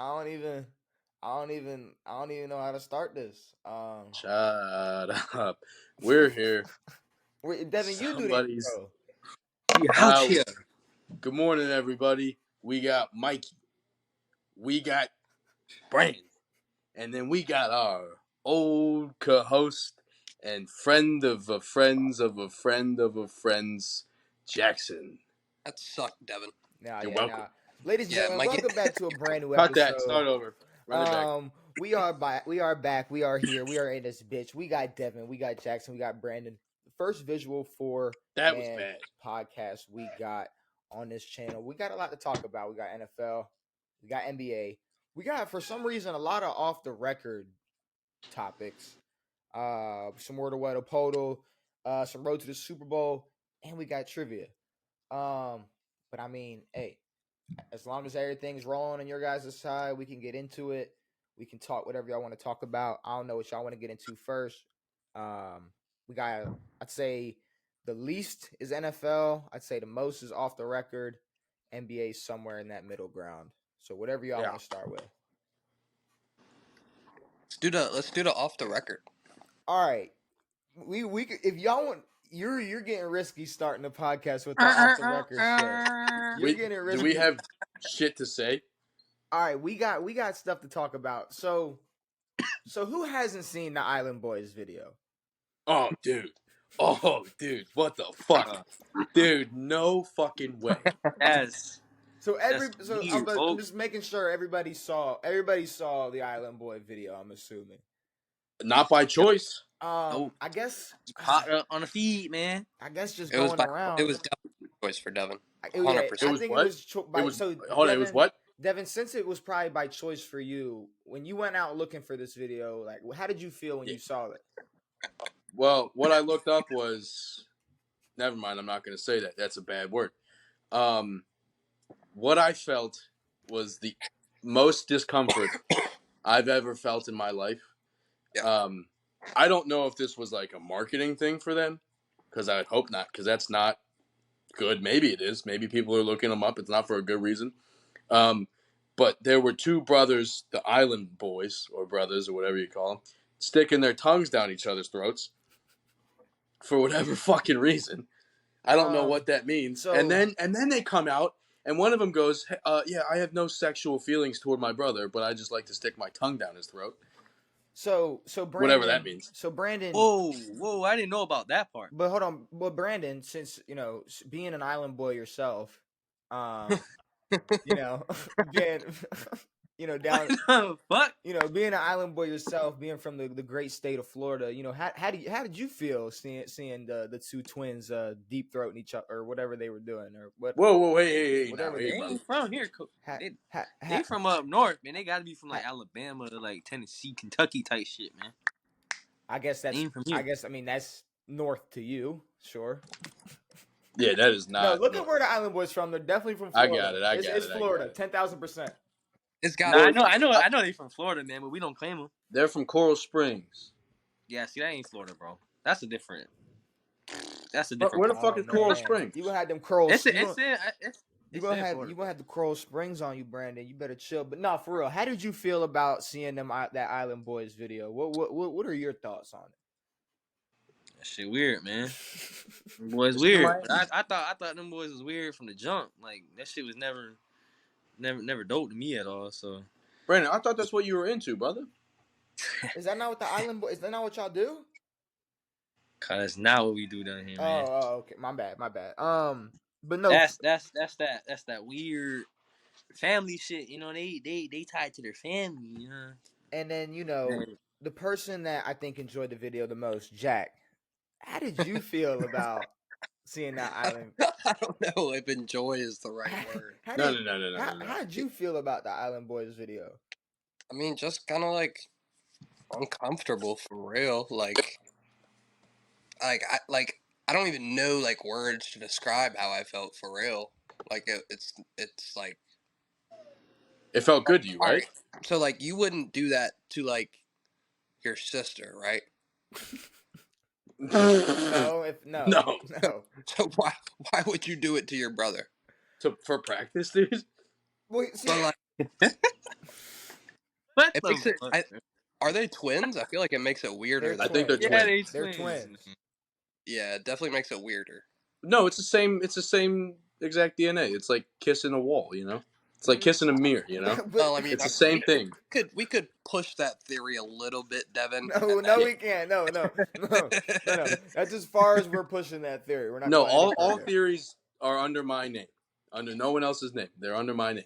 I don't even know how to start this. Shut up. We're here. Devan, you do the intro. Out here. Good morning, everybody. We got Mikey. We got Brandon. And then we got our old co-host and friend of a friend's of a friend of a friend's, Jackson. That sucked, Devan. You're welcome. Ladies and gentlemen, welcome back to a brand new Cut episode. that. Start over. Run it back. We are back. We are back. We are here. We are in this bitch. We got Devan. We got Jackson. We got Brandon. The first visual for That was bad. podcast we got on this channel. We got a lot to talk about. We got NFL. We got NBA. We got, for some reason, a lot of off the record topics. Some word of what a podal, some road to the Super Bowl, and we got trivia. But I mean, hey, as long as everything's rolling on your guys' side, we can get into it. We can talk whatever y'all want to talk about. I don't know what y'all want to get into first. We got, I'd say the least is NFL. I'd say the most is off the record. NBA somewhere in that middle ground. So whatever y'all want to start with. Let's do the off the record. All right. We if y'all want, you're getting risky starting the podcast with the off the record shit. You're getting risky. Do we have shit to say? All right, we got stuff to talk about. So who hasn't seen the Island Boys video? Oh, dude, what the fuck, dude? No fucking way. Yes. So I'm just making sure everybody saw the Island Boy video. I'm assuming. Not by choice. I guess Hot up on the feed, man. I guess just going around. It was definitely a choice for Devan. 100%. I think it was what? Devan, since it was probably by choice for you, when you went out looking for this video, like, how did you feel when you saw it? Well, what I looked up was, never mind. I'm not going to say that. That's a bad word. What I felt was the most discomfort I've ever felt in my life. Yeah. I don't know if this was like a marketing thing for them, because I hope not, because that's not good. Maybe it is. Maybe people are looking them up. It's not for a good reason. But there were two brothers, the Island Boys, or brothers, or whatever you call them, sticking their tongues down each other's throats for whatever fucking reason. I don't know what that means. And then they come out, and one of them goes, yeah, I have no sexual feelings toward my brother, but I just like to stick my tongue down his throat. So Brandon, whatever that means. So Brandon, whoa, I didn't know about that part. But hold on, well, Brandon, since being an Island Boy yourself, again, down, fuck, being an Island Boy yourself, being from the great state of Florida, how did you feel seeing the two twins deep throating each other, or whatever they were doing, or what? Whoa, hey, whatever. They ain't from here. They from up north, man. They got to be from like Alabama to like Tennessee, Kentucky type shit, man. I guess that's. That's north to you, sure. Yeah, that is not. No, look at where the Island Boys from. They're definitely from Florida. I got it. It's Florida, 10,000%. It's got. I know they're from Florida, man, but we don't claim them. They're from Coral Springs. Yeah, see, that ain't Florida, bro. That's a different. Where the fuck is Coral Springs? You gonna have them Coral. You gonna have the Coral Springs on you, Brandon. You better chill. But no, for real. How did you feel about seeing that Island Boys video? What are your thoughts on it? That shit weird, man. Them boys weird. I thought them boys was weird from the jump. Like that shit was never dope to me at all. So, Brandon, I thought that's what you were into, brother. Is that not what the Island Boys? Is that not what y'all do? Cause that's not what we do down here, man. Oh, okay. My bad. But no, that's that weird family shit. They tied to their family. And then the person that I think enjoyed the video the most, Jack. How did you feel about seeing that Island? I don't know if enjoy is the right word. No. How did you feel about the Island Boys video? I mean, just kind of like uncomfortable for real. I don't even know like words to describe how I felt for real. Like it's like it felt good to you, right? So like you wouldn't do that to like your sister, right? No. So why would you do it to your brother? For practice, dude. Wait, so like What It the makes it. fuck? Are they twins? I feel like it makes it weirder. They're I think they're twins. Yeah, twins. they They're twins. twins. Yeah, it definitely makes it weirder. No, it's the same. It's the same exact DNA. It's like kissing a wall. It's like kissing a mirror. But Well, I mean, It's the same thing. we could push that theory a little bit, Devin. no, we can't. No. That's as far as we're pushing that theory. We're not No, going any all further. theories are under my name, under no one else's name. They're under my name.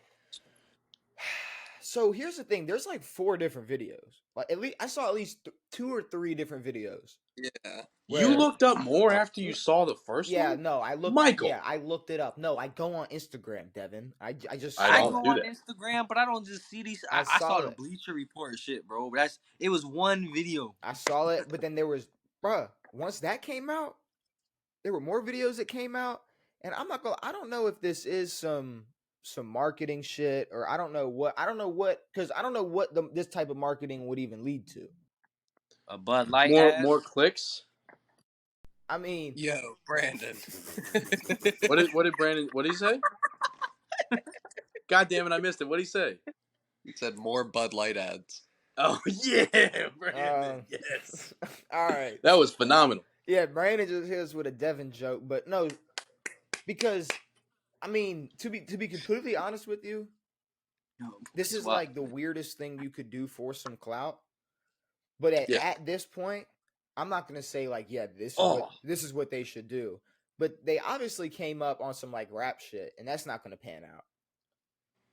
So here's the thing. There's like 4 different videos. Like at least I saw at least 2 or 3 different videos. Yeah. You Where- looked up more after you saw the first Yeah, one. no, I looked. Michael. Yeah, I looked it up. No, I go on Instagram, Devin. I just. I I don't go do on that. Instagram, but I don't just see these. I I saw saw the it. Bleacher Report shit, bro. But it was one video. I saw it, but then there was, bruh. Once that came out, there were more videos that came out, and I'm not gonna. I don't know if this is some marketing shit or I don't know what because I don't know what this type of marketing would even lead to. A Bud Light More clicks. I mean, Yo, Brandon. What did Brandon? What did he say? God damn it! I missed it. What did he say? He said more Bud Light ads. Oh yeah, Brandon. Yes. All right. That was phenomenal. Yeah, Brandon just hit us with a Devan joke, but no, because I mean, to be completely honest with you, this is like the weirdest thing you could do for some clout. But at this point, I'm not gonna say like, yeah, this is what they should do. But they obviously came up on some like rap shit, and that's not gonna pan out.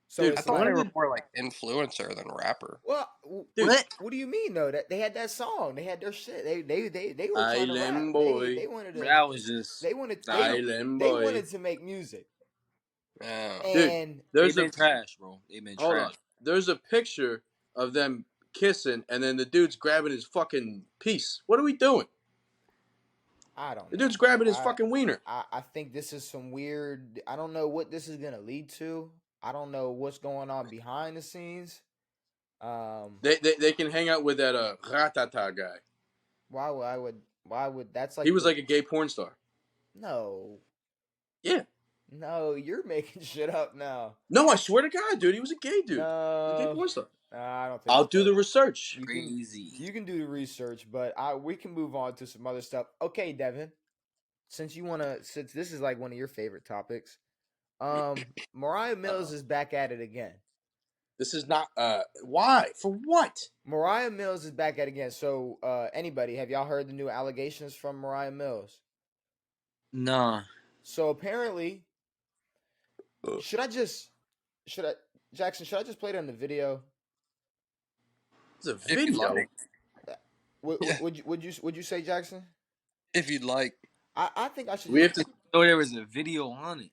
So Dude, it's I thought like, they were more like influencer than rapper. well, Dude. what do you mean though? That they had that song, they had their shit. They were trying to Island rap. boy. They wanted to. That was just. They wanted. Island They boy. wanted to make music. Yeah. And They've been trash, bro. They've been hold trash. on. There's a picture of them kissing, and then the dude's grabbing his fucking piece. What are we doing? I don't know. The dude's grabbing his fucking wiener. I think this is some weird. I don't know what this is gonna lead to. I don't know what's going on behind the scenes. They can hang out with that Ratata guy. Why would that's like He was like a gay porn star. No. Yeah. No, you're making shit up now. No, I swear to God, dude, he was a gay dude. No. He was a gay porn star. I don't think I'll do the research. You can do the research, but we can move on to some other stuff. Okay, Devin. Since this is like one of your favorite topics, Mariah Mills is back at it again. This is not why? For what? Mariah Mills is back at it again. So anybody, have y'all heard the new allegations from Mariah Mills? Nah. So apparently, Jackson, should I just play it on the video? It's a video. Would you say, Jackson? If you'd like. I think I should. We have to. know there was a video on it.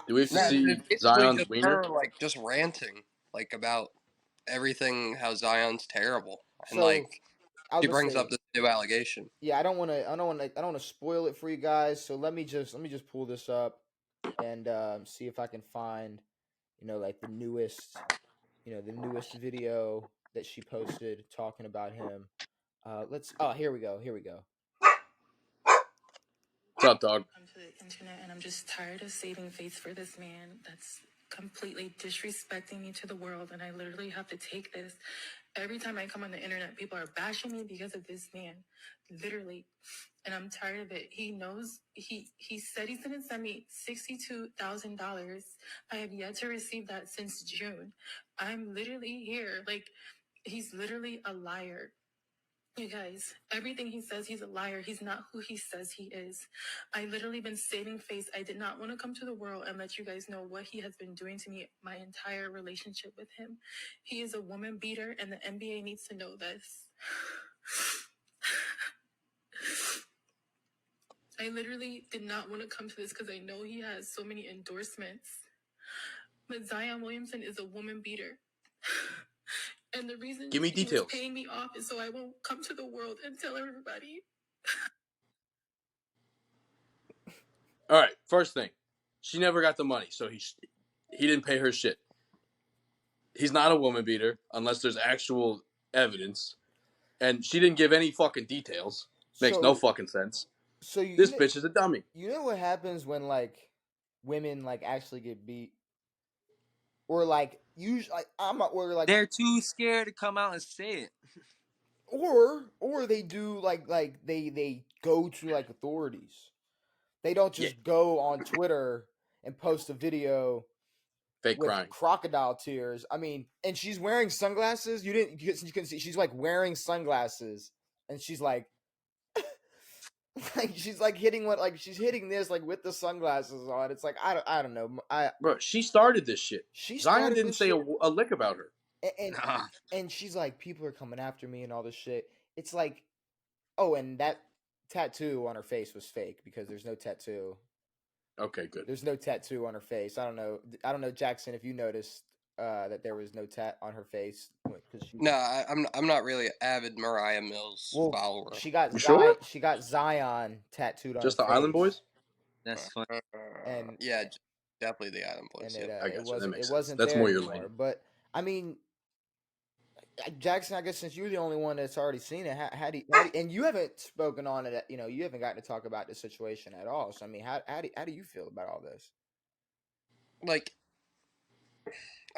Do we have to see Zion's wiener? Like just ranting, like about everything, how Zion's terrible, and So, like I'll she just brings say- up this new allegation. Yeah, I don't want to spoil it for you guys. So let me just pull this up and see if I can find, like the newest video that she posted talking about him. Here we go. What's up, dog? Onto the internet, and I'm just tired of saving face for this man that's completely disrespecting me to the world, and I literally have to take this. Every time I come on the internet, people are bashing me because of this man, literally, and I'm tired of it. He knows he said he's gonna send me $62,000. I have yet to receive that since June. I'm literally here, like he's literally a liar. You guys, everything he says, he's a liar. He's not who he says he is. I literally been saving face. I did not want to come to the world and let you guys know what he has been doing to me my entire relationship with him. He is a woman beater, and the NBA needs to know this. I literally did not want to come to this because I know he has so many endorsements. But Zion Williamson is a woman beater. And the reason Give me he details. was paying me off is so I won't come to the world and tell everybody. All right, first thing, she never got the money, so he didn't pay her shit. He's not a woman beater unless there's actual evidence, and she didn't give any fucking details. Makes no fucking sense. So this bitch is a dummy. You know what happens when like women like actually get beat? or like usually I'm not or like They're too scared to come out and say it. or they do like they go to like authorities. They don't Yeah, just go on Twitter and post a video fake with crying. crocodile tears. I mean, and she's wearing sunglasses. You can see she's like wearing sunglasses, and she's like, like she's like hitting what like she's hitting this like with the sunglasses on. It's like I don't know. Bro, she started this shit. She Zion started didn't this say shit, a lick about her. and Nah. and she's like people are coming after me and all this shit. It's like oh, and that tattoo on her face was fake because there's no tattoo. Okay, good. There's no tattoo on her face. I don't know, Jackson, if you noticed that there was no tat on her face because she. No, I'm not really an avid Mariah Mills Well, follower. You sure? She got Zion tattooed on Just her the Island face, Boys? That's funny. and Yeah, definitely the Island Boys. and Yep. I got you. That it makes sense. wasn't That's there more your anymore. lane. But I mean, Jackson, I guess since you're the only one that's already seen it, how do you, and you haven't spoken on it, you know, you haven't gotten to talk about the situation at all. So I mean, how do you feel about all this? Like,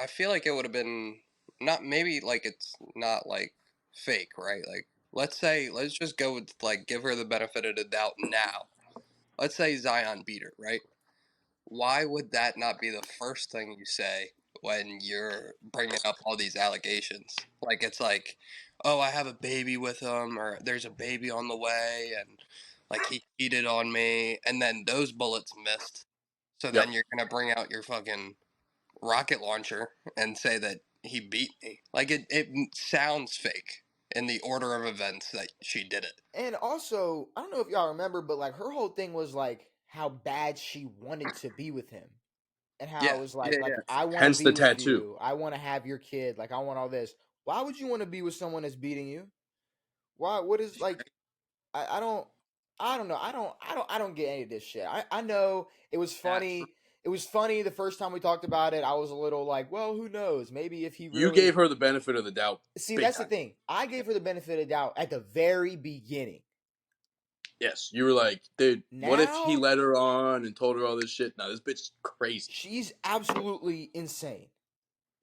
I feel like it would have been not maybe like it's not like fake, right? Like, let's just go with like give her the benefit of the doubt now. Let's say Zion beat her, right? Why would that not be the first thing you say when you're bringing up all these allegations? Like it's like, oh, I have a baby with him, or there's a baby on the way, and like he cheated on me, and then those bullets missed. So Yep. then you're gonna bring out your fucking rocket launcher and say that he beat me. Like it sounds fake in the order of events that she did it. And also, I don't know if y'all remember, but like her whole thing was like how bad she wanted to be with him. And how Yeah, it was yeah, like yeah. I want to Hence be the with tattoo. you. I want to have your kid. Like I want all this. Why would you want to be with someone that's beating you? Why what is like I don't know. I don't get any of this shit. I know it was funny. It was funny the first time we talked about it. I was a little like, well, who knows? Maybe if he You really gave her the benefit of the doubt. see, Big that's time. the thing. I gave her the benefit of the doubt at the very beginning. Yes, you were like, dude, what if he Now led her on and told her all this shit? No, this bitch is crazy. she's absolutely insane.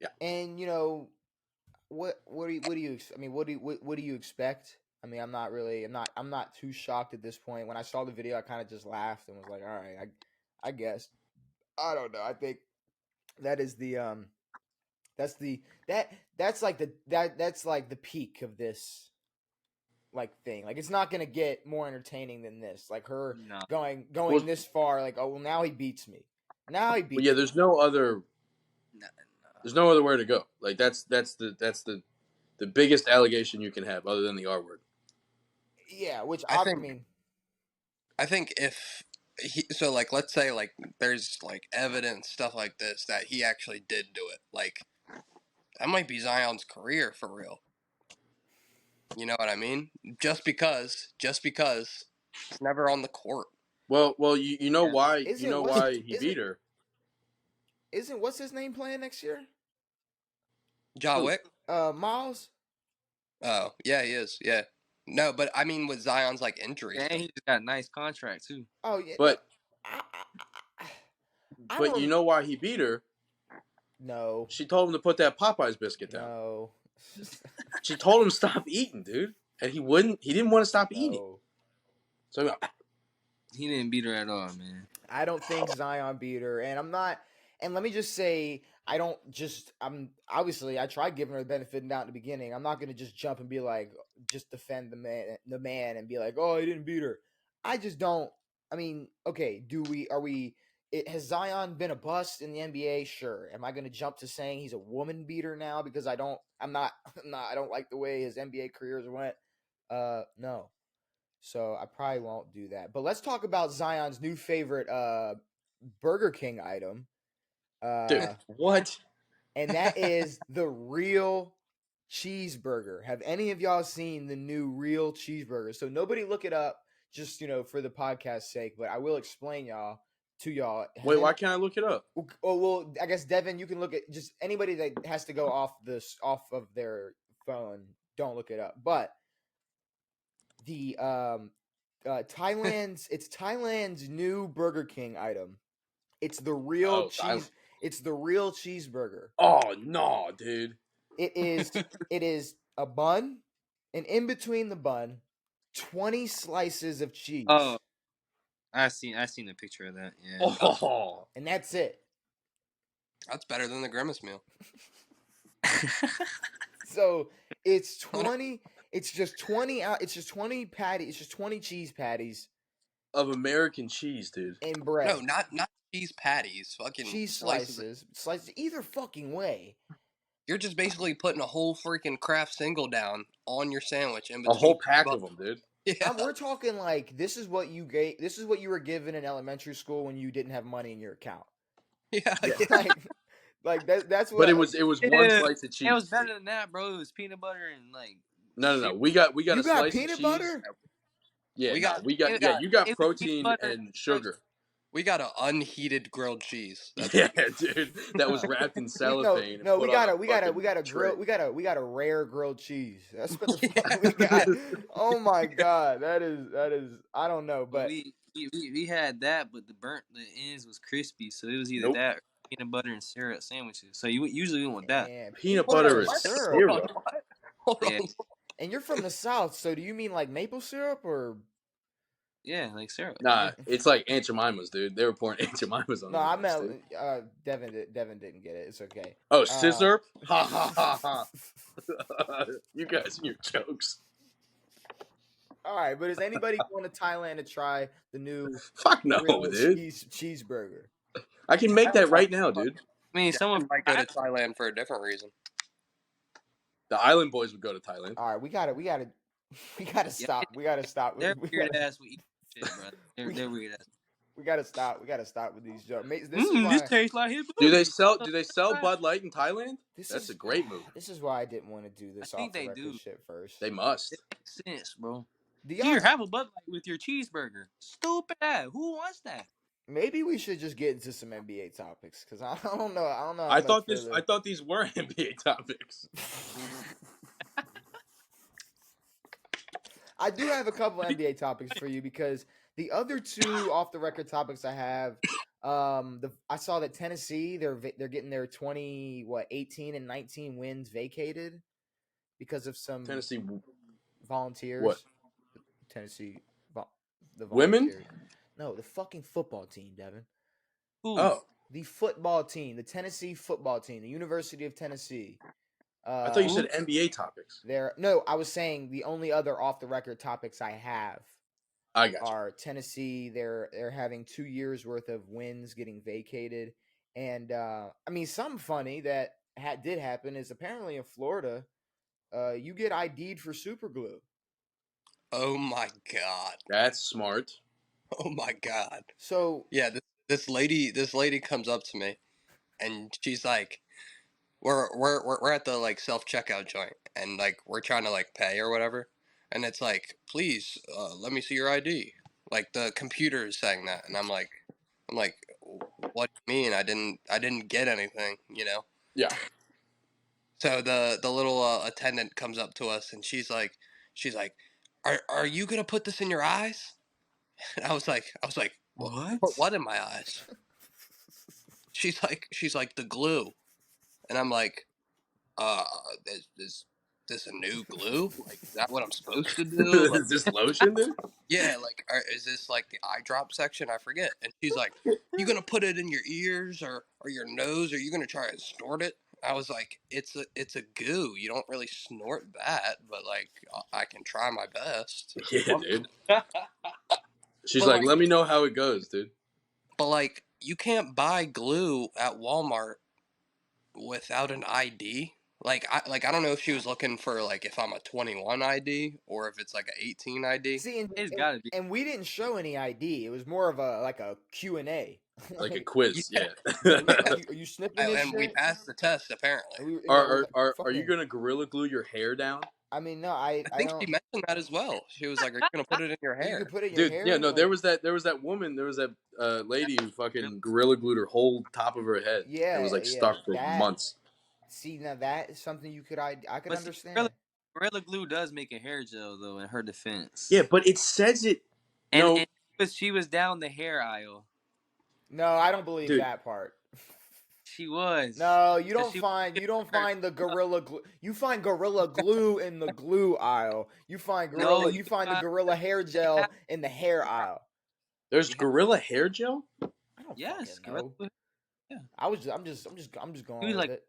Yeah. And you know what do you I mean what do you expect? I mean I'm not too shocked at this point. When I saw the video I kind of just laughed and was like, all right, I guess. I don't know. I think that is the that's the that's like that's like the peak of this like thing. Like it's not gonna get more entertaining than this. Like her No. going Well- this far. Like oh well now he beats me. Now he beats. But yeah, me. there's no other where to go. Like that's the biggest allegation you can have other than the R word. Yeah, which I think if so like let's say like there's like evidence stuff like this that he actually did do it. Like that might be Zion's career for real. You know what I mean? Just because it's never on the court. Well, you know why he beat her. Isn't what's his name playing next year? Ja Wick? Miles. Oh, yeah, he is. Yeah. No, but I mean with Zion's like injury And stuff. he just got a nice contract too. Oh yeah, But I but don't- you know why he beat her? No, She told him to put that Popeyes biscuit down. no, She told him stop eating, dude, and he wouldn't. He didn't want to stop eating. no. So He didn't beat her at all, man. I don't think Zion beat her, and I'm not. And let me just say, I'm obviously I tried giving her the benefit of the doubt in the beginning. I'm not gonna just jump and be like, just defend the man, and be like, oh, he didn't beat her. I just don't. I mean, okay, has Zion been a bust in the NBA? Sure. Am I gonna jump to saying he's a woman beater now because I don't like the way his NBA careers went? No. So I probably won't do that. But let's talk about Zion's new favorite Burger King item. dude, what? And that is the Real Cheeseburger. Have any of y'all seen the new Real Cheeseburger? So nobody look it up just, for the podcast's sake, but I will explain to y'all. Wait, why can't I look it up? Oh, well, I guess Devan, you can look at just anybody that has to go off of their phone. Don't look it up. But the Thailand's new Burger King item. It's the real cheese. Thailand. It's the Real Cheeseburger. Oh no, dude. It is a bun, and in between the bun, 20 slices of cheese. Oh, I seen the picture of that. Yeah. Oh, And that's it. That's better than the Grimace meal. So it's 20. It's just 20 out. It's just 20 patties. It's just 20 cheese patties of American cheese, dude. and bread. No, not cheese patties. Fucking cheese slices. Slices either fucking way. You're just basically putting a whole freaking Kraft single down on your sandwich in A between. whole pack of them, dude. Yeah. We're talking like this is what you were given in elementary school when you didn't have money in your account. Yeah. Like that's what. But it was one slice of cheese. It was better than that, bro. It was peanut butter and like. No. We got you a got slice peanut of cheese. Butter? Yeah, we got you got protein and sugar. We got an unheated grilled cheese. Yeah, dude, that was wrapped in cellophane. No, we got a rare grilled cheese. That's what the fuck we got. Oh my god, that is I don't know, but we had that, but the ends was crispy, so it was either that or peanut butter and syrup sandwiches. So you usually want that. Peanut butter and syrup. Hold on. And you're from the South, so do you mean like maple syrup or? Yeah, like syrup. Nah, it's like Aunt Jemima's, dude. They were pouring Aunt Jemima's on. No, I meant Devan didn't get it. It's okay. Oh, scissor? Ha ha ha ha! You guys and your jokes. All right, but is anybody going to Thailand to try the new? Fuck no, dude. Cheeseburger. I can make that right now, dude. I mean, someone might go to Thailand for a different reason. The Island Boys would go to Thailand. All right, we gotta stop. We gotta stop. They're weird ass. We eat shit, bro. They're weird ass. We gotta stop. We gotta stop with these jokes. This tastes like his. Do they sell Bud Light in Thailand? That's a great move. This is why I didn't want to do this. I think off the they record do. Shit first. They must. It makes sense, bro. Here, have a Bud Light with your cheeseburger. Stupid ass. Who wants that? Maybe we should just get into some NBA topics because I don't know. I thought these were NBA topics. I do have a couple NBA topics for you because the other two off the record topics I have, I saw that Tennessee they're getting their 18 and 19 wins vacated because of some Tennessee volunteers. What? Tennessee the women? No, the fucking football team, Devan. Who? Oh, the football team, the Tennessee football team, the University of Tennessee. I thought you said NBA topics. I was saying the only other off the record topics I have are Tennessee. They're having 2 years worth of wins getting vacated, and I mean something funny that did happen is apparently in Florida, you get ID'd for super glue. Oh my god, that's smart. Oh my god. So yeah, this lady comes up to me, and she's like, we're at the like self checkout joint, and like we're trying to like pay or whatever, and it's like, please, let me see your ID. Like the computer is saying that, and I'm like, what do you mean? I didn't get anything, you know? Yeah. So the little attendant comes up to us, and she's like, are you gonna put this in your eyes? And I was like, what in my eyes? She's like the glue, and I'm like, is this a new glue? Like, is that what I'm supposed to do? Like, is this lotion, dude? Yeah, like, is this like the eye drop section? I forget. And she's like, you gonna put it in your ears or your nose? Or you gonna try and snort it? I was like, it's a goo. You don't really snort that, but like, I can try my best. Yeah, dude. She's like, let me know how it goes, dude. But like, you can't buy glue at Walmart without an ID. Like I don't know if she was looking for like if I'm a 21 ID or if it's like an 18 ID. See, it's gotta be. And we didn't show any ID. It was more of a Q&A. Like a quiz, yeah. Are you snipping this And shit? we passed the test apparently. Are you gonna Gorilla Glue your hair down? I mean, no, I think she mentioned that as well. She was like, "Are you gonna put it in your hair?" You can put it in your hair. Yeah, no, like... there was that woman, there was that lady who fucking Gorilla Glued her whole top of her head. Yeah, it was like stuck for months. See, now that is something I could understand. Gorilla Glue does make a hair gel though, in her defense. Yeah, but it says it. And she was down the hair aisle. No, I don't believe that part. she was. No, you So don't she find the gorilla glue. You find gorilla glue in the glue aisle. You find No, you find the gorilla hair gel in the hair aisle. There's gorilla hair gel. I don't yes, fucking know. yeah. I'm just He going was with like, it.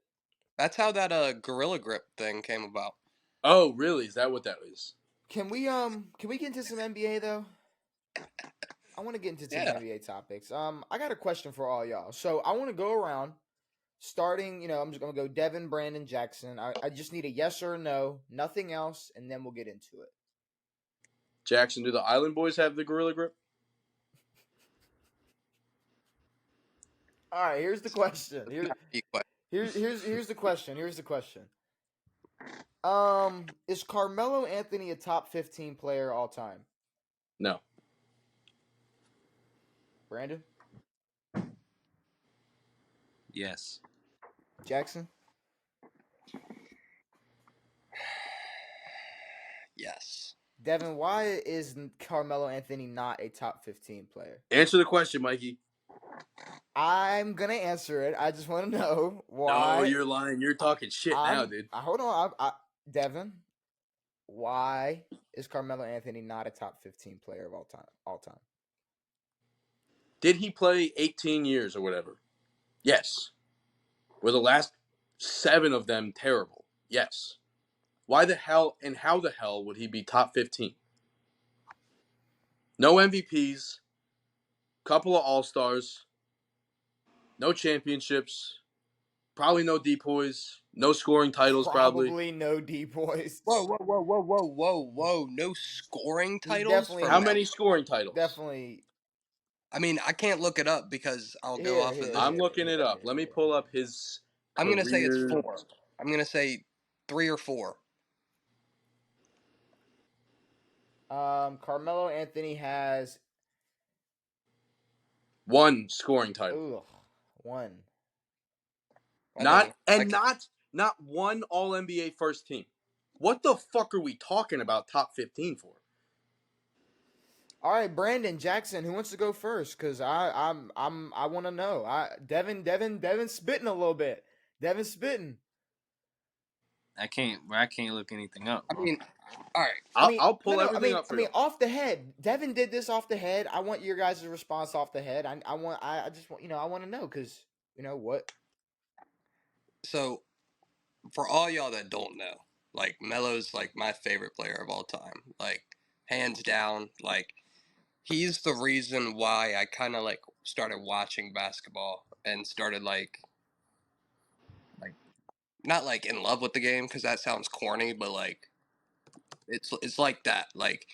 That's how that Gorilla Grip thing came about. Oh, really? Is that what that is? Can we get into some NBA though? I want to get into some Yeah. NBA topics. I got a question for all y'all. So I want to go around, starting. I'm just gonna go Devan, Brandon, Jackson. I just need a yes or a no, nothing else, and then we'll get into it. Jackson, do the Island Boys have the gorilla grip? All right, here's the question. Here's the question. Here's the question. Is Carmelo Anthony a top 15 player all time? No. Brandon? yes. Jackson? Yes. Devan, why is Carmelo Anthony not a top 15 player? Answer the question, Mikey. I'm gonna answer it. I just want to know why. No, you're lying. You're talking shit now, dude. Hold on, Devan. Why is Carmelo Anthony not a top 15 player of all time? Did he play 18 years or whatever? Yes. Were the last 7 of them terrible? Yes. Why the hell and how the hell would he be top 15? No MVPs, couple of All-Stars, no championships, probably no depoys, no scoring titles, Probably no D-boys. Whoa. No scoring He titles? definitely- For How no. many scoring titles? Definitely. I mean, I can't look it up because I'll go Here, off of here, this. I'm looking it up. Let me pull up his I'm going to say it's career. 4. I'm going to say 3 or 4. Carmelo Anthony has 1 scoring title. 1. Not one All NBA first team. What the fuck are we talking about top 15 for? All right, Brandon, Jackson, who wants to go first? Because I want to know. Devan's spitting a little bit. Devan's spitting. I can't look anything up. I Bro. mean, all right. I'll pull everything up for you. off the head. Devin did this off the head. I want your guys' response off the head. I just want I want to know because what. So, for all y'all that don't know, like, Melo's, like, my favorite player of all time. Like, hands down. Like, he's the reason why I kind of, like, started watching basketball and started, like, not, like, in love with the game, because that sounds corny, but, like, it's like that. Like,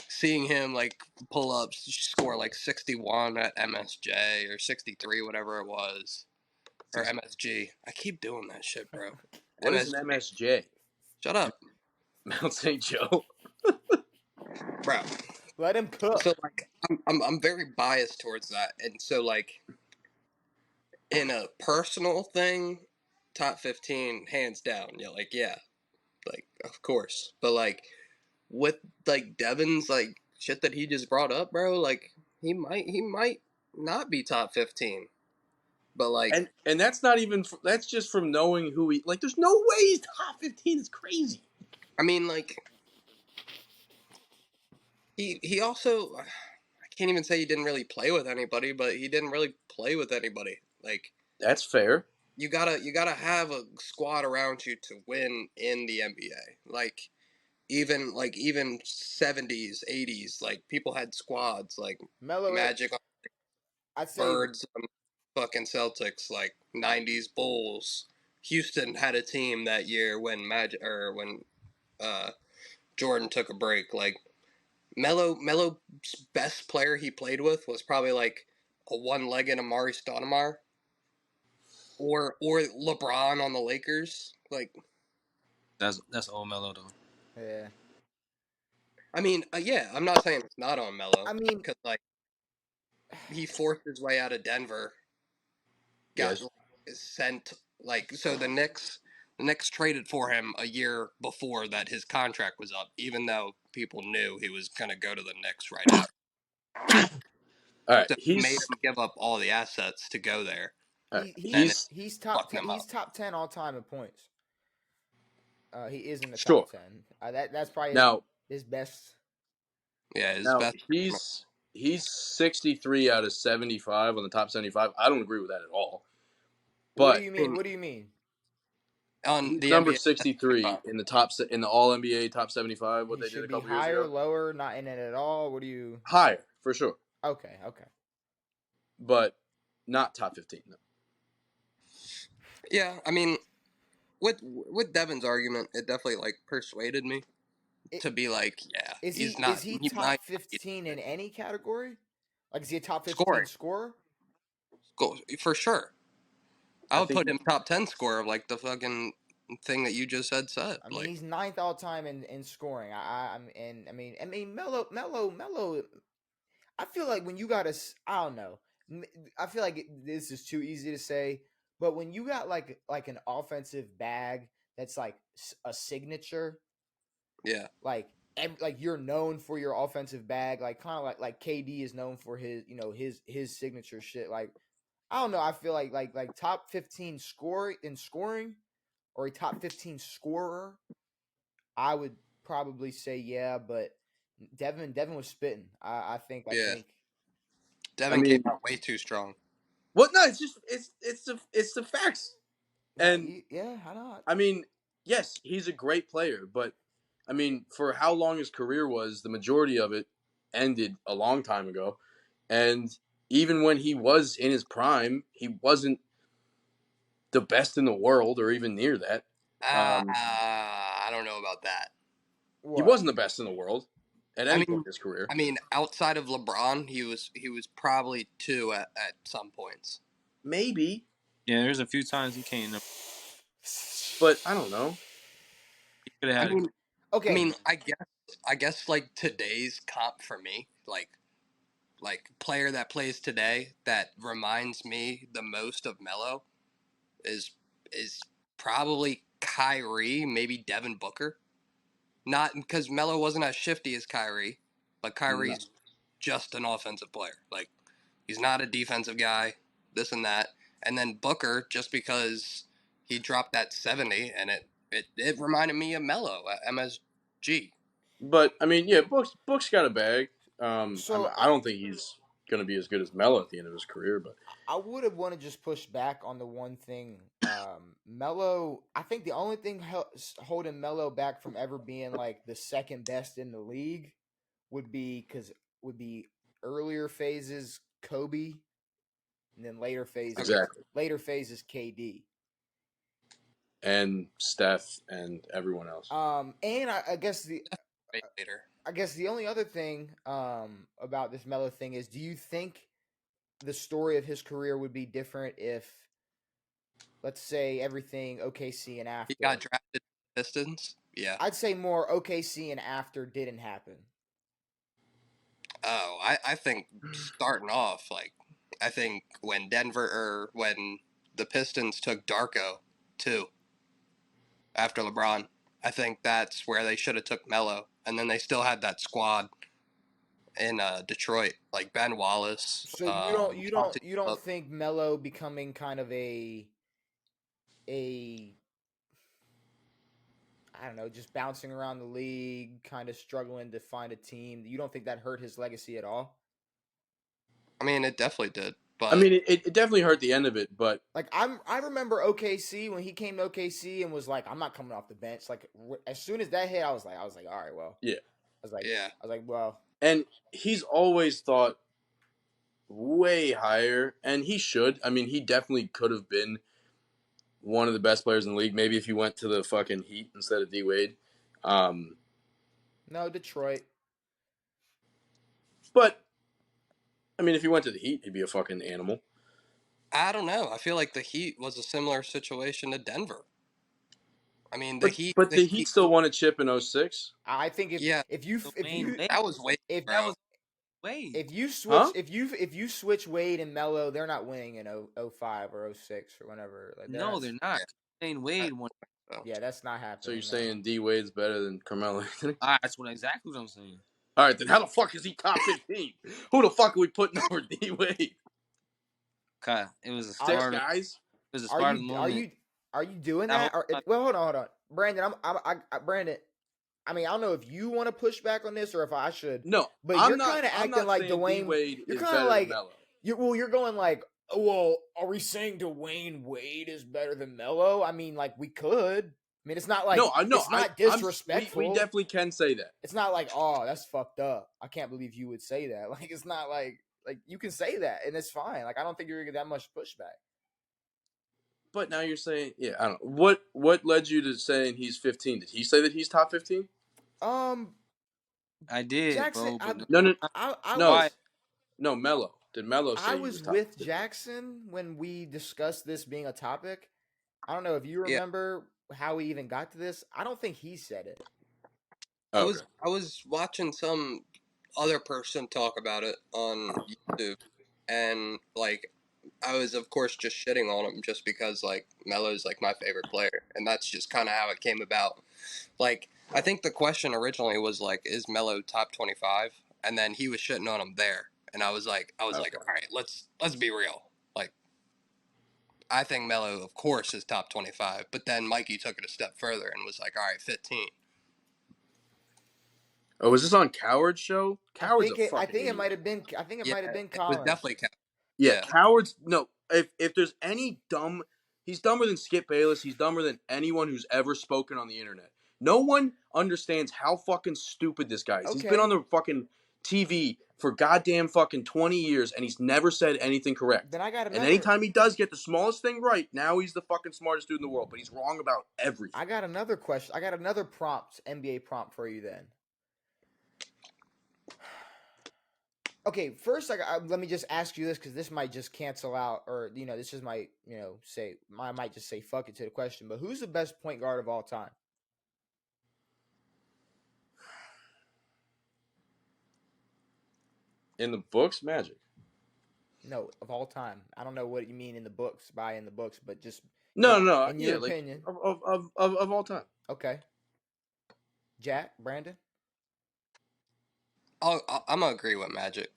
seeing him, like, pull up, score, like, 61 at MSJ or 63, whatever it was. Or MSG. I keep doing that shit, bro. What is an MSJ? Shut up. Mount St. Joe. Bro. Let him cook. So, like, I'm very biased towards that. And so, like, in a personal thing, top 15, hands down. Yeah, like, of course. But, like, with, like, Devan's, like, shit that he just brought up, bro, like, he might not be top 15. But, like, and that's not even that's just from knowing who he like. There's no way he's top 15. It's crazy. I mean, like, he also, I can't even say he didn't really play with anybody, but he didn't really play with anybody. Like, That's fair. you gotta have a squad around you to win in the NBA. Like, even 70s, 80s, like, people had squads, like Melo, Magic, I'd say Birds, fucking Celtics, like 90s Bulls. Houston had a team that year when Jordan took a break. Like, Melo's best player he played with was probably like a one-legged Amari Stoudemire or LeBron on the Lakers. Like, That's old Melo though. yeah. I mean, yeah, I'm not saying it's not on Melo. I mean, because, like, he forced his way out of Denver. Got Yes. sent, like, so the Knicks traded for him a year before that his contract was up, even though people knew he was gonna go to the Knicks right after. All right. So he He's made him give up all the assets to go there. He's top 10. He's top 10 all time in points. He is in the Sure. top 10. That's probably Now his best. Yeah, his now best. he's 63 out of 75 on the top 75. I don't agree with that at all. What But do you mean? What do you mean? On he's the number NBA 63 in the All NBA top 75. What He they did should a be couple years higher, ago. lower, not in it at all. What do you? Higher for sure, Okay. but not top 15. No. Yeah, I mean, with Devin's argument, it definitely like persuaded me to be like, yeah, Is he's he not. is he He's top not 15 in any category? Like, is he a top 15 scoring scorer? for sure. I I would think put him top 10 scorer, like the fucking thing that you just said. I mean, Like, he's ninth all time in scoring. I mean, Melo. I feel like when you got I don't know. I feel like this is too easy to say, but when you got like an offensive bag that's like a signature, yeah, like like you're known for your offensive bag, like kind of like KD is known for his his signature shit. Like, I don't know. I feel like top 15 scoring or a top 15 scorer. I would probably say yeah, but Devin was spitting. I think yeah. I Devin came out way too strong. what? No, it's just it's the facts. And yeah, I know. I mean, yes, he's a great player, but I mean, for how long his career was, the majority of it ended a long time ago. And even when he was in his prime, he wasn't the best in the world or even near that. I don't know about that. He wasn't the best in the world at any point in his career. I mean, outside of LeBron, he was probably 2 at some points. Maybe. Yeah, there's a few times he came up. But I don't know. He could have had. Okay. I mean, I guess like today's comp for me, like player that plays today that reminds me the most of Melo is probably Kyrie, maybe Devin Booker. Not because Melo wasn't as shifty as Kyrie, but Kyrie's just an offensive player. Like, he's not a defensive guy, this and that. And then Booker, just because he dropped that 70, and it reminded me of Melo at MSG. But I mean, yeah, Book's got a bag. So I don't think he's going to be as good as Melo at the end of his career, but I would have wanted to just push back on the one thing. Melo, I think the only thing holding Melo back from ever being like the second best in the league would be earlier phases Kobe, and then later phases KD and Steph and everyone else. And I guess the Later. I guess the only other thing about this Melo thing is, do you think the story of his career would be different if, let's say, everything OKC and after He got drafted Pistons? Yeah. I'd say more OKC and after didn't happen. Oh, I think starting off, like, I think when the Pistons took Darko too, after LeBron, I think that's where they should have took Melo, and then they still had that squad in Detroit, like Ben Wallace. So you don't think Melo becoming kind of a I don't know, just bouncing around the league, kind of struggling to find a team. You don't think that hurt his legacy at all? I mean, it definitely did. But I mean, it definitely hurt the end of it, but like I remember OKC when he came to OKC and was like, I'm not coming off the bench. Like as soon as that hit, I was like, all right, well, yeah, I was like, well, and he's always thought way higher, and he should. I mean, he definitely could have been one of the best players in the league. Maybe if he went to the fucking Heat instead of D Wade. No, Detroit. But I mean, if he went to the Heat, he'd be a fucking animal. I don't know. I feel like the Heat was a similar situation to Denver. I mean, the Heat still won a chip in 06. I think if you that was Wade, Wade. If you switch if you switch Wade and Melo, they're not winning in 05 or 06 or whenever. Like, they're not. Saying Wade won. Yeah, that's not happening. So you're saying D Wade's better than Carmelo Anthony? That's exactly what I'm saying. All right, then how the fuck is he top 15? Who the fuck are we putting over D Wade? It was a Six spur. It guys. was a Are spur of the you moment. doing I that? hope Or well, hold on, Brandon. Brandon. I mean, I don't know if you want to push back on this or if I should. No, But I'm you're not. kind of I'm acting not like saying D Dwayne. Wade You're is kind of better than like Melo. you're going like, oh, well, are we saying Dwayne Wade is better than Melo? I mean, like we could. I mean, it's not like No, I know. it's not I'm. disrespectful. We definitely can say that. It's not like, oh, that's fucked up. I can't believe you would say that. Like, it's not like you can say that and it's fine. Like, I don't think you're gonna get that much pushback. But now you're saying, yeah, I don't know. What led you to saying he's 15? Did he say that he's top 15? I did, Jackson, bro. But No, I no, was why? no. Melo. Did Melo I say he was was top with 15? Jackson when we discussed this being a topic. I don't know if you Yeah. remember how we even got to this. I don't think he said it. I Oh, was okay. I was watching some other person talk about it on YouTube, and like I was of course just shitting on him just because like Melo's like my favorite player, and that's just kind of how it came about. Like I think the question originally was like, is Melo top 25? And then he was shitting on him there, and I was like, all right, let's be real. Like I think Melo of course is top 25, but then Mikey took it a step further and was like, all right, 15. Oh, was this on Coward's show? Coward's a I fucking think it idiot. might have been. I think it Yeah, might have been it was Collins. definitely Yeah, yeah. Coward's no. If there's any dumb, he's dumber than Skip Bayless. He's dumber than anyone who's ever spoken on the internet. No one understands how fucking stupid this guy is. He's been Okay. on the fucking TV for goddamn fucking 20 years and he's never said anything correct. Then I got And another. anytime he does get the smallest thing right, now he's the fucking smartest dude in the world. But he's wrong about everything. I got another question. I got another NBA prompt for you then. Okay, first, let me just ask you this because this might just cancel out, or this just might, say I might just say fuck it to the question. But who's the best point guard of all time? In the books, Magic. No, of all time. I don't know what you mean in the books, by in the books, but just No, in your opinion. Of all time. Okay, Jack, Brandon. I'm gonna agree with Magic.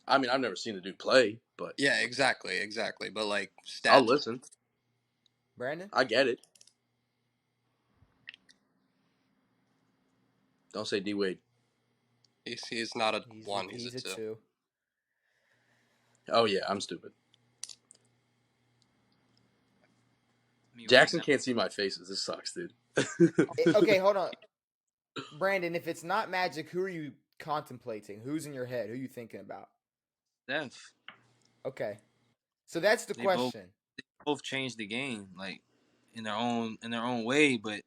I mean, I've never seen the dude play, but Yeah, exactly. But like I'll stats. listen. Brandon. I get it. Don't say D Wade. He's not a one. He's He's a a two. two. Oh yeah, I'm stupid. I mean, Jackson right can't see my faces. This sucks, dude. Okay, hold on, Brandon. If it's not Magic, who are you contemplating? Who's in your head? Who are you thinking about? Steph. Okay, so that's the They question. both changed the game, like in their own way. But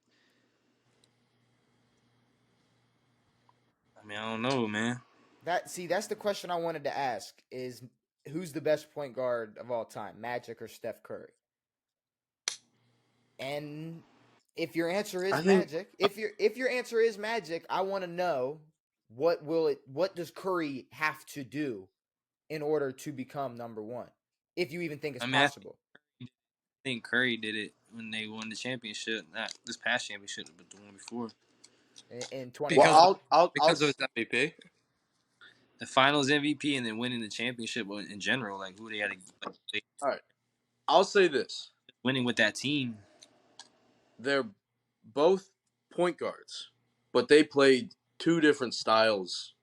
I mean, I don't know, man. That's the question I wanted to ask: is who's the best point guard of all time, Magic or Steph Curry? And if your answer is Magic, if your answer is Magic, I want to know what does Curry have to do in order to become number one? If you even think it's possible. I think Curry did it when they won the championship, not this past championship, but the one before. In 20. Well, because it was MVP. The Finals MVP and then winning the championship in general, like who they had to all right. I'll say this: winning with that team. they're both point guards, but they played two different styles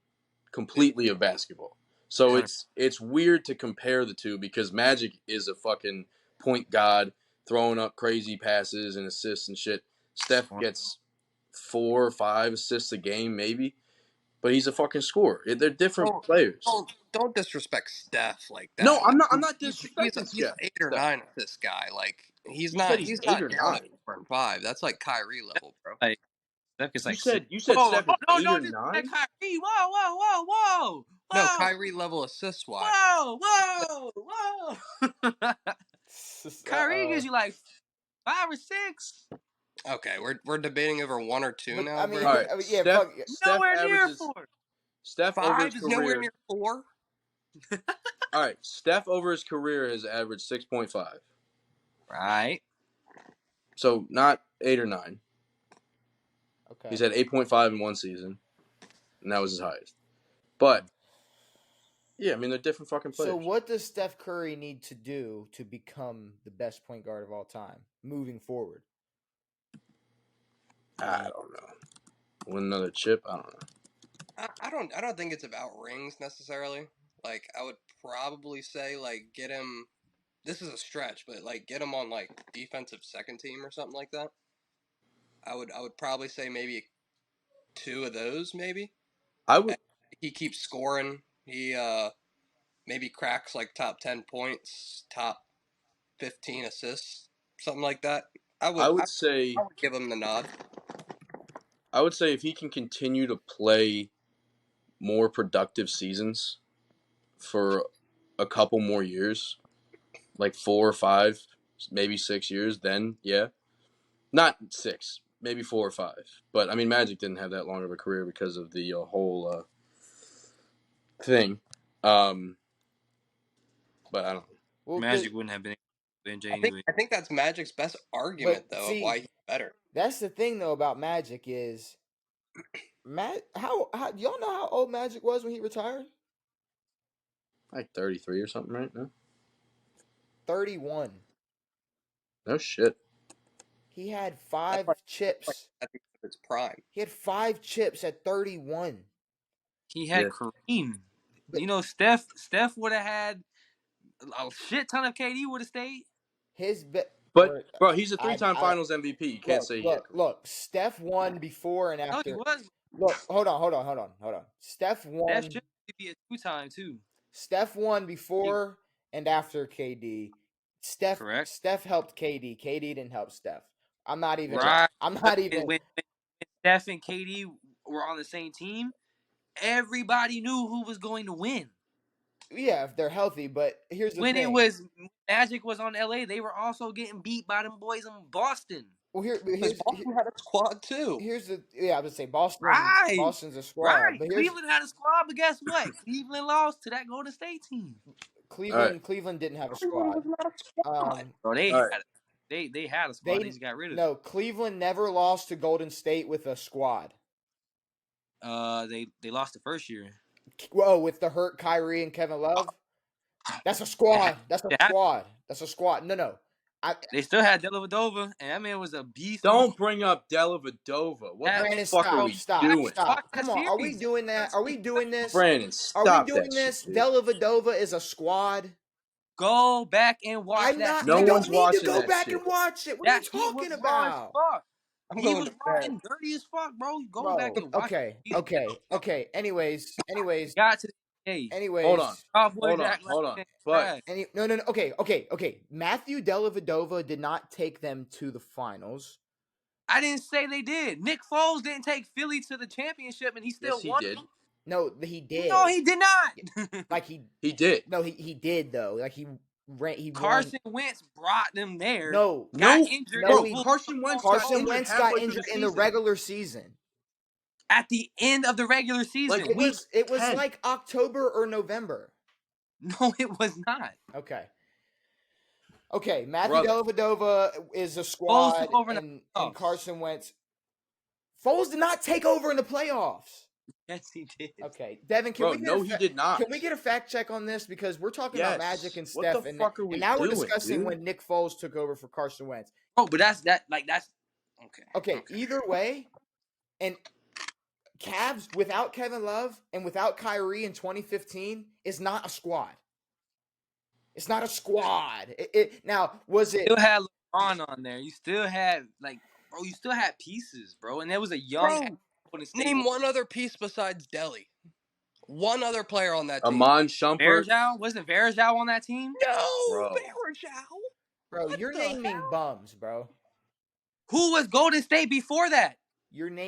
completely of basketball. So it's weird to compare the two because Magic is a fucking point god throwing up crazy passes and assists and shit. Steph gets 4 or 5 assists a game maybe, but he's a fucking scorer. They're different players. Don't disrespect Steph like that. No, I'm Like, not he's disrespecting he's Steph. 8 or 9 with this guy. Like he's You not said he's 8 or down 9. at 4 and 5. That's like Kyrie level, bro. Like Steph gets You like 6. said Whoa, Steph is no, 8 or just 9. like Kyrie. Whoa, No, Kyrie level assist wise. whoa. Kyrie gives you like 5 or 6. Okay, we're debating over 1 or 2 But now, I mean, bro. All right, I mean, yeah, Steph, fuck. Steph Nowhere near averages 4. Steph over his 5 is nowhere career. near 4. All right, Steph over his career has averaged 6.5. Right. So not 8 or 9. Okay. He's had 8.5 in one season, and that was his highest. But Yeah, I mean they're different fucking players. So what does Steph Curry need to do to become the best point guard of all time moving forward? I don't know. Win another chip? I don't know. I don't think it's about rings necessarily. Like I would probably say like get him. This is a stretch, but like get him on like defensive second team or something like that. I would probably say maybe 2 of those maybe. I would. He keeps scoring. He maybe cracks like top 10 points, top 15 assists, something like that. I would say. I would give him the nod. I would say if he can continue to play more productive seasons for a couple more years, like 4 or 5, maybe 6 years, then yeah. Not 6, maybe 4 or 5. But I mean, Magic didn't have that long of a career because of the whole thing. But I don't know. Well, Magic wouldn't have been anyway. I think that's Magic's best argument though of why he's better. That's the thing though about Magic is how y'all know how old Magic was when he retired? Like 33 or something right now. 31. No shit. He had 5 chips. I think it's prime. He had 5 chips at 31. He had Kareem. But you know, Steph would have had a shit ton of KD would have stayed. But bro, he's a 3-time Finals MVP. You can't say look. Steph won before and after. No, he was. Look, hold on. Steph won. That should be a 2-time too. Steph won before and after KD. Steph helped KD. KD didn't help Steph. I'm not even. When Steph and KD were on the same team, everybody knew who was going to win. Yeah, if they're healthy, but here's the thing. When Magic was on LA, they were also getting beat by them boys in Boston. Well, Boston had a squad too. I would say Boston. Right. Boston's a squad. Right. But Cleveland had a squad, but guess what? Cleveland lost to that Golden State team. Cleveland didn't have a squad. Bro, they had a squad. They just got rid of it. No, Cleveland never lost to Golden State with a squad. They lost the first year. Whoa, with the hurt Kyrie and Kevin Love. That's a squad. That's a squad. No. They still had Dellavedova, and that man was a beast. Don't bring up Dellavedova. What the fuck are we doing? Stop. Come on, are we doing that? Are we doing this? Brandon, stop Are we doing that this? shit, Dellavedova is a squad. Go back and watch that. No one's watching that. Go back and watch it. What are you talking about? He was fucking dirty as fuck, bro. Go back and watch it. Okay. Anyways. Got to the Anyways. Hold on. But no. Okay. Matthew Dellavedova did not take them to the finals. I didn't say they did. Nick Foles didn't take Philly to the championship, and he still won. Did. No, he did. No, he did not. Like he did. No, he did though. Like he Carson Wentz brought them there. Got injured. Carson Wentz got injured in the regular season. At the end of the regular season, it was like October or November. No, it was not. Okay. Matthew Dellavedova is a squad, and Carson Wentz. Foles did not take over in the playoffs. Yes, he did. Okay, Devan, he did not. Can we get a fact check on this? Because we're talking about Magic and Steph, what the fuck are we now doing, we're discussing when Nick Foles took over for Carson Wentz. Oh, but that's okay. Either way, and Cavs without Kevin Love and without Kyrie in 2015 is not a squad. It's not a squad. Now was it? You still had LeBron on there. You still had you still had pieces, bro, and there was a young. Name one other piece besides Delly. One other player on that team. Amon Shumpert. Wasn't Varejao on that team? No, Varejao. Bro, you're naming bums, bro. Who was Golden State before that?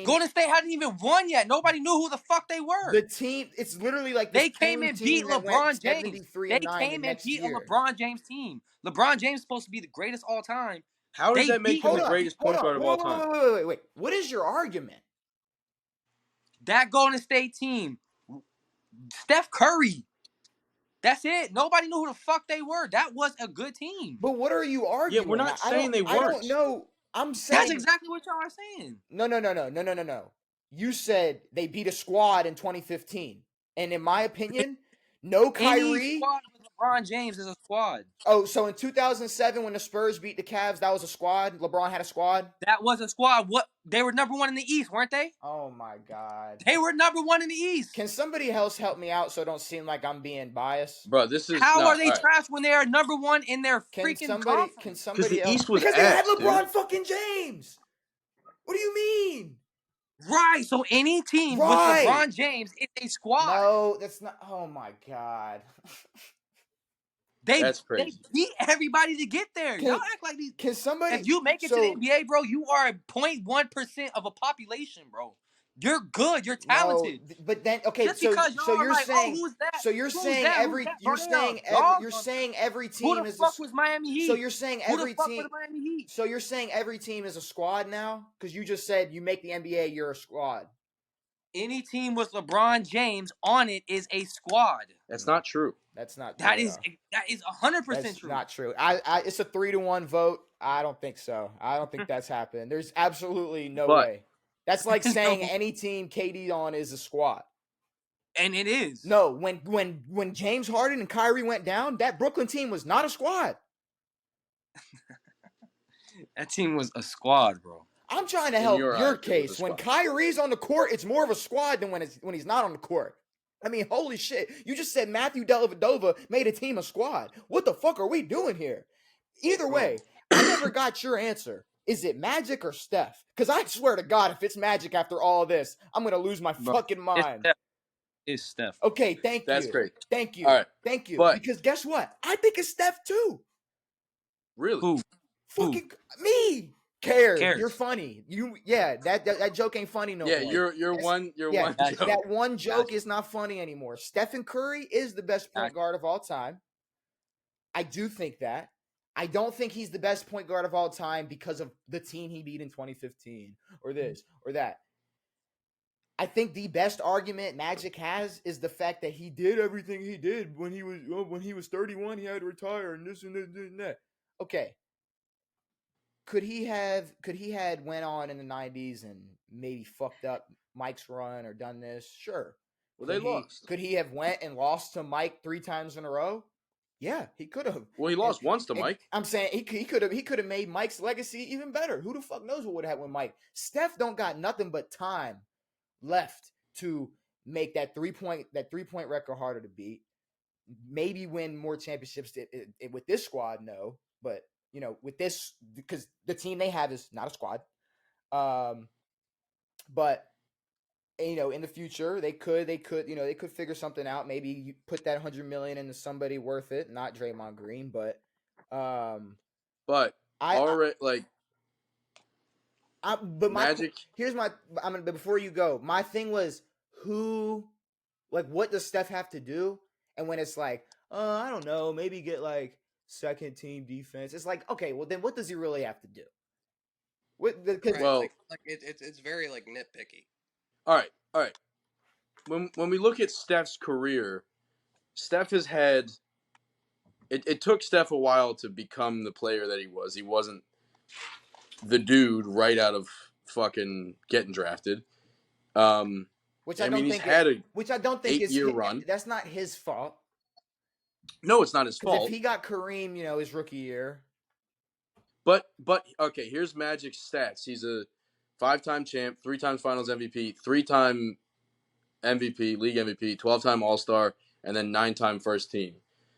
Golden State hadn't even won yet. Nobody knew who the fuck they were. The team, it's literally like they came and beat LeBron James. They came and beat a LeBron James team. LeBron James is supposed to be the greatest all time. How does that make him the greatest point guard of all time? Wait. What is your argument? That Golden State team, Steph Curry. That's it. Nobody knew who the fuck they were. That was a good team. But what are you arguing? Yeah, we're not saying they weren't. I don't know. I'm saying that's exactly what y'all are saying. No. You said they beat a squad in 2015, and in my opinion, No Any Kyrie. squad with LeBron James is a squad. Oh, so in 2007 when the Spurs beat the Cavs, that was a squad? LeBron had a squad? That was a squad. What? They were number 1 in the East, weren't they? Oh my God. They were number 1 in the East. Can somebody else help me out so it don't seem like I'm being biased? Bro, this is How not, are they all right. trash when they are number 1 in their Can freaking somebody conference? the else? East was Because they had ass, LeBron dude. fucking James. What do you mean? Right. So any team with Right. LeBron James is a squad. No, that's not. Oh my God. That's They crazy. beat everybody to get there. Y'all act like these. Can somebody? If you make it to the NBA, bro, you are 0.1% of a population, bro. You're good. You're talented. No, but then okay. Just So because y'all are you're like, saying, oh, who's that? so you're Who's saying that? every, Who's that? you're Bro, saying they are every, you're dogs. saying every Who team the is. fuck was Miami Heat? So you're saying Who every the fuck team. was Miami Heat? So you're saying every team is a squad now? Because you just said you make the NBA, you're a squad. Any team with LeBron James on it is a squad. That's not true. That's not true. That is 100% That's true. not true. It's a 3-1 vote. I don't think so. I don't think that's happened. There's absolutely no way. That's like saying any team KD on is a squad. And it is. No, when James Harden and Kyrie went down, that Brooklyn team was not a squad. That team was a squad, bro. I'm trying to help your eyes, case. When Kyrie's on the court, it's more of a squad than when he's not on the court. I mean, holy shit. You just said Matthew Dellavedova made a team a squad. What the fuck are we doing here? Either way, I never got your answer. Is it Magic or Steph? Because I swear to God, if it's Magic after all this, I'm going to lose my fucking mind. It's Steph. Okay, thank you. That's great. Thank you. All right. Thank you. But, because guess what? I think it's Steph too. Really? Who? Fucking me. Cares. Cares. You're funny. That joke ain't funny no more. You're one joke. That one joke is not funny anymore. Stephen Curry is the best point guard of all time. I do think that. I don't think he's the best point guard of all time because of the team he beat in 2015 or this or that. I think the best argument Magic has is the fact that he did everything he did when he was 31. He had to retire and this and that. Okay. Could he had went on in the 90s and maybe fucked up Mike's run or done this? Sure. Well, they lost. Could he have went and lost to Mike 3 times in a row? Yeah, he could have. Well, he lost once to Mike. I'm saying he could have made Mike's legacy even better. Who the fuck knows what would have happened with Mike? Steph don't got nothing but time left to make that 3-point record harder to beat. Maybe win more championships with this squad, no, but with this, because the team they have is not a squad. But in the future they could figure something out. Maybe you put that $100 million into somebody worth it, not Draymond Green, but Magic. Before you go, my thing was what does Steph have to do? And when it's like, I don't know, maybe get like second team defense. It's like, okay, well then what does he really have to do? It's very like nitpicky. All right. When we look at Steph's career, Steph has had. It took Steph a while to become the player that he was. He wasn't the dude right out of fucking getting drafted. Which I don't think is 8-year run. That's not his fault. No, it's not his fault. If he got Kareem, his rookie year. But okay, here's Magic's stats. He's a 5-time champ, 3 times Finals MVP, 3-time MVP, league MVP, 12-time All-Star, and then 9-time first team.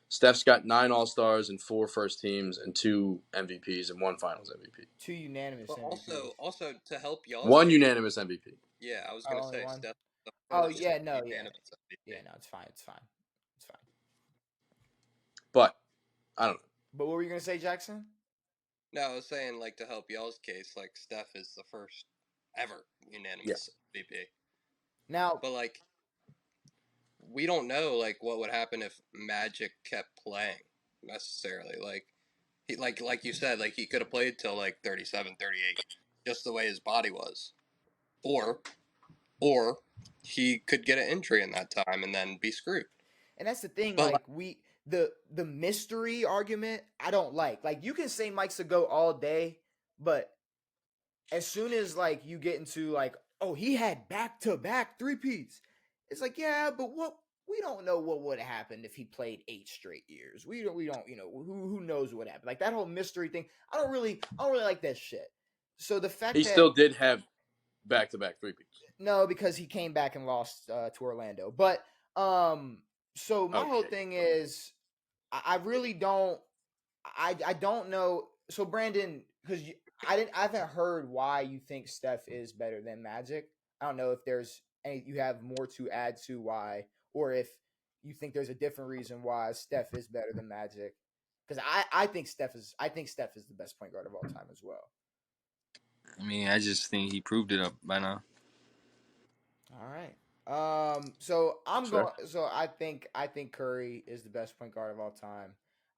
Steph's got 9 All-Stars and 4 first teams and 2 MVPs and 1 Finals MVP. 2 unanimous MVPs. Also to help y'all. 1 unanimous MVP. Yeah, I was gonna say Steph. Unanimous MVP. Yeah, no, it's fine. But I don't know. But what were you gonna say, Jackson? No, I was saying to help y'all's case, Steph is the first ever unanimous MVP. Now, but we don't know what would happen if Magic kept playing necessarily. He like you said, he could have played till 37, 38, just the way his body was, or he could get an injury in that time and then be screwed. And that's the thing, but the mystery argument I don't like. You can say Mike's a GOAT all day, but as soon as you get into he had back-to-back 3-peats, it's yeah, but what we don't know what would have happened if he played 8 straight years. We don't who knows what happened. Like that whole mystery thing. I don't really like that shit. So the fact He that still did have back-to-back three-peats. no, because he came back and lost to Orlando. But so my whole thing is I really don't I don't know. So Brandon, because I haven't heard why you think Steph is better than Magic. I don't know if there's any you have more to add to why, or if you think there's a different reason why Steph is better than Magic. Because I think Steph is the best point guard of all time as well. I mean, I just think he proved it up by now. All right. So Sure. So I think Curry is the best point guard of all time.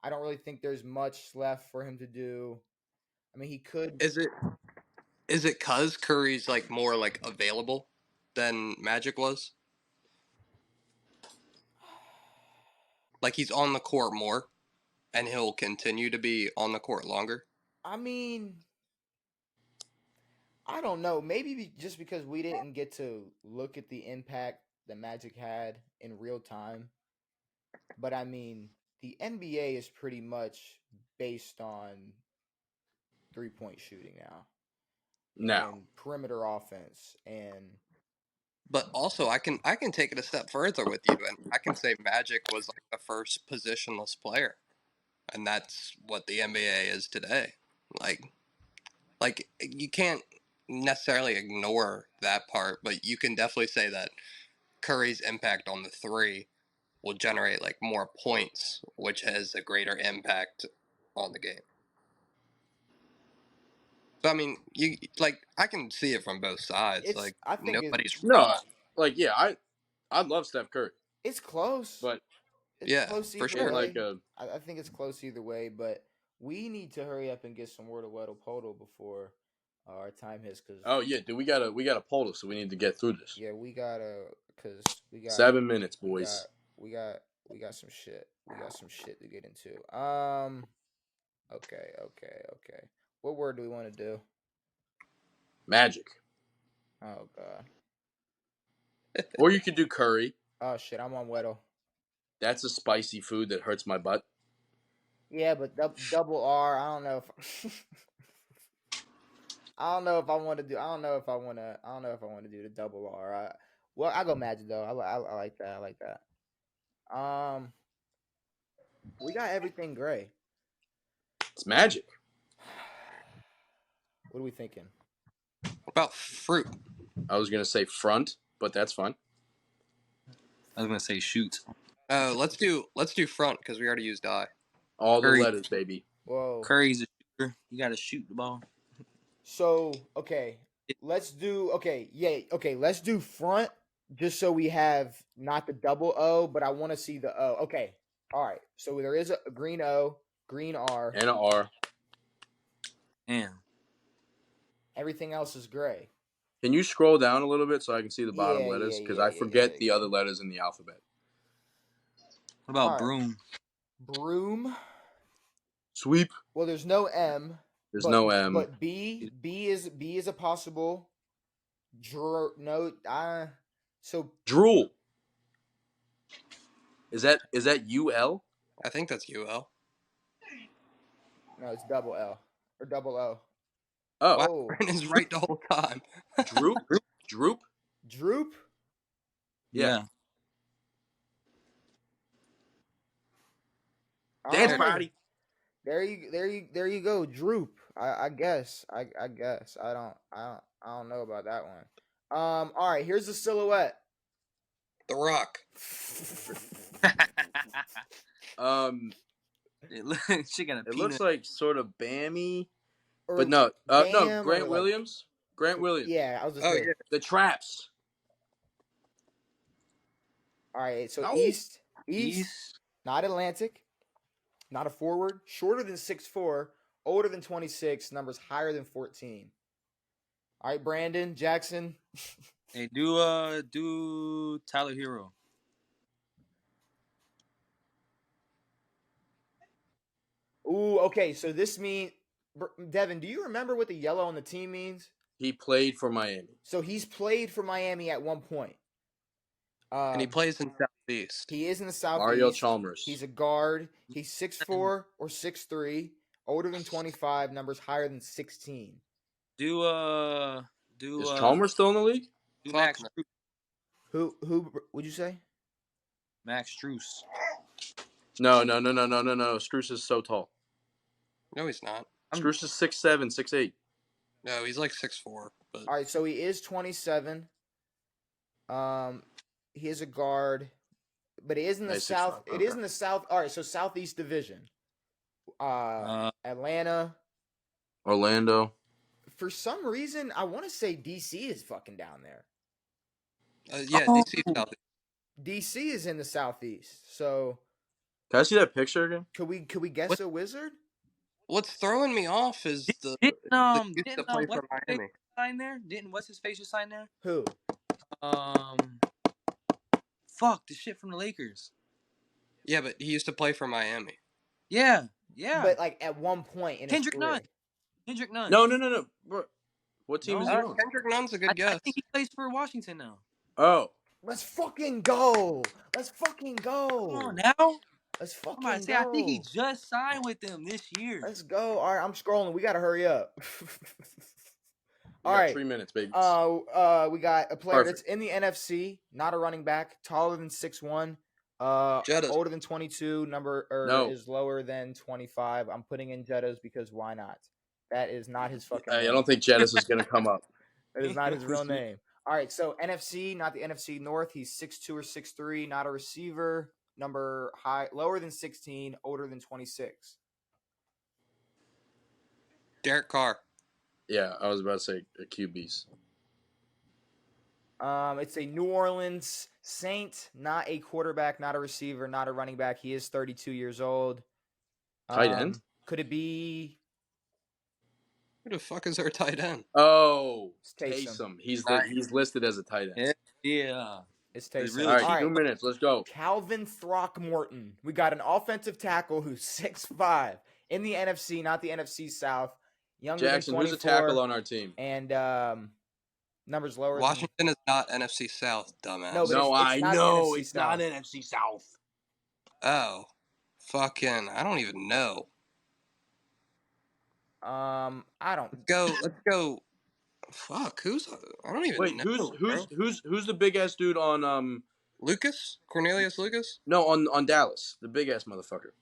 I don't really think there's much left for him to do. I mean, he could. Is it cause Curry's like more like available than Magic was? Like he's on the court more, and he'll continue to be on the court longer. I mean, I don't know. Maybe just because we didn't get to look at the impact that Magic had in real time. But I mean, the NBA is pretty much based on 3-point shooting now. And perimeter offense and But also, I can take it a step further with you, and I can say Magic was like the first positionless player, and that's what the NBA is today. Like you can't necessarily ignore that part, but you can definitely say that Curry's impact on the three will generate like more points, which has a greater impact on the game. So I mean, you like I can see it from both sides. Like I think nobody's I love Steph Curry, it's close. but It's yeah, close for either sure. way. like a I think it's close either way, but we need to hurry up and get some word of Weddle Podal before our time hits. Cause we gotta poll this, so we need to get through this. yeah, we gotta because we got 7 minutes, boys. we got some shit. We got some shit to get into. Okay. What word do we want to do? Magic. Oh god. Or you could do curry. Oh shit, I'm on Weddle. That's a spicy food that hurts my butt. Yeah, but double R. I don't know if I don't know if I want to do. I don't know if I want to do the double R. Well, I go Magic though. I like that. I like that. We got everything gray. It's Magic. What are we thinking? What about fruit? I was gonna say front, but that's fine. I was gonna say shoot. Let's do front because we already used I. All Curry. the letters, baby. Whoa. Curry's a shooter. You gotta shoot the ball. So okay, let's do let's do front just so we have not the double O, but I want to see the O. Okay, all right. So there is a green O, green R, And an R. And everything else is gray. Can you scroll down a little bit so I can see the bottom letters? Because I forget the other letters in the alphabet. what about broom? Broom. Sweep. Well, there's no M. There's no M. But B is a possible. So Drool. Is that UL? I think that's UL. No, it's double L or double O. Oh. Wow, Brandon's right the whole time. Droop. Droop. Droop. Yeah. Dance party. There you go. Droop. I guess. I guess. I don't know about that one. All right. Here's the silhouette. The Rock. It looks like sort of Bammy, Or but no. Bam, Grant or Williams. Grant Williams. Yeah, I was just saying. Yeah. The Traps. All right. So No. East, not Atlantic, not a forward, shorter than 6'4", older than 26, numbers higher than 14. All right, Brandon Jackson. Hey, do Tyler Hero. Ooh, okay. So this means, Devan, do you remember what the yellow on the team means? He played for Miami. So he's played for Miami at one point. And he plays in South Southeast. He is in the Mario Southeast. Chalmers. He's a guard. He's 6'4" or 6'3", older than 25, numbers higher than 16. Is Chalmers still in the league? do Fuck Max no. Who would you say? Max Struess. No. Struess is so tall. No, he's not. Struess is 6'7", 6'8". No, he's like 6'4". But All right, so he is 27. He is a guard, but he is in the He's South. 6'5", It is okay. in the South. All right, so Southeast Division. Atlanta. Orlando. For some reason, I want to say DC is fucking down there. yeah, Oh. DC Southeast. DC is in the Southeast. So Can I see that picture again? could we guess What? a wizard? What's throwing me off is the Didn't used to play for what's his face Miami. sign there? Didn't what's his face just sign there? Who? Fuck the shit from the Lakers. Yeah, but he used to play for Miami. Yeah. But like at one point in Kendrick his career. Nunn. Kendrick Nunn. No. Bro, what team is he on? Kendrick Nunn's a good guess. I think he plays for Washington now. Oh. Let's fucking go. Let's fucking go. Come on now. Let's I'm fucking about to say, go. I think he just signed with them this year. Let's go. All right, I'm scrolling. We gotta hurry up. All got right. 3 minutes, baby. We got a player Perfect. that's in the NFC, not a running back, taller than 6'1", Jettas. older than 22, is lower than 25. I'm putting in Jettas because why not? That is not his fucking I name. don't think Jettis is going to come up. That is not his real name. All right, so NFC, not the NFC North. He's 6'2" or 6'3", not a receiver. Lower than 16, older than 26. Derek Carr. Yeah, I was about to say QBs. It's a New Orleans Saint, not a quarterback, not a receiver, not a running back. He is 32 years old. Tight end? Could it be Who the fuck is our tight end? Oh, Taysom? Taysom. He's listed as a tight end. Yeah. It's Taysom. really All right, All right. 2 minutes. Let's go. Calvin Throckmorton. We got an offensive tackle who's 6'5", in the NFC, not the NFC South. Younger Jackson, than who's 24, a tackle on our team? and numbers lower. Washington is not NFC South, dumbass. No, but No, it's I not the know. NFC It's not South. NFC South. Oh, fucking! I don't even know. I don't. Let's go. Fuck, I don't even Wait, know. who's the big ass dude on Lucas? Cornelius Lucas? No, on Dallas, the big ass motherfucker.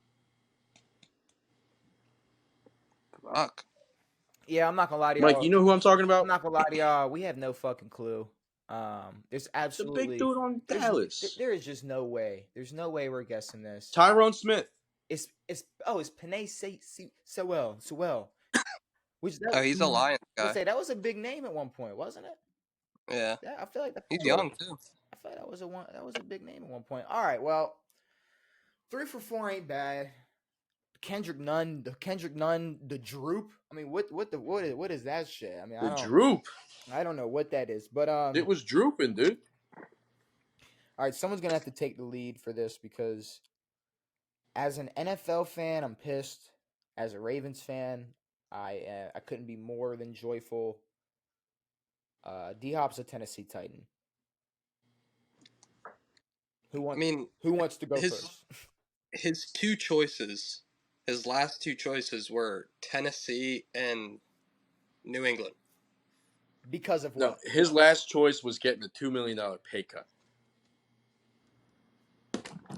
Fuck. Yeah, I'm not gonna lie to y'all. Mike, you know who I'm talking I'm about? not gonna lie to y'all. We have no fucking clue. There's The absolutely big dude on Dallas. There is just no way. There's no way we're guessing this. Tyrone Smith. It's Panay Sewell. He's a Lions guy. Let's say that was a big name at one point, wasn't it? Yeah, I feel like he's young too. I feel like that was a big name at one point. All right, well, 3 for 4 ain't bad. Kendrick Nunn, the droop. I mean, what is that shit? I mean, Droop. I don't know what that is, but It was drooping, dude. all right, someone's gonna have to take the lead for this because as an NFL fan, I'm pissed. As a Ravens fan, I couldn't be more than joyful. D-Hop's a Tennessee Titan. Who wants to go first? His last two choices were Tennessee and New England. Because of No, what? his last choice was getting a $2 million pay cut,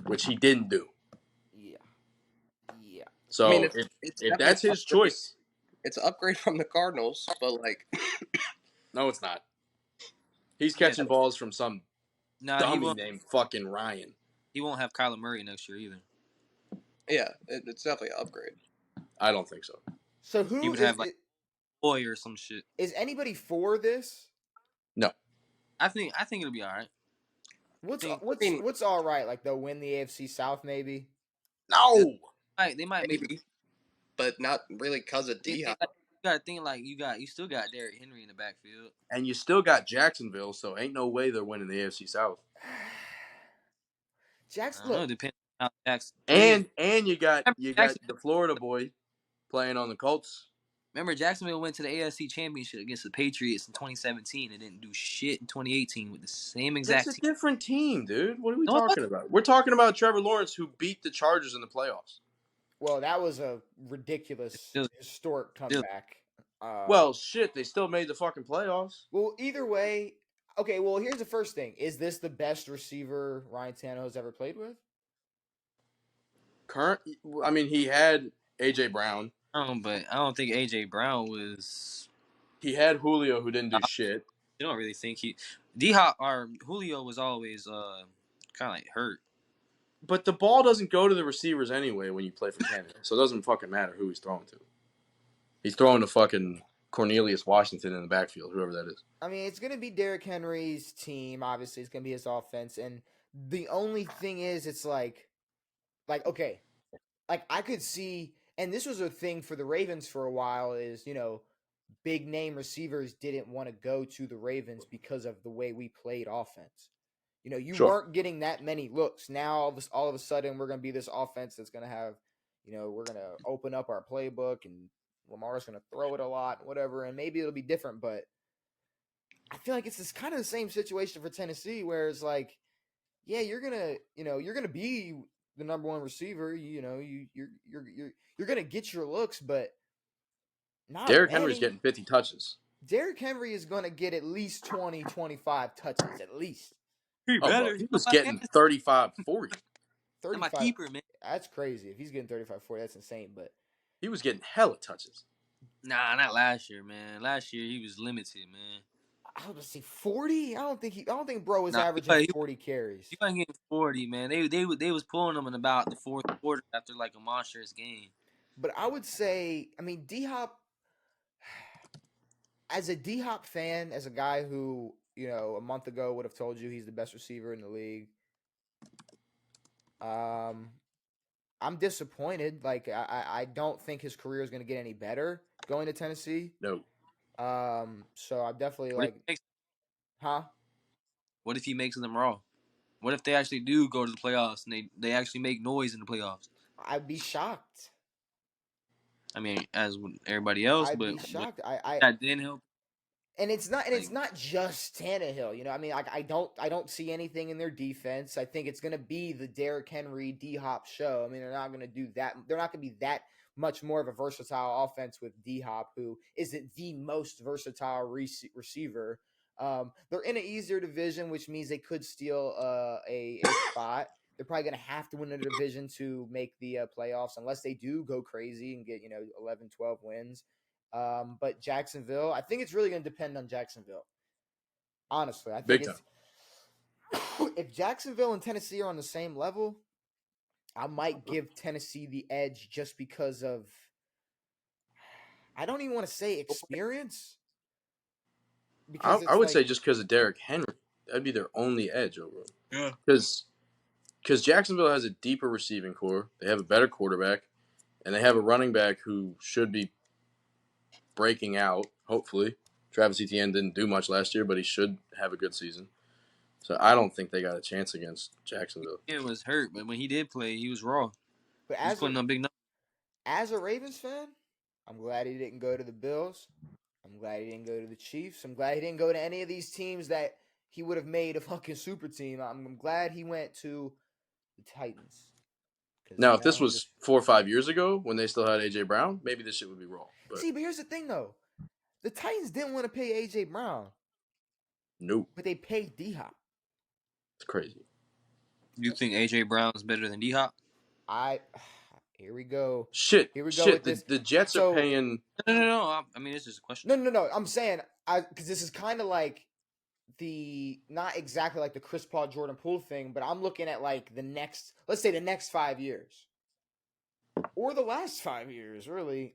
which he didn't do. Yeah. So I mean, if that's his choice, it's an upgrade from the Cardinals, but like, no, it's not. He's catching balls from some dummy named fucking Ryan. He won't have Kyler Murray next year either. Yeah, it's definitely an upgrade. I don't think so. So who He would have like boy or some shit. Is anybody for this? No. I think it'll be all right. What's all right? Like they'll win the AFC South, maybe. No. They might Maybe, but not really because of D-Hop. You gotta think like you still got Derrick Henry in the backfield, And you still got Jacksonville, so ain't no way they're winning the AFC South. Jackson, depends on how Jackson. And you got the Florida boy playing on the Colts. Remember, Jacksonville went to the AFC Championship against the Patriots in 2017 and didn't do shit in 2018 with the same exact That's a team. different team, dude. What are we No, it talking about? We're talking about Trevor Lawrence, who beat the Chargers in the playoffs. Well, that was a ridiculous, wasn't. historic Still, comeback. Well, shit, they still made the fucking playoffs. Well, either way, okay. Well, here's the first thing: is this the best receiver Ryan Tannehill has ever played with? I mean, he had AJ Brown. but I don't think AJ Brown was. He had Julio, who didn't do shit. You don't really think he D-Hop or Julio was always kind of like hurt. But the ball doesn't go to the receivers anyway when you play for Canada, so it doesn't fucking matter who he's throwing to. He's throwing to fucking Cornelius Washington in the backfield, whoever that is. I mean, it's going to be Derrick Henry's team. Obviously, it's going to be his offense. And the only thing is, it's like, okay, like I could see, and this was a thing for the Ravens for a while, is, big name receivers didn't want to go to the Ravens because of the way we played offense. You Sure. weren't getting that many looks. Now, all of a sudden, we're going to be this offense that's going to have, we're going to open up our playbook and Lamar's going to throw it a lot, whatever, and maybe it'll be different. But I feel like it's this kind of the same situation for Tennessee, where it's like, yeah, you're gonna be the number one receiver. You're gonna get your looks, but not Derrick many. Henry's getting 50 touches. Derrick Henry is going to get at least 20, 25 touches, at least. He Bro, he was getting 35, 40. 35. My keeper, man. That's crazy. If he's getting 35, 40, that's insane. But he was getting hella touches. Nah, not last year, man. Last year he was limited, man. I was gonna say 40. I don't think bro was averaging 40 carries. He wasn't getting 40, man. They was pulling him in about the fourth quarter after like a monstrous game. But I would say, I mean, D-Hop, as a D-Hop fan, as a guy who, a month ago would have told you he's the best receiver in the league, I'm disappointed. Like, I don't think his career is going to get any better going to Tennessee. No. So I'm definitely What What if he makes them raw? What if they actually do go to the playoffs and they actually make noise in the playoffs? I'd be shocked. I mean, as with everybody else, I'd but be shocked. that didn't help. And it's not just Tannehill. I mean, I don't see anything in their defense. I think it's gonna be the Derrick Henry D-Hop show. I mean, they're not gonna do that. They're not gonna be that much more of a versatile offense with D-Hop, who isn't the most versatile receiver. They're in an easier division, which means they could steal a spot. They're probably going to have to win a division to make the playoffs, unless they do go crazy and get 11, 12 wins. But Jacksonville, I think it's really going to depend on Jacksonville. Honestly, I think if Jacksonville and Tennessee are on the same level, I might give Tennessee the edge just because of, I don't even want to say experience. Because I would say just because of Derrick Henry. That'd be their only edge over him. Yeah. Because Jacksonville has a deeper receiving core. They have a better quarterback. And they have a running back who should be breaking out, hopefully. Travis Etienne didn't do much last year, but he should have a good season. So I don't think they got a chance against Jacksonville. He was hurt, but when he did play, he was raw. But He's putting up big numbers. As a Ravens fan, I'm glad he didn't go to the Bills. I'm glad he didn't go to the Chiefs. I'm glad he didn't go to any of these teams that he would have made a fucking super team. I'm glad he went to the Titans. Now, if this was 4 or 5 years ago when they still had A.J. Brown, maybe this shit would be wrong. But see, but here's the thing, though. The Titans didn't want to pay A.J. Brown. Nope. But they paid D-Hop. It's crazy. You think A.J. Brown is better than D-Hop? Here we go. Shit. Here we go with this. The Jets are paying. No. I mean, it's just a question. No. I'm saying, because this is kind of like not exactly like the Chris Paul, Jordan Poole thing, but I'm looking at like let's say the next 5 years. Or the last 5 years, really.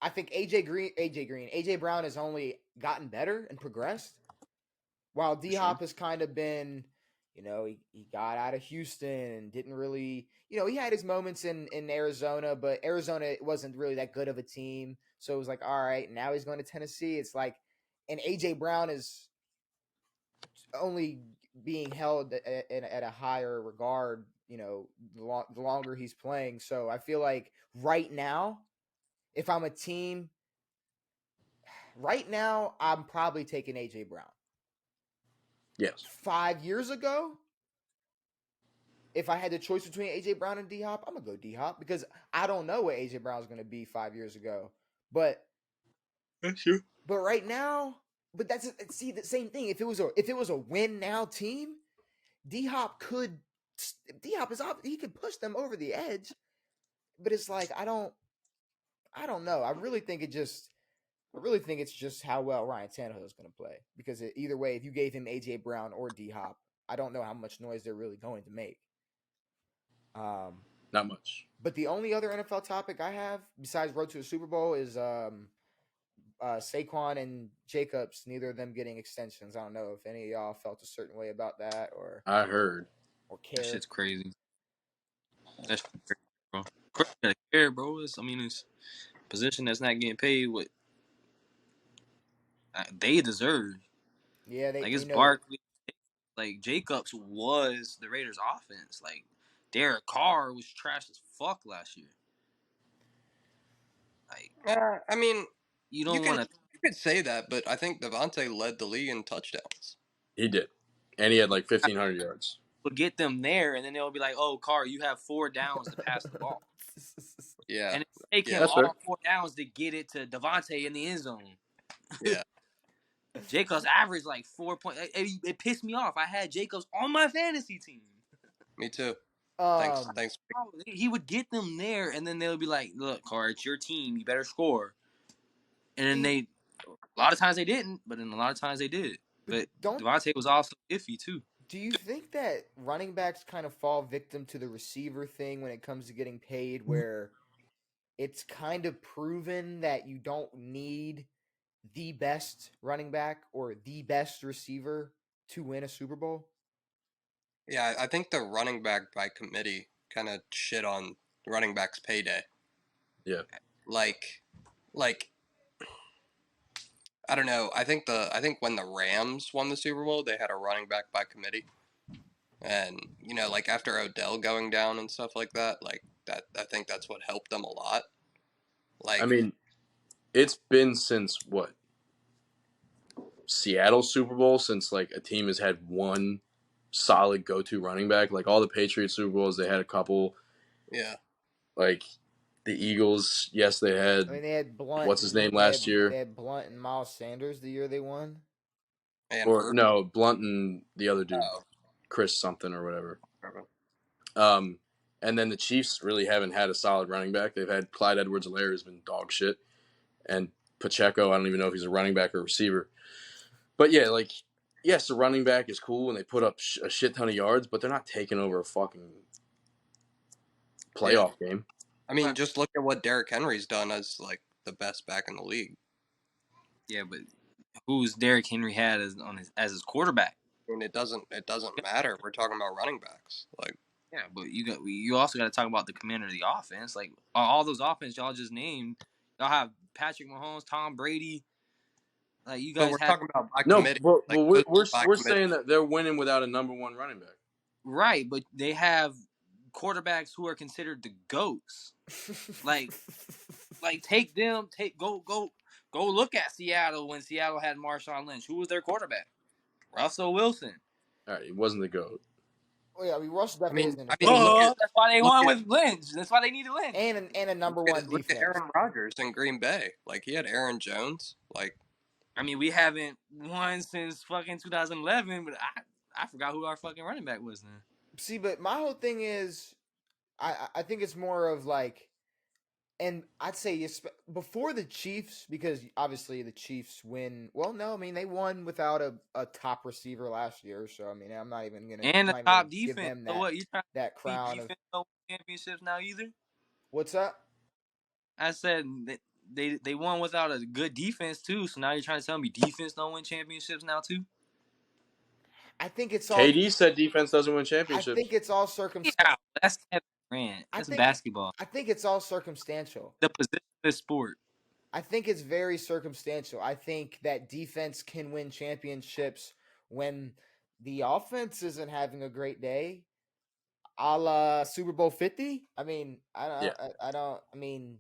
I think AJ Brown has only gotten better and progressed. While D-Hop has kind of been, he got out of Houston and didn't really, he had his moments in Arizona, but Arizona wasn't really that good of a team. So it was like, all right, now he's going to Tennessee. It's like, and AJ Brown is only being held at a higher regard, the longer he's playing. So I feel like right now, if I'm a team right now, I'm probably taking AJ Brown. Yes. 5 years ago, if I had the choice between AJ Brown and D Hop, I'm gonna go D Hop because I don't know what AJ Brown is gonna be 5 years ago. But That's true. But right now, but that's see the same thing. If it was a win now team, D Hop is he could push them over the edge. But it's like I don't know. I really think it's just how well Ryan Tannehill is going to play because either way, if you gave him AJ Brown or D Hop, I don't know how much noise they're really going to make. Not much. But the only other NFL topic I have besides road to the Super Bowl is Saquon and Jacobs, neither of them getting extensions. I don't know if any of y'all felt a certain way about that or I heard. or That care. shit's crazy. That's crazy, bro. Crazy to care, bro. It's a position that's not getting paid what they deserve. Yeah, Like they it's know. Barkley. Like Jacobs was the Raiders' offense. Like Derek Carr was trash as fuck last year. Like I mean, you don't want to you could say that, but I think Devontae led the league in touchdowns. He did. And he had like 1,500 yards. get them there, and then they'll be like, "Oh, Carr, you have 4 downs to pass the ball." Yeah, And it's take him That's all fair. 4 downs to get it to Devontae in the end zone. yeah. Jacobs averaged like 4 points. It pissed me off. I had Jacobs on my fantasy team. Me too. Um, Thanks. He would get them there, and then they would be like, "Look, Carr, it's your team. You better score." And then a lot of times they didn't, but then a lot of times they did. But Devontae was also iffy too. Do you think that running backs kind of fall victim to the receiver thing when it comes to getting paid, where it's kind of proven that you don't need the best running back or the best receiver to win a Super Bowl? Yeah, I think the running back by committee kind of shit on running back's payday. Yeah. Like I don't know. I think when the Rams won the Super Bowl, they had a running back by committee. And like after Odell going down and stuff like that, like that, I think that's what helped them a lot. Like, I mean, it's been since what? Seattle Super Bowl, since like a team has had one solid go-to running back. Like all the Patriots Super Bowls, they had a couple. yeah, Like the Eagles, yes, they had. I mean, they had Blunt. What's his name last year? They had Blunt and Miles Sanders the year they won. and Or no, Blunt and the other dude, Chris something or whatever. And then the Chiefs really haven't had a solid running back. They've had Clyde Edwards-Helaire has been dog shit, and Pacheco, I don't even know if he's a running back or receiver. But yeah, like, yes, the running back is cool and they put up a shit ton of yards, but they're not taking over a fucking playoff game. I mean, just look at what Derrick Henry's done as like the best back in the league. Yeah, but who's Derrick Henry had as his quarterback? I mean, it doesn't matter. We're talking about running backs. Like, yeah, but you also got to talk about the commander of the offense. Like all those offense y'all just named, y'all have Patrick Mahomes, Tom Brady. Like you guys but we're talking about by No, committee. but Like, we're saying that they're winning without a number one running back. Right, but they have quarterbacks who are considered the GOATs. like take them, go look at Seattle when Seattle had Marshawn Lynch. Who was their quarterback? Russell Wilson. All right, he wasn't the GOAT. Oh yeah, I mean Russell definitely isn't. That's why they won with Lynch. That's why they needed Lynch. And a number one defense. Look at Aaron Rodgers in Green Bay. Like he had Aaron Jones. Like, I mean, we haven't won since fucking 2011, but I forgot who our fucking running back was then. See, but my whole thing is, I think it's more of like, and I'd say before the Chiefs, because obviously the Chiefs win. Well, no, I mean they won without a top receiver last year, so I mean I'm not even gonna and the top defense. give them So what you trying that crown defense don't win championships now either? What's up? I said they won without a good defense too. So now you're trying to tell me defense don't win championships now too? I think it's all. KD said defense doesn't win championships. I think it's all circumstantial. Yeah, that's Kevin Durant. That's basketball. I think it's all circumstantial. The position of sport. I think it's very circumstantial. I think that defense can win championships when the offense isn't having a great day, a la Super Bowl 50. I mean, I mean,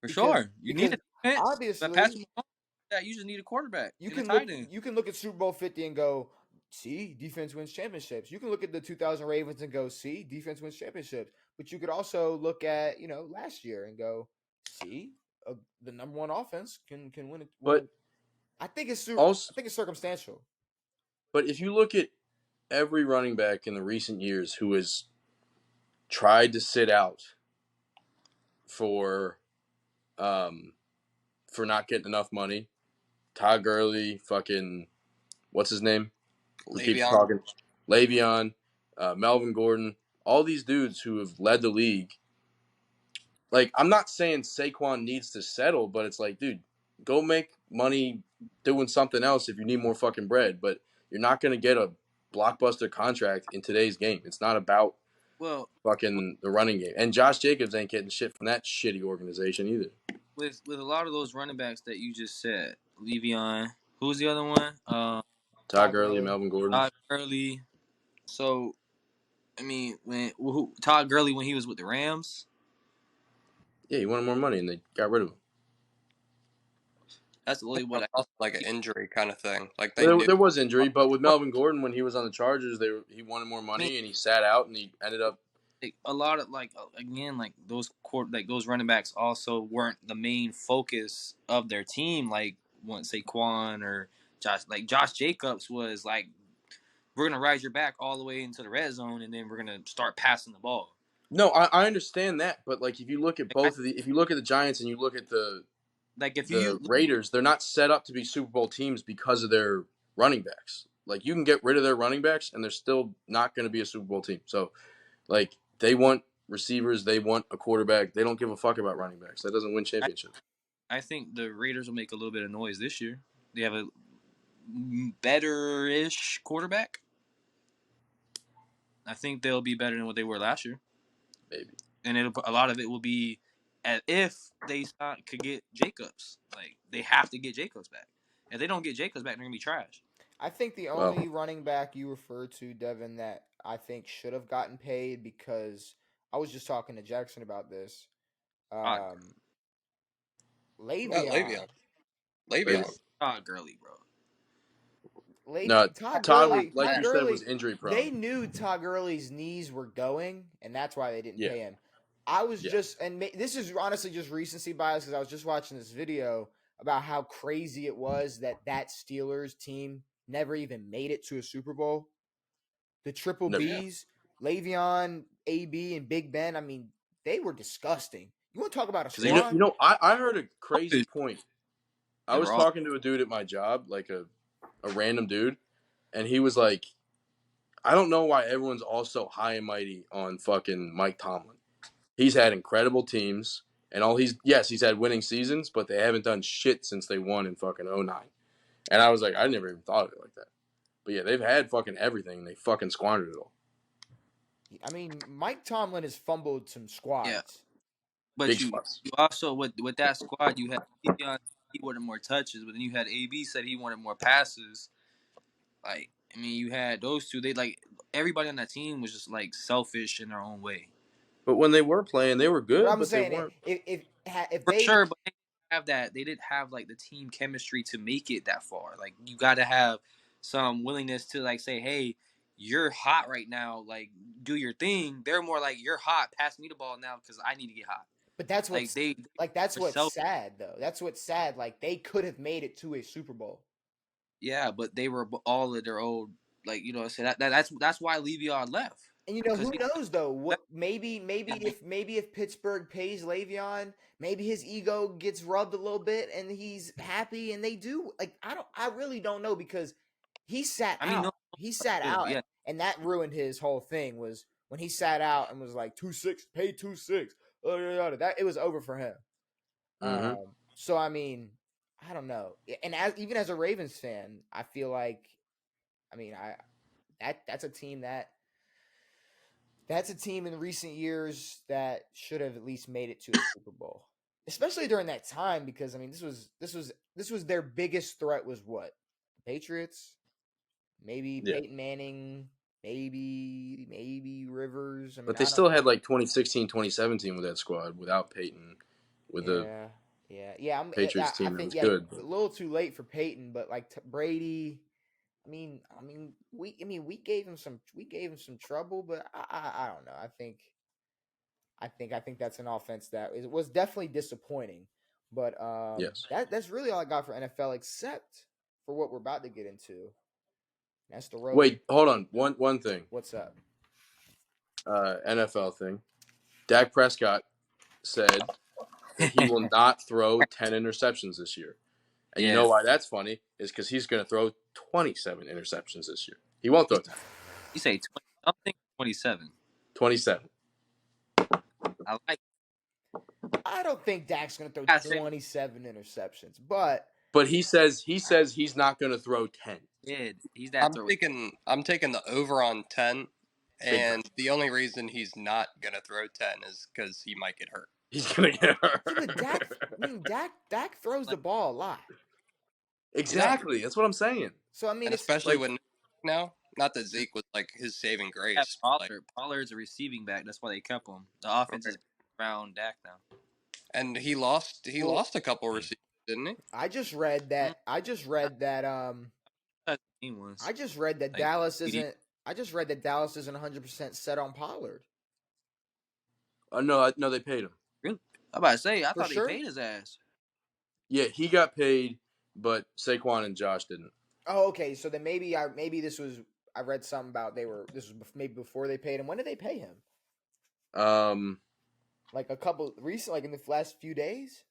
for sure. You need a defense. Obviously, that. You just need a quarterback You and a can look tight end. you can look at Super Bowl 50 and go, see, defense wins championships. You can look at the 2000 Ravens and go, see, defense wins championships. But you could also look at, last year and go, see, the number one offense can win it. But I think it's also, circumstantial. but if you look at every running back in the recent years who has tried to sit out for not getting enough money, Todd Gurley, fucking what's his name? Who keeps Le'Veon. talking? Le'Veon, Melvin Gordon, all these dudes who have led the league. Like, I'm not saying Saquon needs to settle, but it's like, dude, go make money doing something else if you need more fucking bread. But you're not going to get a blockbuster contract in today's game. It's not about fucking the running game. And Josh Jacobs ain't getting shit from that shitty organization either. With a lot of those running backs that you just said, Le'Veon, who's the other one? Todd Gurley, Melvin Gordon. Todd Gurley. So, I mean, Todd Gurley when he was with the Rams. Yeah, he wanted more money, and they got rid of him. That's really what like an injury kind of thing. Like there was injury, but with Melvin Gordon when he was on the Chargers, he wanted more money, and he sat out, and he ended up. A lot of those running backs also weren't the main focus of their team. Like once Saquon or Josh Jacobs was like, we're gonna ride your back all the way into the red zone, and then we're gonna start passing the ball. No, I understand that, but like if you look at if you look at the Giants and you look at the Raiders, they're not set up to be Super Bowl teams because of their running backs. Like you can get rid of their running backs, and they're still not going to be a Super Bowl team. So, like they want receivers, they want a quarterback. They don't give a fuck about running backs. That doesn't win championships. I think the Raiders will make a little bit of noise this year. They have a better-ish quarterback. I think they'll be better than what they were last year. Maybe. And a lot of it will be if they could get Jacobs. Like, they have to get Jacobs back. If they don't get Jacobs back, they're going to be trash. I think the only running back you referred to, Devan, that I think should have gotten paid, because I was just talking to Jackson about this. Le'Veon. Todd Gurley, bro. Todd Gurley, like you said, was injury prone. They knew Todd Gurley's knees were going, and that's why they didn't pay him. I was this is honestly just recency bias, because I was just watching this video about how crazy it was that Steelers team never even made it to a Super Bowl. The triple Bs, Le'Veon, AB, and Big Ben, I mean, they were disgusting. You want to talk about a squad? I heard a crazy point. I was talking to a dude at my job, like a random dude, and he was like, I don't know why everyone's all so high and mighty on fucking Mike Tomlin. He's had incredible teams, and he's had winning seasons, but they haven't done shit since they won in fucking 2009. And I was like, I never even thought of it like that. But yeah, they've had fucking everything, and they fucking squandered it all. I mean, Mike Tomlin has fumbled some squads. Yeah. But you also, with that squad, you had Le'Veon, he wanted more touches, but then you had AB said he wanted more passes. Like, I mean, you had those two. They everybody on that team was just like selfish in their own way. But when they were playing, they were good. But I'm but saying, they weren't. if For they sure, but they didn't have that. They didn't have like the team chemistry to make it that far. Like, you got to have some willingness to like say, hey, you're hot right now. Like, do your thing. They're more like, you're hot. Pass me the ball now because I need to get hot. But that's what's that's what's sad though. That's what's sad. Like, they could have made it to a Super Bowl. Yeah, but they were all of their old, like, you know, that's why Le'Veon left. And who knows though? What maybe if Pittsburgh pays Le'Veon, maybe his ego gets rubbed a little bit and he's happy, and they do. Like, I really don't know, because he sat out. He sat out, and that ruined his whole thing. Was when he sat out and was like 2-6, pay 2-6. That it was over for him. Mm-hmm. So I mean, I don't know. And even as a Ravens fan, I feel like, I mean, that's a team that's a team in recent years that should have at least made it to a Super Bowl, especially during that time, because I mean, this was their biggest threat. Was what? The Patriots, maybe Peyton Manning, maybe Rivers. I mean, but they still had like 2016, 2017 with that squad without Peyton, with the Yeah. Patriots I team that think was good. a little too late for Peyton, but like Brady. We gave him some trouble, but I don't know. I think that's an offense that was definitely disappointing. But Yes. that's really all I got for NFL, except for what we're about to get into. That's the road. Wait, hold on. One thing. What's up? NFL thing. Dak Prescott said that he will not throw 10 interceptions this year. And you know why that's funny? Is because he's going to throw 27 interceptions this year. He won't throw 10. You say 20 something, 27. 27. I like. I don't think Dak's going to I throw said 27 interceptions, but he says he's not going to throw 10. he's that. I'm taking the over on 10, Big and time. the only reason he's not gonna throw 10 is because he might get hurt. He's going to get hurt. yeah, but Dak throws the ball a lot. Exactly. That's what I'm saying. So And it's especially like, when now, not that Zeke was like his saving grace. Pollard's a receiving back. That's why they kept him. The offense is around Dak now. And he lost a couple receivers, didn't he? I just read that Dallas isn't. I just read that Dallas isn't 100% set on Pollard. No, they paid him. Really? I'm about to say, I For thought sure? they paid his ass. Yeah, he got paid, but Saquon and Josh didn't. Oh, okay. So then maybe I read something about this was maybe before they paid him. When did they pay him? Like like in the last few days.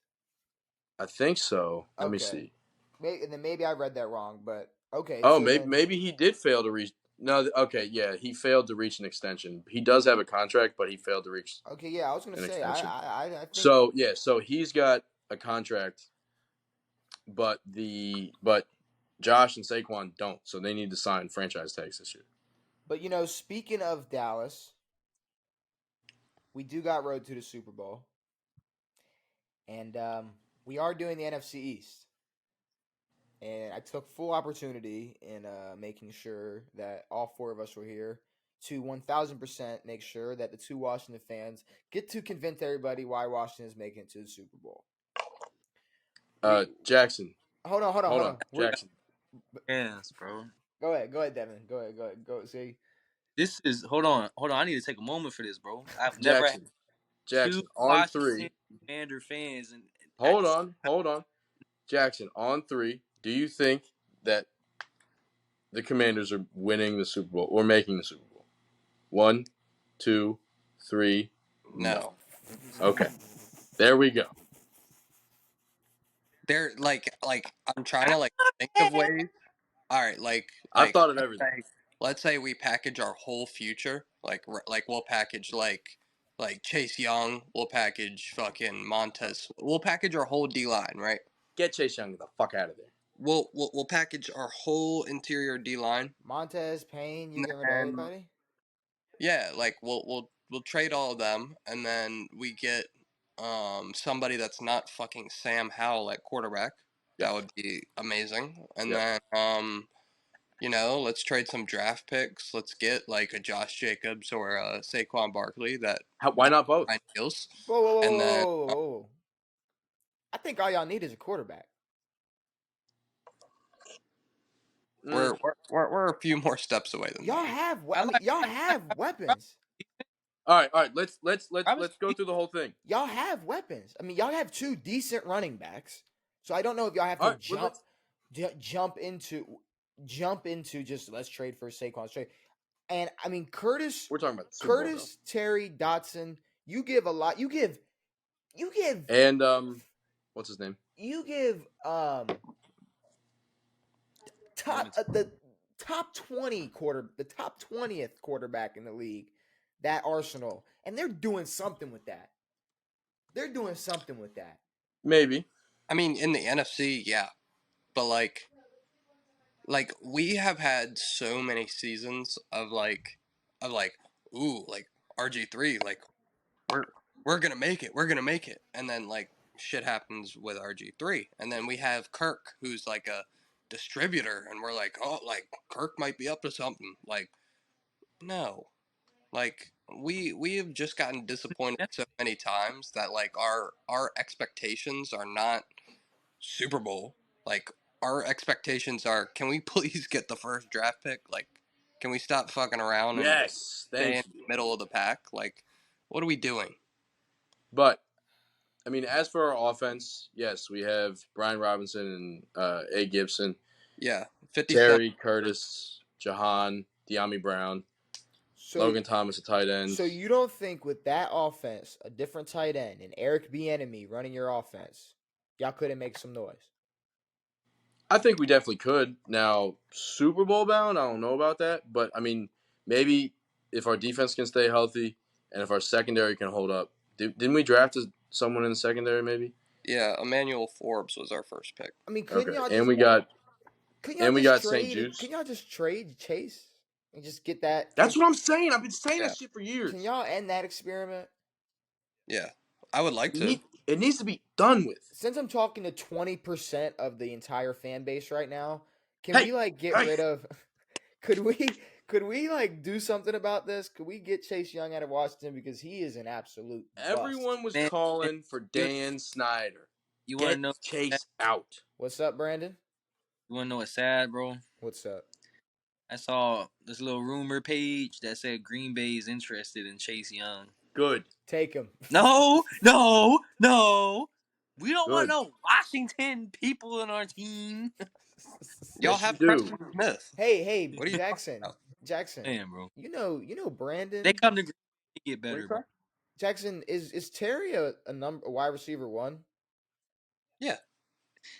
I think so. Let me see. Maybe I read that wrong, but okay. Oh, so maybe he did fail to reach. No, okay, yeah, he failed to reach an extension. He does have a contract, but he failed to reach. Okay, yeah, I was gonna say I think so he's got a contract, but Josh and Saquon don't, so they need to sign franchise tags this year. But speaking of Dallas, we do got road to the Super Bowl, and we are doing the NFC East. And I took full opportunity in making sure that all four of us were here to 1,000% make sure that the two Washington fans get to convince everybody why Washington is making it to the Super Bowl. Jackson. Hold on. Jackson. Yes, bro. Go ahead, Devan. Go ahead. Go see. This is hold on. I need to take a moment for this, bro. I've Jackson. never had Jackson two on Washington 3. Commander fans and Hold on. Jackson on 3. Do you think that the Commanders are winning the Super Bowl or making the Super Bowl? 1, 2, 3. No. Okay. There we go. They're like I'm trying to think of ways. All right, I've thought of everything. Let's say we package our whole future, like we'll package like Chase Young, we'll package fucking Montez, we'll package our whole D line, right? Get Chase Young the fuck out of there. We'll package our whole interior D line. Montez, Payne, you get rid of everybody? Yeah, we'll trade all of them, and then we get somebody that's not fucking Sam Howell at quarterback. That would be amazing. And then let's trade some draft picks. Let's get like a Josh Jacobs or a Saquon Barkley. Why not both? Whoa. I think all y'all need is a quarterback. We're a few more steps away than y'all have. Y'all have weapons. All right. Let's go through the whole thing. Y'all have weapons. I mean, y'all have two decent running backs. So I don't know if y'all have to jump into just let's trade for Saquon straight. And I mean, Curtis. We're talking about Curtis, Terry, Dotson. You give a lot. You give. And what's his name? You give the top 20th quarterback in the league that arsenal, and they're doing something with that. Maybe. I mean, in the NFC, yeah, but like we have had so many seasons of RG3, like we're gonna make it, and then like shit happens with RG3, and then we have Kirk, who's like a distributor, and we're like, oh, like Kirk might be up to something. Like, no, like we have just gotten disappointed so many times that like our expectations are not Super Bowl. Like our expectations are, can we please get the first draft pick? Like, can we stop fucking around and Yes, stay thank in you. the middle of the pack? Like, what are we doing? But I mean, as for our offense, yes, we have Brian Robinson and A. Gibson, Yeah, 50 Cent. Terry, Curtis, Jahan, De'Ami Brown, So, Logan Thomas, a tight end. so you don't think with that offense, a different tight end, and Eric Bieniemy running your offense, y'all couldn't make some noise? I think we definitely could. Now, Super Bowl bound, I don't know about that, but I mean, maybe if our defense can stay healthy and if our secondary can hold up. Didn't we draft someone in the secondary? Maybe. Yeah, Emmanuel Forbes was our first pick. I mean, couldn't Okay, y'all and just we got St. trade? Juice. Can y'all just trade Chase and just get that? That's what I'm saying. I've been saying Yeah. that shit for years. Can y'all end that experiment? Yeah, I would like to. It needs to be done with. Since I'm talking to 20% of the entire fan base right now, can Hey, we like get hey. rid of? Could we like do something about this? Could we get Chase Young out of Washington because he is an absolute bust? Everyone was Man, calling for Dan Snyder. You want to Get know? Chase out. What's up, Brandon? You want to know what's sad, bro? What's up? I saw this little rumor page that said Green Bay is interested in Chase Young. Good. Take him. No. We don't want Good. no Washington people in our team. Y'all Yes, have you do. Preston Smith. Hey, What are you Jackson. talking Jackson. Man, bro. You know Brandon. They come to Green Bay to get What do better, you bro. say? Jackson, is Terry a wide receiver one? Yeah.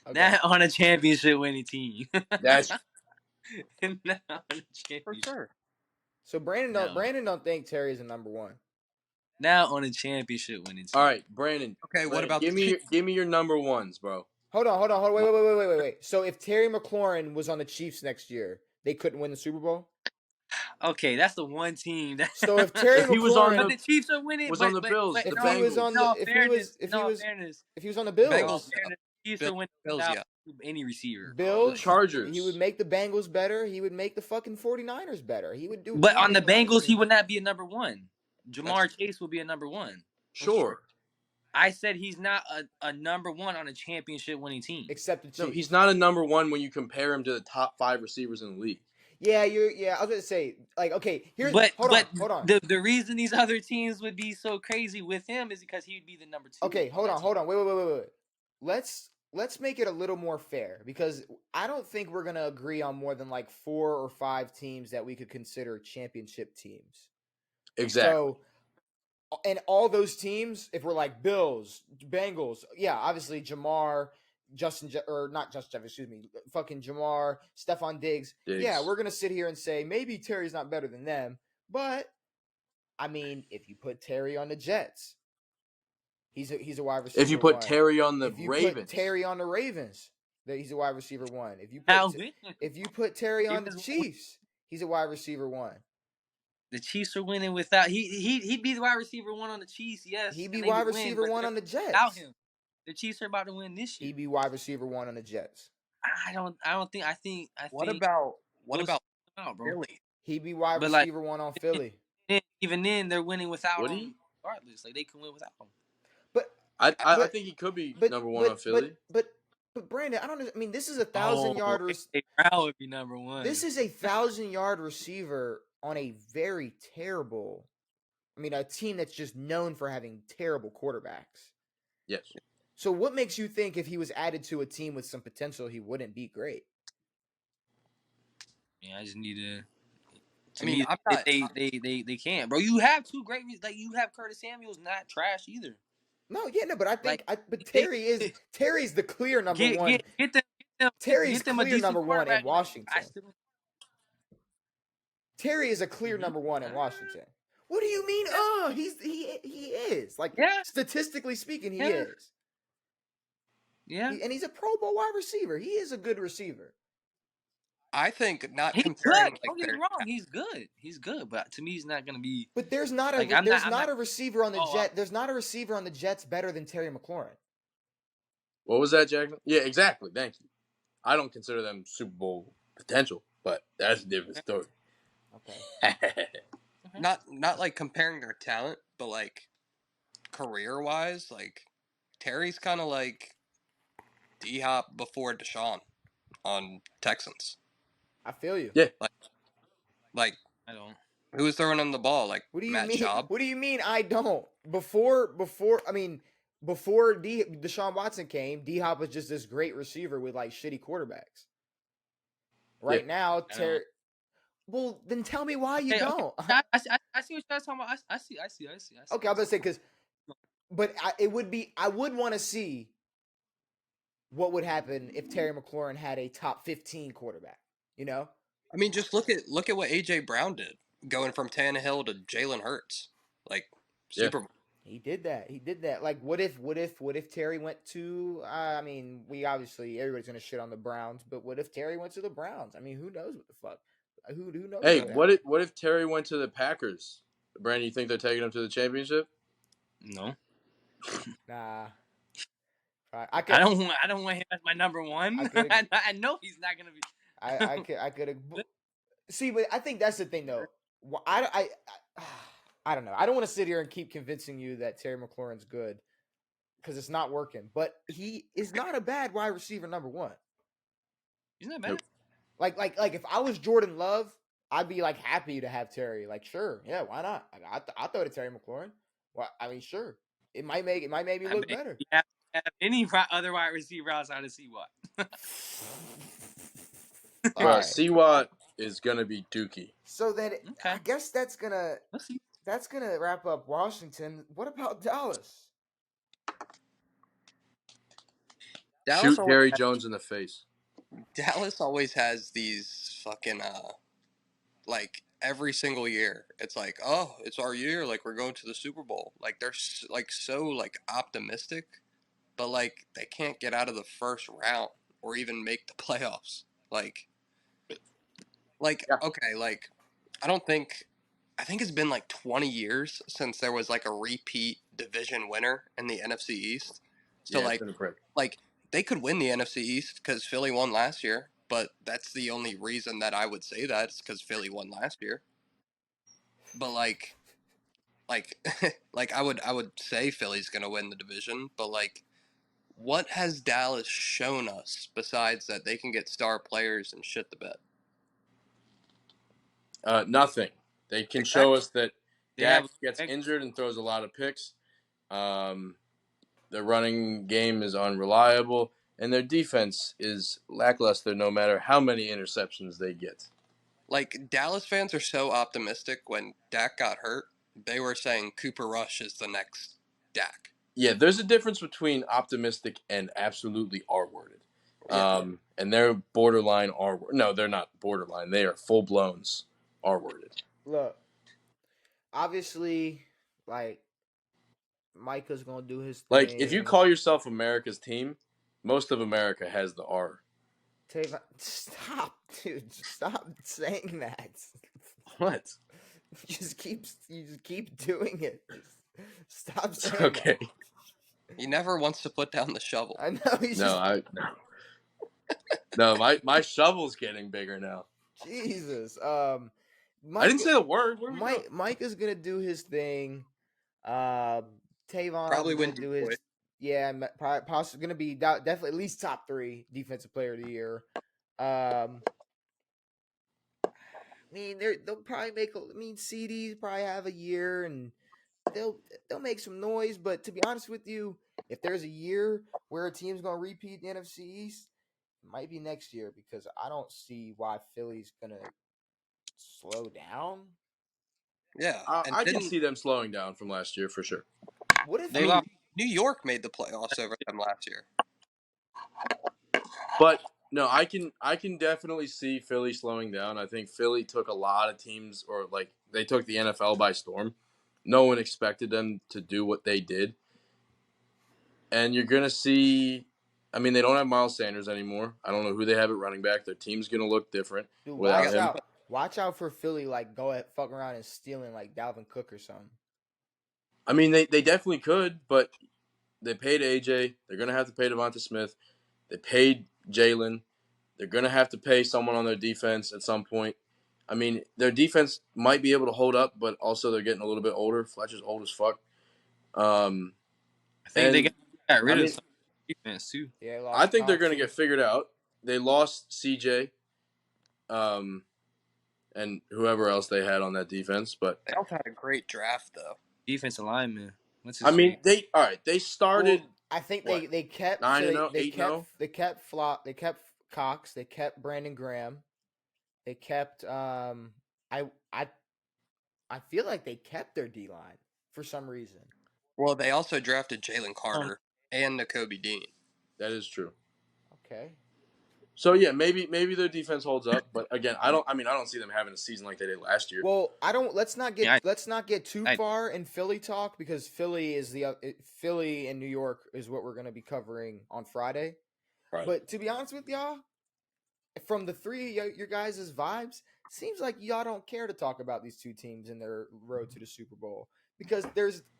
Okay. Not on a championship winning team. That's Not on a For championship. sure. So Brandon don't think Terry is a number one. Now on a championship winning team. all right, Brandon. Okay, what about give the me Chiefs? give me your number ones, bro. Hold on. Wait. So if Terry McLaurin was on the Chiefs next year, they couldn't win the Super Bowl? Okay, that's the one team. That... So if Terry If he was on McLaurin but the Chiefs are winning. was but, on the Bills, but the if no, he was Bengals. on no, the fairness, if he was on the Bills, Bengals, fairness, the Chiefs Bill- are winning Bills, without yeah. any receiver. Bills, Chargers. he would make the Bengals better. He would make the fucking 49ers better. He would do. But he would on the make a lot of Bengals, he teams. would not be a number one. Jamar Chase will be a number one. Sure. I said he's not a number one on a championship winning team. Except the Chiefs. No, he's not a number one when you compare him to the top 5 receivers in the league. Yeah, I was gonna say, like, okay, here's hold on. The reason these other teams would be so crazy with him is because he'd be the number two. Okay, hold on. Wait. Let's make it a little more fair because I don't think we're gonna agree on more than like 4 or 5 teams that we could consider championship teams. Exactly. So, and all those teams, if we're like Bills, Bengals, yeah, obviously Jamar, fucking Jamar, Stephon Diggs. Yeah, we're gonna sit here and say maybe Terry's not better than them, but I mean, if you put Terry on the Jets, he's a wide receiver. If you put one. Terry on the if you Ravens, put Terry on the Ravens, he's a wide receiver one. If you put Terry on the Chiefs, he's a wide receiver one. The Chiefs are winning without he'd be the wide receiver one on the Chiefs, yes. He'd be wide receiver one on the Jets. Without him, the Chiefs are about to win this year. He'd be wide receiver one on the Jets. I think. What about bro? Philly? He'd be wide receiver one on Philly. Even then, they're winning without Would him. he? Regardless, like they can win without him. But I think he could be number one on Philly. But Brandon, I mean, this is a 1,000-yard receiver. Brown would be number one. This is a 1,000-yard receiver on a very terrible. I mean, a team that's just known for having terrible quarterbacks. Yes. So, what makes you think if he was added to a team with some potential, he wouldn't be great? Yeah, I just need to. They can't, bro. You have two great. Like you have Curtis Samuel's not trash either. But I think, but Terry's the clear number one. Get them. Terry's get them clear number one in Washington. Terry is a clear Mm-hmm. number one in Washington. What do you mean? He is like statistically speaking, he is. Yeah, and he's a Pro Bowl wide receiver. He is a good receiver. I think not he's comparing. Good. Don't get me wrong. He's good. He's good, but to me, he's not gonna be. But there's not a receiver on the Jets. There's not a receiver on the Jets better than Terry McLaurin. What was that, Jackson? Yeah, exactly. Thank you. I don't consider them Super Bowl potential, but that's a different story. Okay. not like comparing their talent, but like career wise, like Terry's kind of like D-Hop before Deshaun on Texans. I feel you. Yeah. Like I don't. who was throwing him the ball? Like What do you Matt mean? Schaub. What do you mean? I don't. I mean, before Deshaun Watson came, D Hop was just this great receiver with like shitty quarterbacks. Right now, I don't. Well, then tell me why you Okay, don't. I see what you guys talking about. I see. Okay, I'm gonna say because, but I would want to see what would happen if Terry McLaurin had a top 15 quarterback. You know, I mean, just look at what AJ Brown did, going from Tannehill to Jalen Hurts, like Yeah. Super Bowl. he did that. He did that. Like, what if Terry went to? I mean, we obviously everybody's gonna shit on the Browns, but what if Terry went to the Browns? I mean, who knows what the fuck? Who knows? Hey, what what if Terry went to the Packers? Brandon, you think they're taking him to the championship? No. Nah. I I could. don't want him as my number one. I could've- I know he's not gonna be. I could have. See, but I think that's the thing, though. I don't know. I don't want to sit here and keep convincing you that Terry McLaurin's good because it's not working. But he is not a bad wide receiver number one. He's not bad. Nope. Like if I was Jordan Love, I'd be like happy to have Terry. Like, sure, yeah, why not? I throw to Terry McLaurin. Well, I mean, sure, it might make me look better. Yeah, any other wide receiver outside of C-Watt. All Bro, right. C-Watt is gonna be dookie. So then Okay. I guess that's gonna Let's see. wrap up Washington. What about Dallas? Shoot Jerry Jones in the face. Dallas always has these fucking like every single year. It's like, oh, it's our year. Like we're going to the Super Bowl. Like they're like so like optimistic, but like they can't get out of the first round or even make the playoffs. Like Yeah. okay, like I think it's been like 20 years since there was like a repeat division winner in the NFC East. So Yeah, like it's been a prick. like they could win the NFC East because Philly won last year, but that's the only reason that I would say that is because Philly won last year. But like like I would say Philly's gonna win the division, but like what has Dallas shown us besides that they can get star players and shit the bed? Nothing. They can show us that They Dak have- gets injured and throws a lot of picks. The running game is unreliable, and their defense is lackluster no matter how many interceptions they get. Like Dallas fans are so optimistic when Dak got hurt. They were saying Cooper Rush is the next Dak. Yeah, there's a difference between optimistic and absolutely R-worded. Yeah. And they're borderline R-worded. No, they're not borderline. They are full-blown R-worded. Look, obviously, like Micah's gonna do his thing. Like, if you call yourself America's team, most of America has the R. Devan, stop, dude. Stop saying that. What? You just keep doing it. Just stop saying Okay. that. He never wants to put down the shovel. I know he's just No, my shovel's getting bigger now. Jesus. I didn't say the word. Where are we going? Mike is gonna do his thing. Tavon Probably gonna win do his. Detroit. Yeah, possibly gonna be definitely at least top 3 defensive player of the year. I mean, they'll probably make. CDs probably have a year, and they'll make some noise. But to be honest with you, if there's a year where a team's gonna repeat the NFC East, it might be next year because I don't see why Philly's gonna slow down. Yeah, I can see them slowing down from last year for sure. What if New York made the playoffs over them last year. But no, I can definitely see Philly slowing down. I think Philly took a lot of teams, or like they took the NFL by storm. No one expected them to do what they did. And you're gonna see. I mean, they don't have Miles Sanders anymore. I don't know who they have at running back. Their team's gonna look different Dude, without him. Watch out for Philly, like go ahead, fuck around and stealing like Dalvin Cook or something. I mean, they definitely could, but they paid AJ. They're gonna have to pay Devonta Smith. They paid Jalen. They're gonna have to pay someone on their defense at some point. I mean, their defense might be able to hold up, but also they're getting a little bit older. Fletcher's old as fuck. I think they And got rid I of mean, some defense too. Yeah, I lost think they're going to Thompson. get figured out. They lost CJ, and whoever else they had on that defense, but They also had a great draft though. Defense alignment. What's his I mean, face? they started. Well, I think what, they kept 9-0, they 8-0. kept Cox, they kept Brandon Graham, they kept I I feel like they kept their D line for some reason. Well, they also drafted Jalen Carter and Nakobe Dean. That is true. Okay. So yeah, maybe their defense holds up, but again, I don't see them having a season like they did last year. Well, I don't. Let's not get too I- far in Philly talk because Philly is Philly and New York is what we're going to be covering on Friday. Right. But to be honest with y'all, from the three of your guys' vibes, seems like y'all don't care to talk about these two teams in their road to the Super Bowl because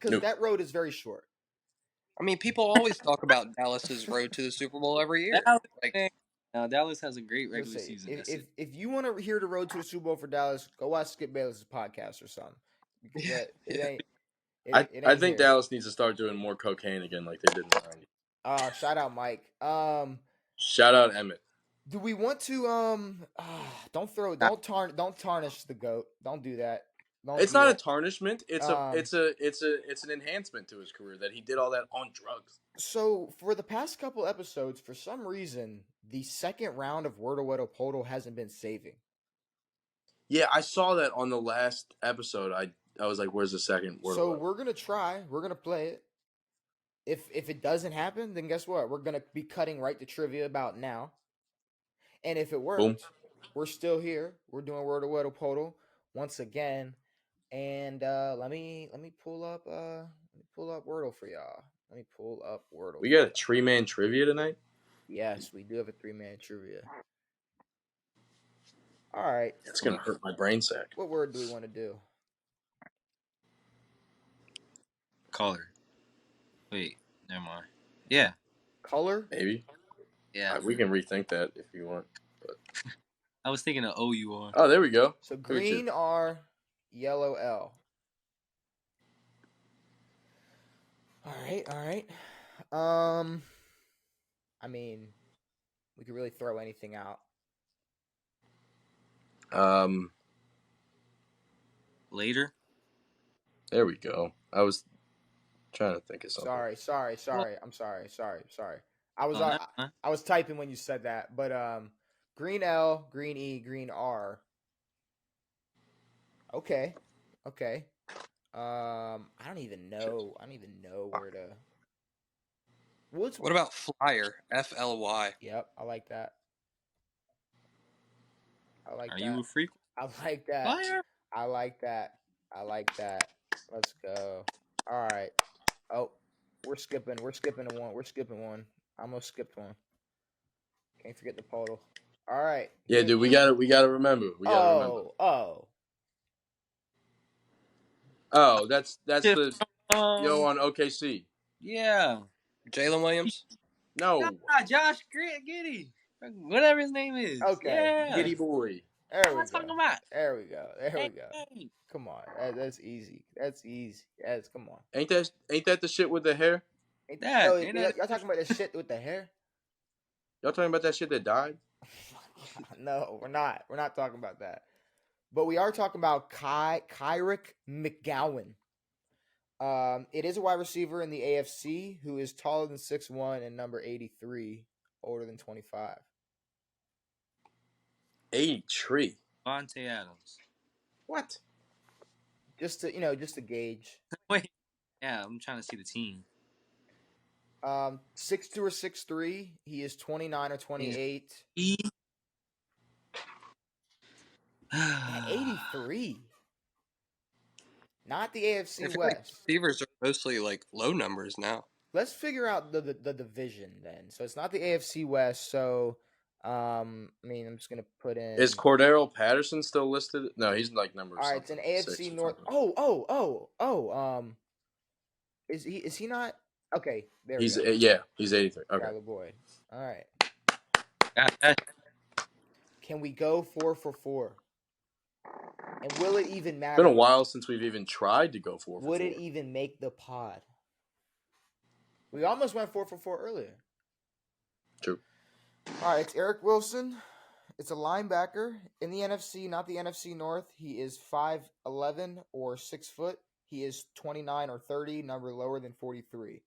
Nope. that road is very short. I mean, people always talk about Dallas's road to the Super Bowl every year. Dallas has a great regular Let's say, season. if you want to hear the road to the Super Bowl for Dallas, go watch Skip Bayless' podcast or something. Because Yeah. it ain't. I think here. Dallas needs to start doing more cocaine again, like they did in the 90s. Shout out Mike. Shout out Emmett. Do we want to don't tarnish the GOAT. Don't do that. It's not a tarnishment. It's an enhancement to his career that he did all that on drugs. So for the past couple episodes, for some reason, the second round of Wordle Podle hasn't been saving. Yeah, I saw that on the last episode. I was like, "Where's the second Wordle?" So we're gonna try. We're gonna play it. If it doesn't happen, then guess what? We're gonna be cutting right to trivia about now. And if it worked, Boom. we're still here. We're doing Wordle Podle once again. And let me pull up Wordle for y'all. Let me pull up Wordle. We got a 3-man trivia tonight. Yes, we do have a 3-man trivia. All right. It's gonna hurt my brain sack. What word do we want to do? Color. Wait, never mind. Yeah. Color? Maybe. Yeah. We can rethink that if you want. But I was thinking of OUR. oh, there we go. So green R, yellow L. All right. I mean, we could really throw anything out. Later. There we go. I was trying to think of something. Sorry. I'm sorry. I was typing when you said that, but green L, green E, green R. Okay. I don't even know where to. What about Flyer? FLY. Yep, I like that. Are you a freak? I like that. Flyer? I like that. Let's go. All right. Oh, we're skipping one. I almost skipped one. Can't forget the Podle. All right. Yeah, dude, we gotta remember. Oh, that's the yo on OKC. Yeah. Jalen Williams? No. Josh Giddey. Whatever his name is. Okay. Yeah. Giddy boy. There we talking go. about. There we go. Hey. Come on. That's easy. Come on. Ain't that the shit with the hair? Y'all talking about this shit with the hair? Y'all talking about that shit that died? No, we're not. We're not talking about that. But we are talking about Kyrick McGowan. It is a wide receiver in the AFC who is taller than 6'1" and number 83, older than 25. 83. Vontae Adams. What? Just to gauge. Wait. Yeah, I'm trying to see the team. 6'2" or 6'3". He is 29 or 28. 83. Not the AFC West. Receivers are mostly like low numbers now. Let's figure out the division then. So it's not the AFC West. So, I mean, I'm just gonna put in. Is Cordero Patterson still listed? No, he's like number. All right, it's an AFC North. Is he not? Okay, there we go. He's 83. Okay. Tyler Boyd. All right. Yeah. Can we go 4 for 4? And will it even It's matter? been a while since we've even tried to go 4 for 4. Would it even make the pod? We almost went 4 for 4 earlier. True. All right, it's Eric Wilson. It's a linebacker in the NFC, not the NFC North. He is 5'11" or 6 foot. He is 29 or 30, number lower than 43.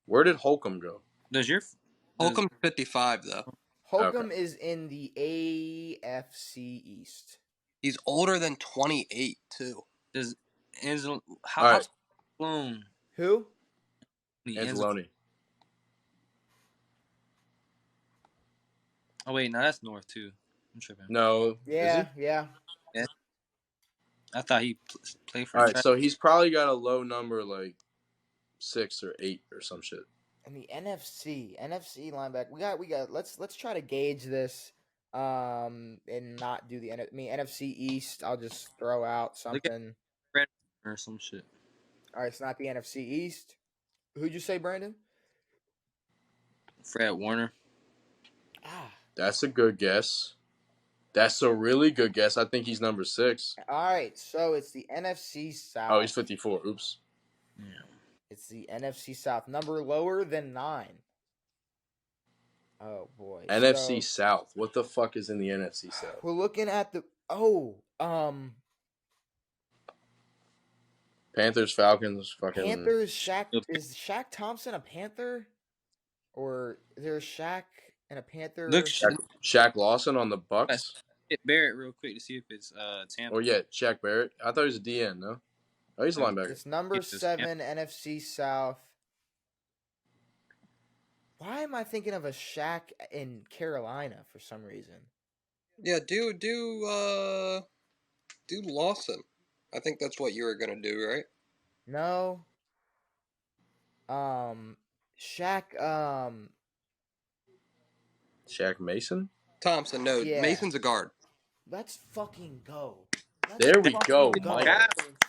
Where did Holcomb go? Holcomb's 55 though. Holcomb is in the AFC East. He's older than 28 too. Does Angelo? All How right. long? Who? Anzalone. Oh wait, no, that's North too. I'm tripping. No. Yeah, Is he? yeah. I thought he played for. All right, so he's probably got a low number, like 6 or 8 or some shit. And the NFC linebacker. We got. Let's try to gauge this, and not do the NFC East. I'll just throw out something. Fred or some shit. All right, it's not the NFC East. Who'd you say, Brandon? Fred Warner. That's a good guess. That's a really good guess. I think he's number 6. All right, so it's the NFC South. Oh, he's 54. Oops. Yeah. It's the NFC South. Number lower than 9. Oh boy. NFC South. What the fuck is in the NFC South? We're looking at the Panthers, Falcons, fucking Panthers. Is Shaq Thompson a Panther, or is there a Shaq and a Panther? Look, Shaq Lawson on the Bucks. hit Barrett real quick to see if it's Tampa. Oh yeah, Shaq Barrett. I thought he was a DN. No, oh he's a linebacker. It's number 7 NFC South. Why am I thinking of a Shaq in Carolina for some reason? Yeah, do Lawson. I think that's what you were gonna do, right? No. Shaq. Shaq Mason. Thompson. No, Yeah. Mason's a guard. Let's fucking go. There we go, Mike.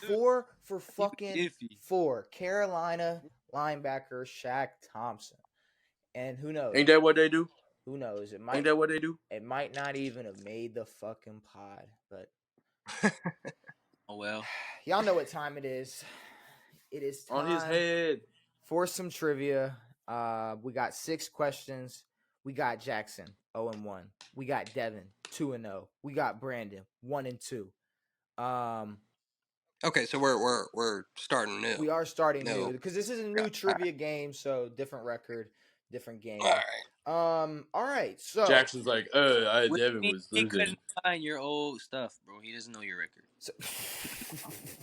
4 for fucking Iffy. 4. Carolina linebacker Shaq Thompson. And who knows? Ain't that what they do? Who knows? Ain't that what they do? It might not even have made the fucking pod, but Oh well. y'all know what time it is. It is time On his head. for some trivia. We got 6 questions. We got Jackson 0-1. We got Devan 2-0. We got Brandon 1-2. Okay, so we're starting new. We are starting No. new because this is a new trivia game, so different record, different game. All right. All right. So Jackson's like, Devin was He losing. couldn't find your old stuff, bro. He doesn't know your record. so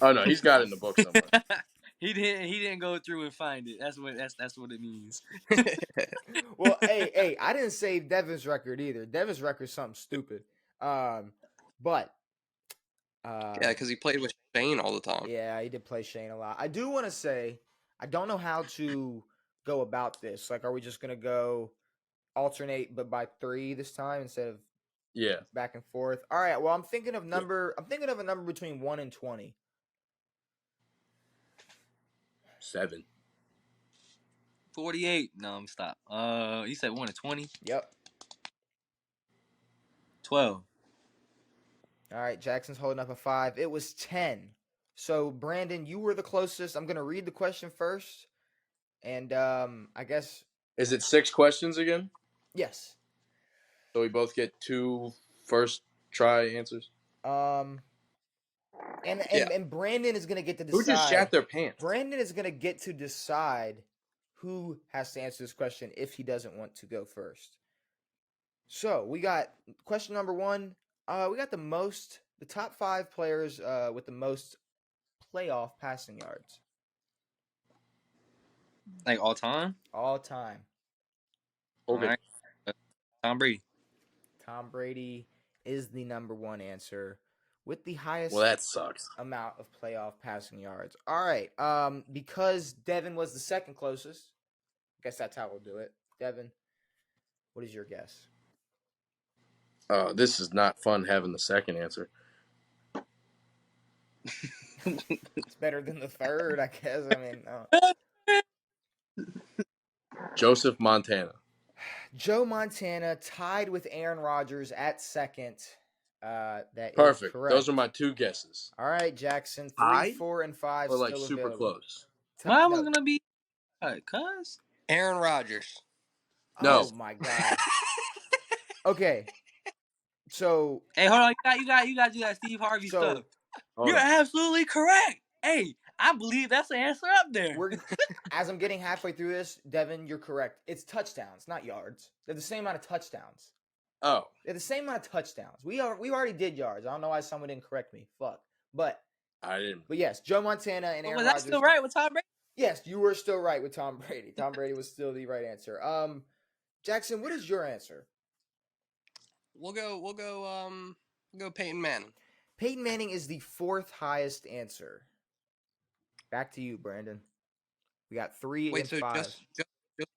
Oh no, he's got it in the book somewhere. He didn't go through and find it. That's what it means. well, hey, I didn't save Devin's record either. Devin's record's something stupid. But Yeah, because he played with Shane all the time. yeah, he did play Shane a lot. I do want to say I don't know how to go about this. Like, are we just gonna go alternate, but by 3 this time instead of Yeah. back and forth? All right. Well, I'm thinking of a number between 1 and 20. 7. 48. No, I'm stop. You said 1 to 20. Yep. 12. All right. Jackson's holding up a 5. It was 10. So Brandon, you were the closest. I'm gonna read the question first, and I guess Is it 6 questions again? yes. So we both get 2 first try answers. And Brandon is gonna get to decide. Who just shat their pants? Brandon is gonna get to decide who has to answer this question if he doesn't want to go first. So we got question number 1. We got the top 5 players with the most playoff passing yards Like all time? all time. Okay. All right. Tom Brady. Tom Brady is the number 1 answer with the highest Well, that sucks. amount of playoff passing yards. All right. Because Devan was the second closest, I guess that's how we'll do it. Devan, what is your guess? This is not fun having the second answer. It's better than the third, I guess. I mean, Joseph Montana. Joe Montana tied with Aaron Rodgers at second. That is Perfect. correct. Those are my two guesses. All right, Jackson. 3, Tied? 4, and 5 Or like still super available. close. Mine was No. gonna be cuz. Aaron Rodgers. No. Oh my God. Okay. So Hey, hold on. You got to do that Steve Harvey stuff. Hold You're on. absolutely correct. Hey, I believe that's the answer up there. as I'm getting halfway through this, Devin, you're correct. It's touchdowns, not yards. They're the same amount of touchdowns. Oh. They're the same amount of touchdowns. We already did yards. I don't know why someone didn't correct me. Fuck. But I didn't. But yes, Joe Montana and Aaron was Rodgers. that still right with Tom Brady? Yes, you were still right with Tom Brady. Tom Brady was still the right answer. Jackson, what is your answer? We'll go Peyton Manning. Peyton Manning is the 4th highest answer. Back to you, Brandon. We got 3 Wait, and so 5. just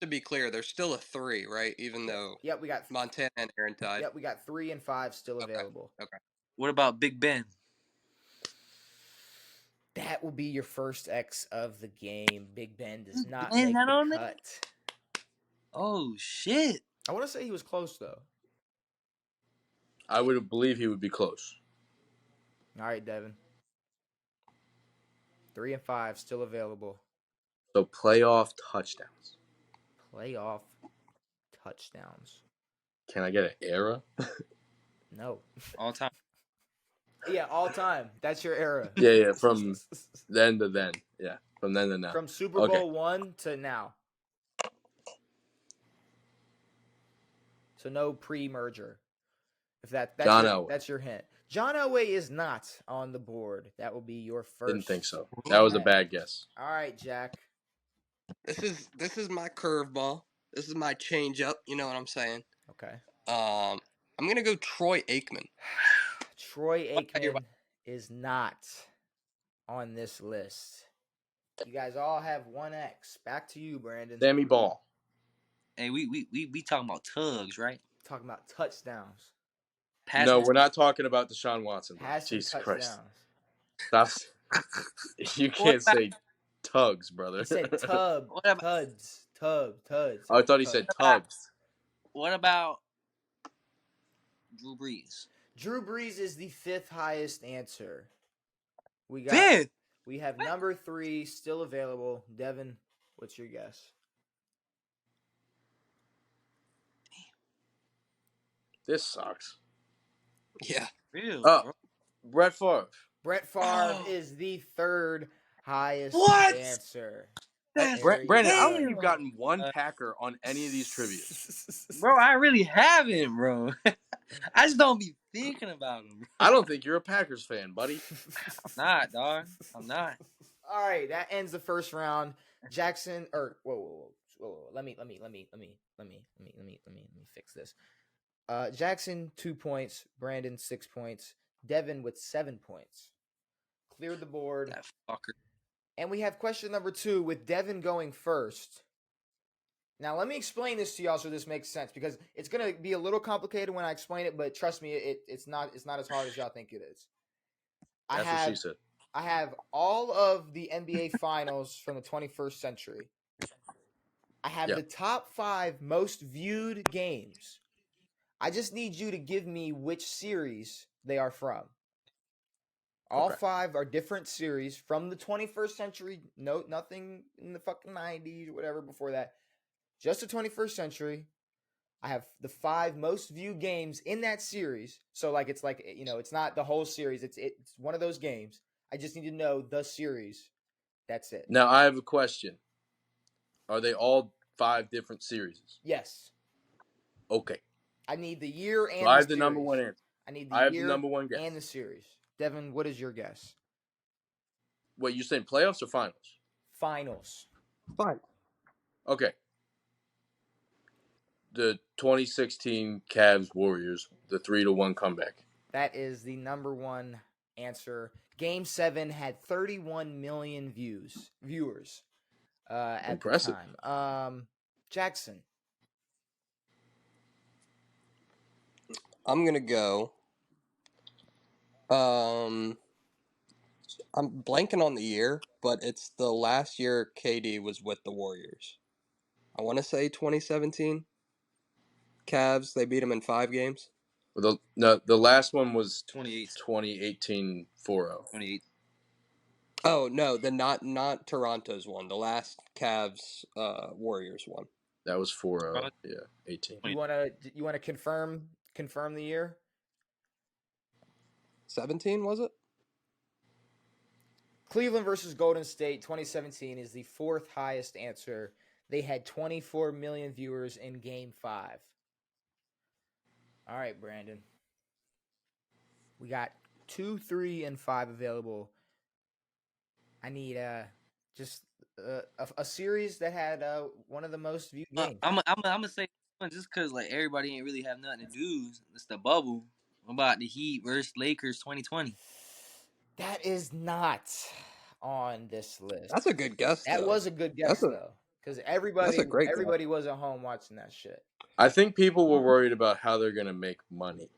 to be clear, there's still a 3, right? Even though we got Montana and Aaron tied. Yep, we got 3 and 5 still available. Okay. What about Big Ben? That will be your first X of the game. Big Ben does not Is make that the on cut. Oh shit! I want to say he was close though. I would believe he would be close. All right, Devin. 3 and 5 still available. So playoff touchdowns. Playoff touchdowns. Can I get an era? No. All time. Yeah, all time. That's your era. Yeah, from then to then. Yeah, from then to now. From Super Bowl 1 to now. So no pre-merger. If that's your hint. John Elway is not on the board. That will be your first. Didn't think so. That was a bad guess. All right, Jack. This is my curveball. This is my change up. You know what I'm saying? Okay. I'm gonna go Troy Aikman. Troy Aikman is not on this list. You guys all have 1X. Back to you, Brandon. Sammy Ball. Hey, we talking about tugs, right? Talking about touchdowns. No, we're not talking about Deshaun Watson. Jesus Christ. Stop. You can't say tugs, brother. He said tuds. Oh, I thought he said tugs. What about Drew Brees? Drew Brees is the 5th highest answer. We got 5th? We have number 3 still available. Devin, what's your guess? This sucks. Yeah. Real. Brett Favre. Brett Favre is the 3rd highest answer. Brandon, I don't think you've gotten one Packer on any of these trivia. Bro, I really haven't, bro. I just don't be thinking about them. I don't think you're a Packers fan, buddy. I'm not, dog. I'm not. All right, that ends the first round. Jackson, or whoa. Let me fix this. Jackson 2 points, Brandon 6 points, Devin with 7 points. Cleared the board. That fucker. And we have question number 2 with Devin going first. Now, let me explain this to y'all so this makes sense, because it's going to be a little complicated when I explain it, but trust me, it's not as hard as y'all think it is. That's what she said. I have all of the NBA finals from the 21st century. I have the top 5 most viewed games. I just need you to give me which series they are from. All 5 are different series from the 21st century. No, nothing in the fucking 90s or whatever before that. Just the 21st century. I have the 5 most viewed games in that series. So it's it's not the whole series. It's one of those games. I just need to know the series. That's it. Now I have a question. Are they all 5 different series? Yes. Okay. I need the year and I have the number 1 answer. I need the year the number 1 guess. and the series. Devin, what is your guess? Wait, you saying playoffs or finals? Finals. Fine. Okay. The 2016 Cavs Warriors, the 3-1 comeback. That is the number 1 answer. Game 7 had 31 million viewers at Impressive. the time. Jackson. I'm gonna go. I'm blanking on the year, but it's the last year KD was with the Warriors. I want to say 2017. Cavs, they beat him in 5 games. The last one was 2018. 2018-4-0. 28. Oh no, the not Toronto's one. The last Cavs Warriors one. That was 4-0. Yeah, 18. You wanna confirm the year? 17 was it? Cleveland versus Golden State 2017 is the fourth highest answer. They had 24 million viewers in Game 5. All right, Brandon. We got 2, 3, and 5 available. I need just a series that had one of the most viewed games. I'm gonna say one just because like everybody ain't really have nothing to do. It's the bubble. What about the Heat versus Lakers 2020? That is not on this list. That's a good guess. That though. was a good guess though, because everybody was at home watching that shit. I think people were worried about how they're gonna make money.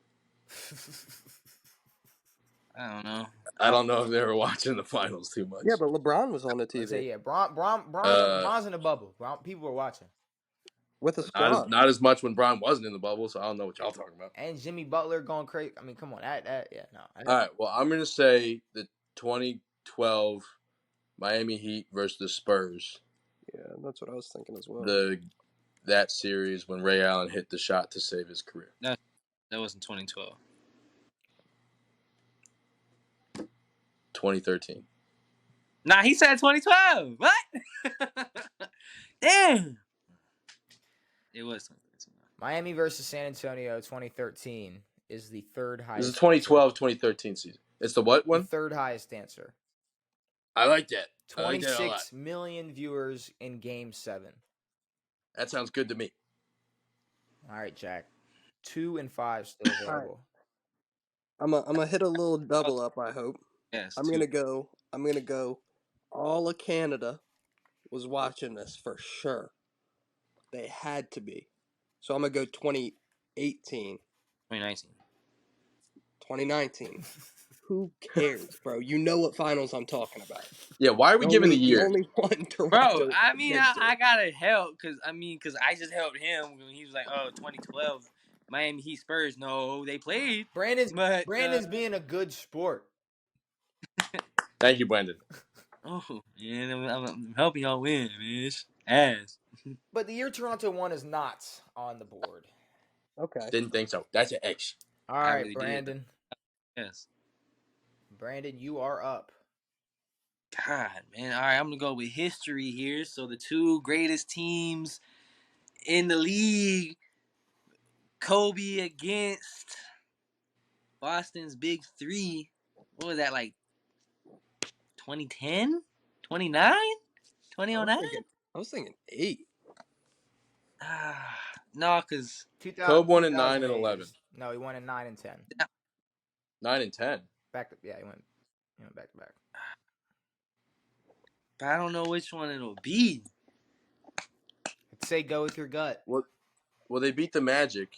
I don't know. I don't know if they were watching the finals too much. Yeah, but LeBron was on the TV. Say, yeah, Bron's in the bubble. People were watching. With a squad. Not as much when Bron wasn't in the bubble, so I don't know what y'all talking about. And Jimmy Butler going crazy. I mean, come on. Yeah, no. All right, well, I'm going to say the 2012 Miami Heat versus the Spurs. Yeah, that's what I was thinking as well. That series when Ray Allen hit the shot to save his career. That was in 2012. 2013. Nah, he said 2012. What? Damn. It was 2013. Miami versus San Antonio 2013 is the third highest. This is 2012-2013 season. It's the what one? The third highest answer. I like that. 26 million viewers in Game 7. That sounds good to me. All right, Jack. 2 and 5 still available. I'm gonna hit a little double up. I hope. Yes. I'm gonna go. All of Canada was watching this for sure. They had to be. So I'm gonna go 2018. 2019. 2019. Who cares, bro? You know what finals I'm talking about. Yeah, why are we giving the year? Only one Toronto. Bro, I mean, I gotta help because I just helped him when he was like, oh, 2012 Miami Heat Spurs. No, they played. Brandon's being a good sport. Thank you, Brandon. Oh, yeah, I'm helping y'all win, man. It's ass. But the year Toronto won is not on the board. Okay. Didn't think so. That's an X. All right, really Brandon. Yes. Brandon, you are up. God, man. All right, I'm going to go with history here. So the two greatest teams in the league, Kobe against Boston's Big Three. What was that, like 2010? 29? 2009? I was thinking 8. No, because Kobe won in 9 and 11. No, he won in 9 and 10. 9 and 10. He went back to back. But I don't know which one it'll be. I'd say go with your gut. Well, they beat the Magic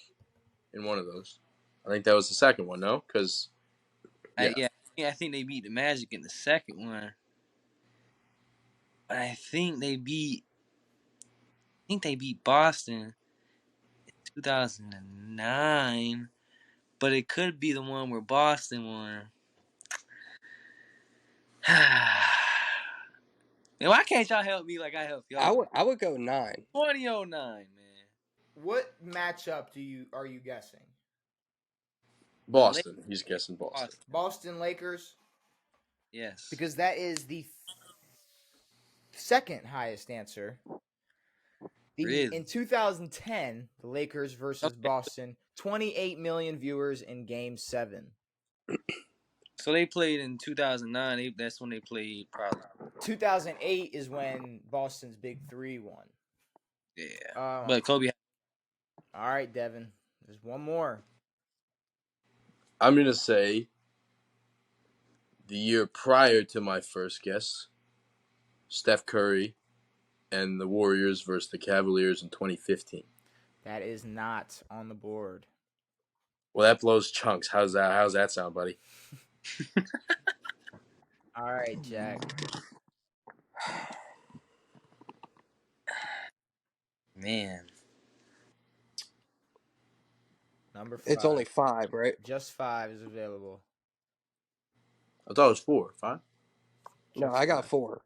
in one of those. I think that was the second one, no? Because I think they beat the Magic in the second one. But I think they beat Boston in 2009. But it could be the one where Boston won. And why can't y'all help me like I help y'all? I would go 9. 2009, man. What matchup are you guessing? Boston. He's guessing Boston. Boston Lakers? Yes. Because that is the second highest answer. Really? In 2010, the Lakers versus Boston, 28 million viewers in Game 7. So they played in 2009. That's when they played, probably. 2008 is when Boston's Big Three won. Yeah. But Kobe. All right, Devan. There's one more. I'm going to say the year prior to my first guess, Steph Curry and the Warriors versus the Cavaliers in 2015. That is not on the board. Well, that blows chunks. How's that sound, buddy? All right, Jack. Man. Number 5. It's only 5, right? Just 5 is available. I thought it was 4. 5? No, Just I got 5. 4.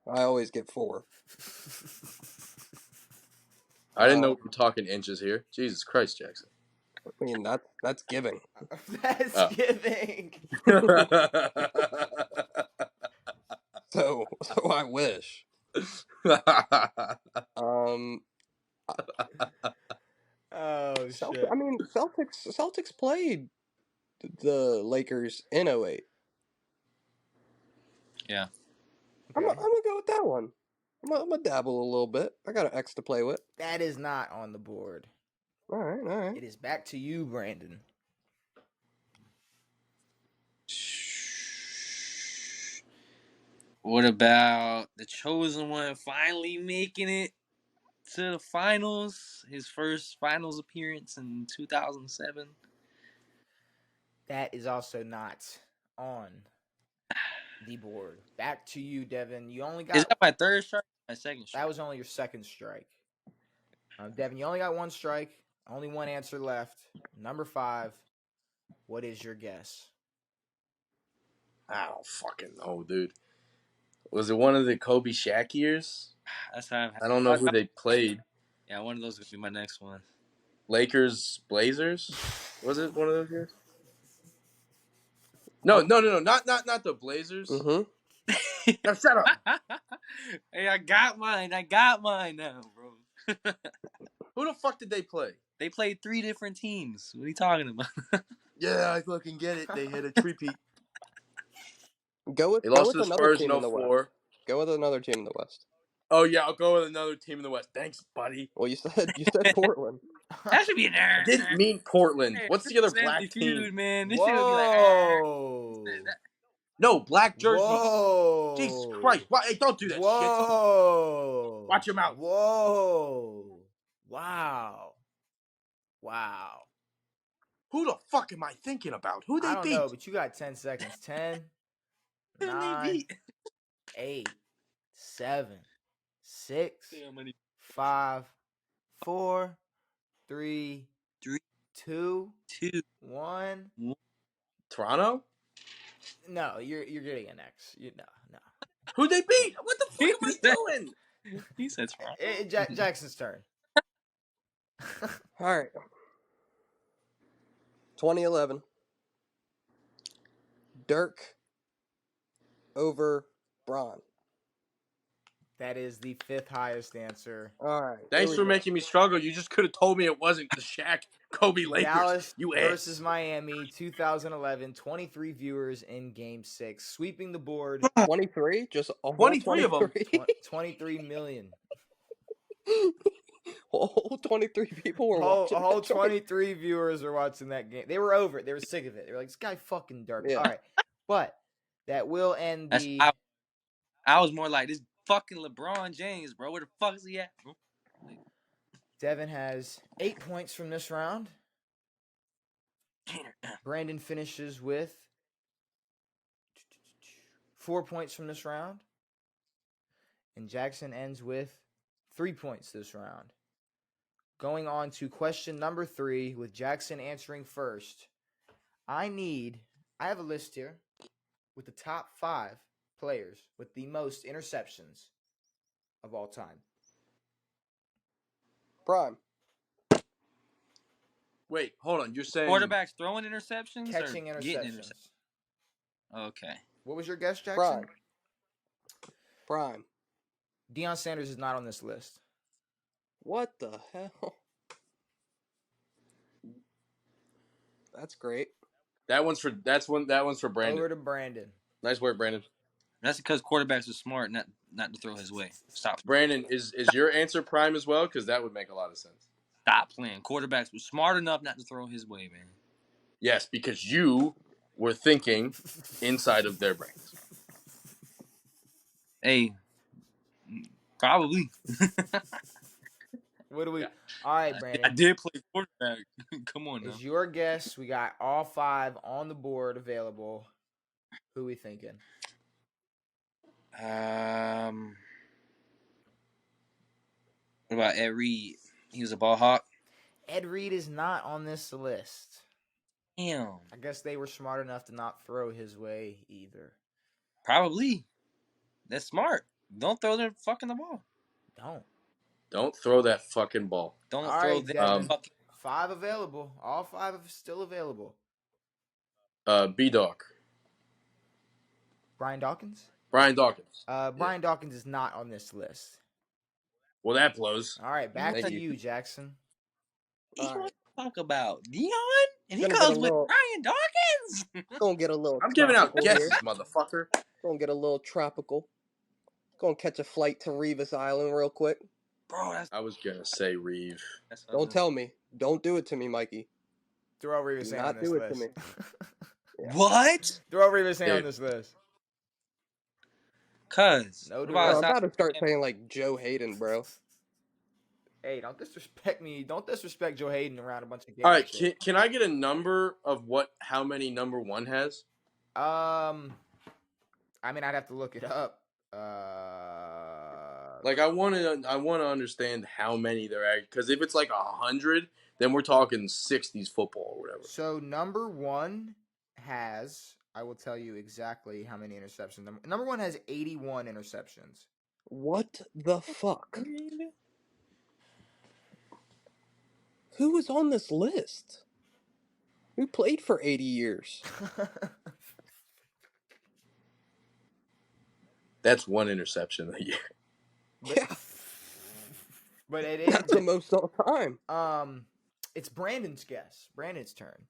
I always get 4. I didn't know we were talking inches here. Jesus Christ, Jackson. I mean, that's giving. That's giving. So I wish. Oh shit. I mean, Celtics played the Lakers in 08. Yeah. I'm Okay. gonna go with that one. I'm gonna dabble a little bit. I got an X to play with. That is not on the board. All right. It is back to you, Brandon. What about the chosen one finally making it to the finals? His first finals appearance in 2007. That is also not on the board. Back to you, Devin. You only got. Is that my third strike? My second strike. That was only your second strike. Devin, you only got 1 strike. Only 1 answer left. Number 5. What is your guess? I don't fucking know, dude. Was it one of the Kobe Shaq years? That's how I don't know who they played. Yeah, one of those would be my next one. Lakers, Blazers? Was it one of those years? No, not the Blazers. Mm-hmm. No, shut up. Hey, I got mine now, bro. Who the fuck did they play? They played 3 different teams. What are you talking about? Yeah, I fucking get it. They hit a three-peat. Go They lost with to the another Spurs team in in the West. 04. Go with another team in the West. Oh, yeah, I'll go with another team in the West. Thanks, buddy. Well, you said Portland. That should be an error. I didn't mean Portland. What's the other black team? Feud, man. This shit would be like, Whoa. No, black jerseys. Whoa. Jesus Christ. Hey, don't do that shit. Whoa. Watch your mouth. Whoa. Wow. Who the fuck am I thinking about? Who they I don't beat? know, but you got 10 seconds. 10, Who they 9, beat? 8, 7, 6, Damn, money. 5, 4, 3, 2, 2. 1. Toronto? No, you're getting an X. No. Who they beat? What the fuck am I doing? He said Toronto. Jackson's turn. All right. 2011. Dirk over Bron. That is the 5th highest answer. All right. Thanks for making me struggle. You just could have told me it wasn't the Shaq Kobe Lakers. Dallas you versus ass. Miami, 2011. 23 viewers in Game 6, sweeping the board. 23, just a 23 of them. 23 million. Whole 23 people were watching. A whole 23 viewers are watching that game. They were over it. They were sick of it. They were like, "This guy fucking Dirk." Yeah. All right, but that will end the. I was more like, this fucking LeBron James, bro. Where the fuck is he at, bro? Devin has 8 points from this round. Brandon finishes with 4 points from this round. And Jackson ends with 3 points this round. Going on to question number 3 with Jackson answering first. I have a list here with the top 5 players with the most interceptions of all time. Prime. Wait, hold on. You're saying Quarterbacks throwing interceptions? Catching or interceptions. Getting interceptions? Okay. What was your guess, Jackson? Prime. Deion Sanders is not on this list. What the hell? That's great. that one's for Brandon. Over to Brandon. Nice work, Brandon. That's because quarterbacks are smart not to throw his way. Stop. Brandon, is your answer prime as well? Because that would make a lot of sense. Stop playing. Quarterbacks were smart enough not to throw his way, man. Yes, because you were thinking inside of their brains. Hey, probably. What do we? All right, Brandon. I did play quarterback. Come on now. Is your guess? We got all 5 on the board available. Who we thinking? What about Ed Reed? He was a ball hawk. Ed Reed is not on this list. Damn. I guess they were smart enough to not throw his way either. Probably. That's smart. Don't throw the fucking the ball. Don't throw that fucking ball. Don't All throw right, that Devin. fucking. 5 available. All 5 are still available. B-Dog. Brian Dawkins? Brian Dawkins. Brian Dawkins is not on this list. Well, that blows. All right, back Thank to you. you, Jackson. He All wants right. to talk about Dion, and he Gonna goes get a with little- Brian Dawkins. Gonna get a little. I'm giving out tropical guesses, here. motherfucker. Gonna get a little tropical. Gonna catch a flight to Revis Island real quick. Bro, that's I was gonna say Reeve. Don't tell me. Don't do it to me, Mikey. Throw Revis Do on not this do it to list. Yeah. What? Throw Revis on Dude. this list. Cuz. No what dude. Bro, I'm about about to start saying like Joe Hayden, bro. Hey, don't disrespect me. Don't disrespect Joe Hayden around a bunch of games. All right, can I get a number of how many number 1 has? I mean, I'd have to look it up. Like I want to understand how many there are, because if it's like 100, then we're talking 60s football or whatever. So number 1 has, I will tell you exactly how many interceptions. Number 1 has 81 interceptions. What the fuck? Who was on this list? Who played for 80 years? That's 1 interception a year. Yeah, But it is. that's the most all time. It's Brandon's guess. Brandon's turn.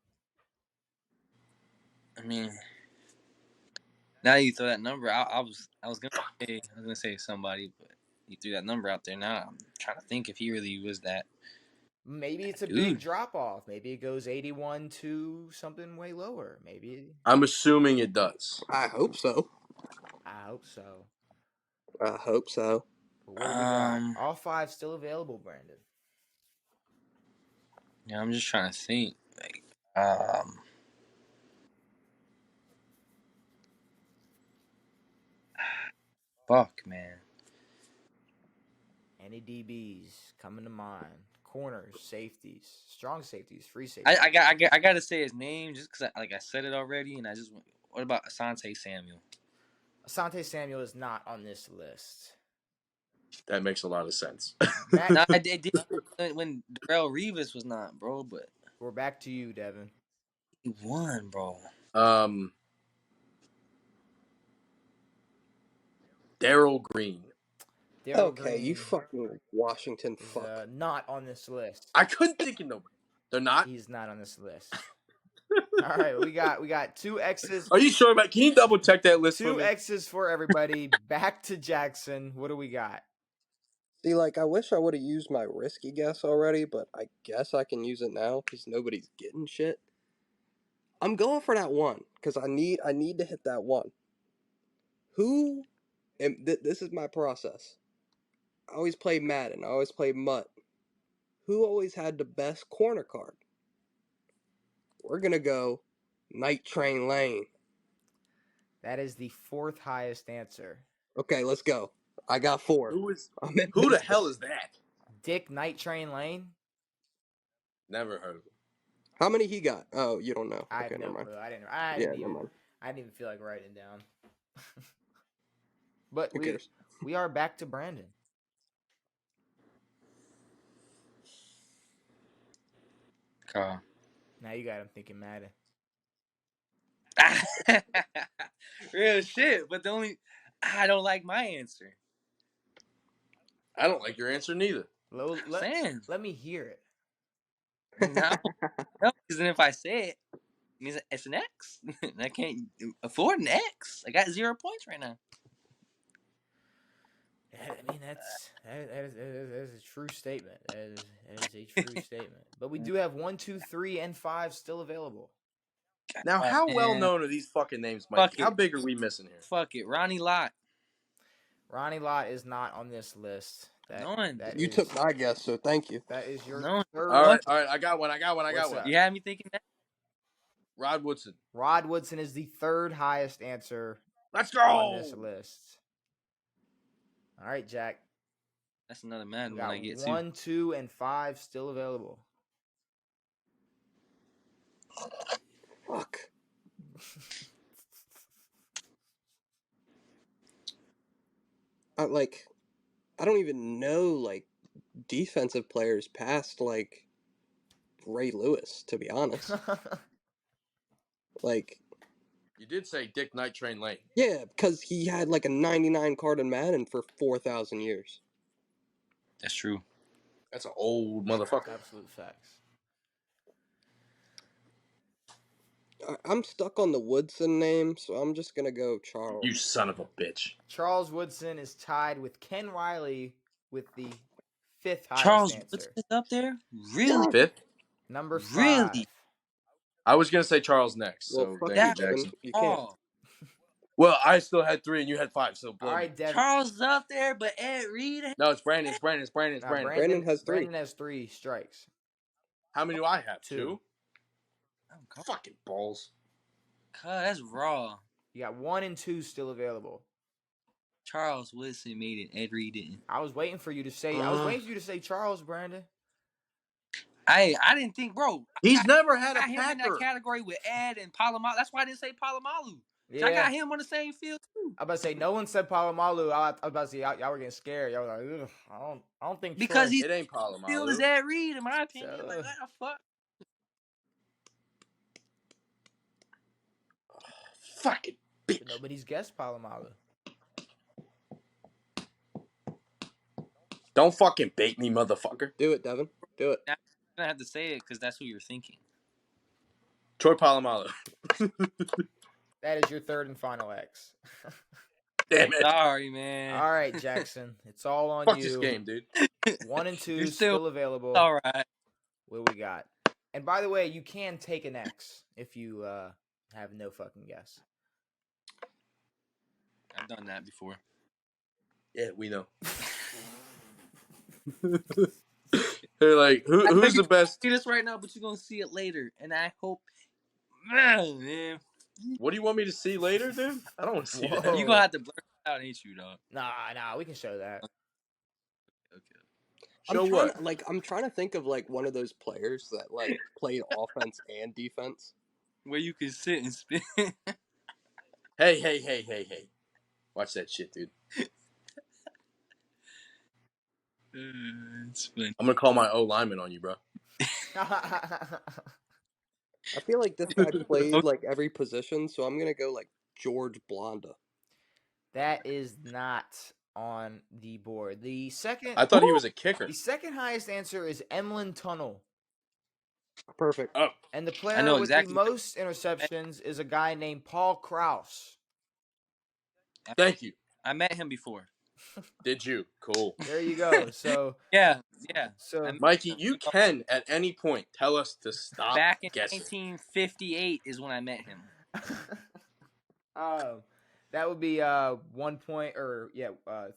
I mean, now you throw that number. I was gonna say somebody, but you threw that number out there. Now I'm trying to think if he really was that. Maybe it's a Dude. big drop off. Maybe it goes 81 to something way lower. Maybe. I'm assuming it does. I hope so. I hope so. I hope so. But what do we got? All 5 still available, Brandon. Yeah, I'm just trying to think. Like, fuck, man. Any DBs coming to mind? Corners, safeties, strong safeties, free safeties. I got to say his name just because I said it already, and I just. What about Asante Samuel? Asante Samuel is not on this list. That makes a lot of sense. No, I did when Darrell Revis was not, bro. But we're back to you, Devin. He won, bro. Daryl Green. Okay, you fucking Washington is, fuck. Not on this list. I couldn't think of nobody. They're not? He's not on this list. All right, we got 2 X's. Are you sure about it? Can you double check that list 2 for me? X's for everybody. Back to Jackson. What do we got? See, like, I wish I would have used my risky guess already, but I guess I can use it now because nobody's getting shit. I'm going for that 1 because I need to hit that 1. Who? And this is my process. I always play Madden. I always play Mutt. Who always had the best corner card? We're gonna go Night Train Lane. That is the 4th highest answer. Okay, let's go. I got 4. Who the hell is that? Dick Night Train Lane? Never heard of him. How many he got? Oh, you don't know. I Okay, have no never mind. clue. I didn't even feel like writing it down. But Who cares? we are back to Brandon. Now you got him thinking Madden. Real shit, but I don't like my answer. I don't like your answer neither. Let me hear it. No, because then if I say it means it's an X. I can't afford an X. I got 0 points right now. I mean, that is a true statement. That is a true statement. But we do have 1, 2, 3, and 5 still available. Now, how well known are these fucking names, Mikey? How big are we missing here? Fuck it, Ronnie Lott. Ronnie Lott is not on this list. You took my guess, so thank you. That is your third. All right. I got one. You had me thinking that. Rod Woodson. Rod Woodson is the 3rd highest answer. Let's go on this list. All right, Jack. That's another Madden when I get 1, 2, and 5 still available. Fuck. I don't even know defensive players past Ray Lewis, to be honest. You did say Dick Night Train Lane. Yeah, because he had a 99 card in Madden for 4,000 years. That's true. That's an old motherfucker. Absolute facts. I'm stuck on the Woodson name, so I'm just gonna go Charles. You son of a bitch. Charles Woodson is tied with Ken Riley with the 5th highest Charles answer. Woodson is up there? Really? 5th? Number 5. Really? I was going to say Charles next, Well, so fuck thank you, you, Devin. Jackson. You can't. Oh, Well, I still had 3 and you had 5, so All right, Devin. Charles is up there, but Ed Reed. No, it's Brandon. Now, Brandon has 3. Brandon has 3 strikes. How many do I have? 2. Oh, Fucking balls. God, that's raw. You got 1 and 2 still available. Charles Woodson made it. Ed Reed didn't. I was waiting for you to say. Charles, Brandon. I didn't think, bro. He's never had a I got him in that Packer. category with Ed and Palomalu. That's why I didn't say Palomalu. Yeah. I got him on the same field too. I about to say no one said Palomalu. I was about to say y'all were getting scared. Y'all were like, ugh, I don't think Because Troy. he's It ain't field is Palomalu. Ed Reed, in my opinion. So- Like, what the fuck? Fucking bitch. Nobody's guessed Palomalu. Don't fucking bait me, motherfucker. Do it, Devin. Do it. Now, I'm gonna have to say it because that's who you're thinking. Troy Polamalu. That is your 3rd and final X. Damn it. Sorry, man. All right, Jackson. It's all on Fuck you. this game, dude. 1 and 2 You're still available. All right. What we got? And by the way, you can take an X if you have no fucking guess. I've done that before. Yeah, we know. They're like, who's the best? See this right now, but you're gonna see it later, and I hope. Man, What do you want me to see later, dude? I don't want to see Whoa. that. you gonna have to blur it out, ain't you, dog? Nah, we can show that. Okay. Show what? I'm trying to think of one of those players that played offense and defense. Where you can sit and spin. Hey. Watch that shit, dude. It's funny. I'm gonna call my O lineman on you, bro. I feel like this guy played every position, so I'm gonna go George Blonda. That is not on the board. The second I thought he was a kicker. The second highest answer is Emlyn Tunnel. Perfect. Oh, And the player I know with exactly. the most interceptions is a guy named Paul Krause. thank you. I met him before. Did you? Cool. There you go. So Yeah. so Mikey, you can at any point tell us to stop Back in guessing. 1958 is when I met him. that would be 1 point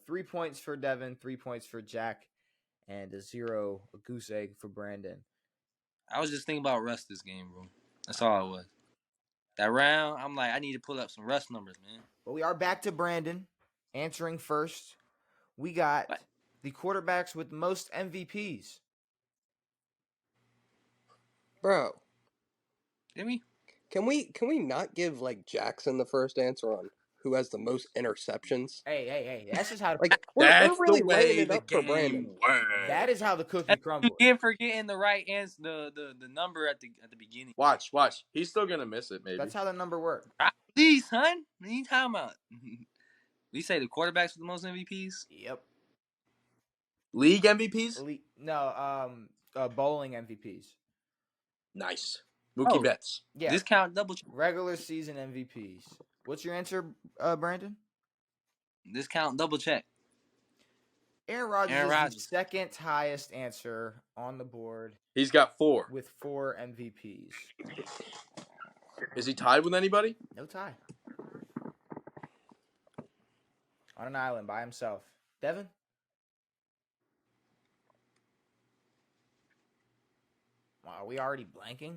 3 points for Devin, 3 points for Jack, and a goose egg for Brandon. I was just thinking about Russ this game, bro. That's all I was. That round, I'm like, I need to pull up some Russ numbers, man. But we are back to Brandon answering first. We got the quarterbacks with most MVPs. Bro, Did we? can we not give Jackson the first answer on who has the most interceptions? Hey, that's just how That's we're really the way laying it the up for game Brandon. works. that is how the cookie You crumbles. keep forgetting the right answer, the number at the beginning. Watch. He's still gonna miss it, maybe. That's how the number works. Please, son. What are you talking about? We say the quarterbacks with the most MVPs. Yep. League MVPs? Bowling MVPs. Nice. Mookie Betts. Yeah. Discount double. Regular season MVPs. What's your answer, Brandon? Discount double check. Aaron Rodgers Aaron is the Rodgers. second highest answer on the board He's got 4. with 4 MVPs. Is he tied with anybody? No tie. On an island by himself. Devin? Are we already blanking?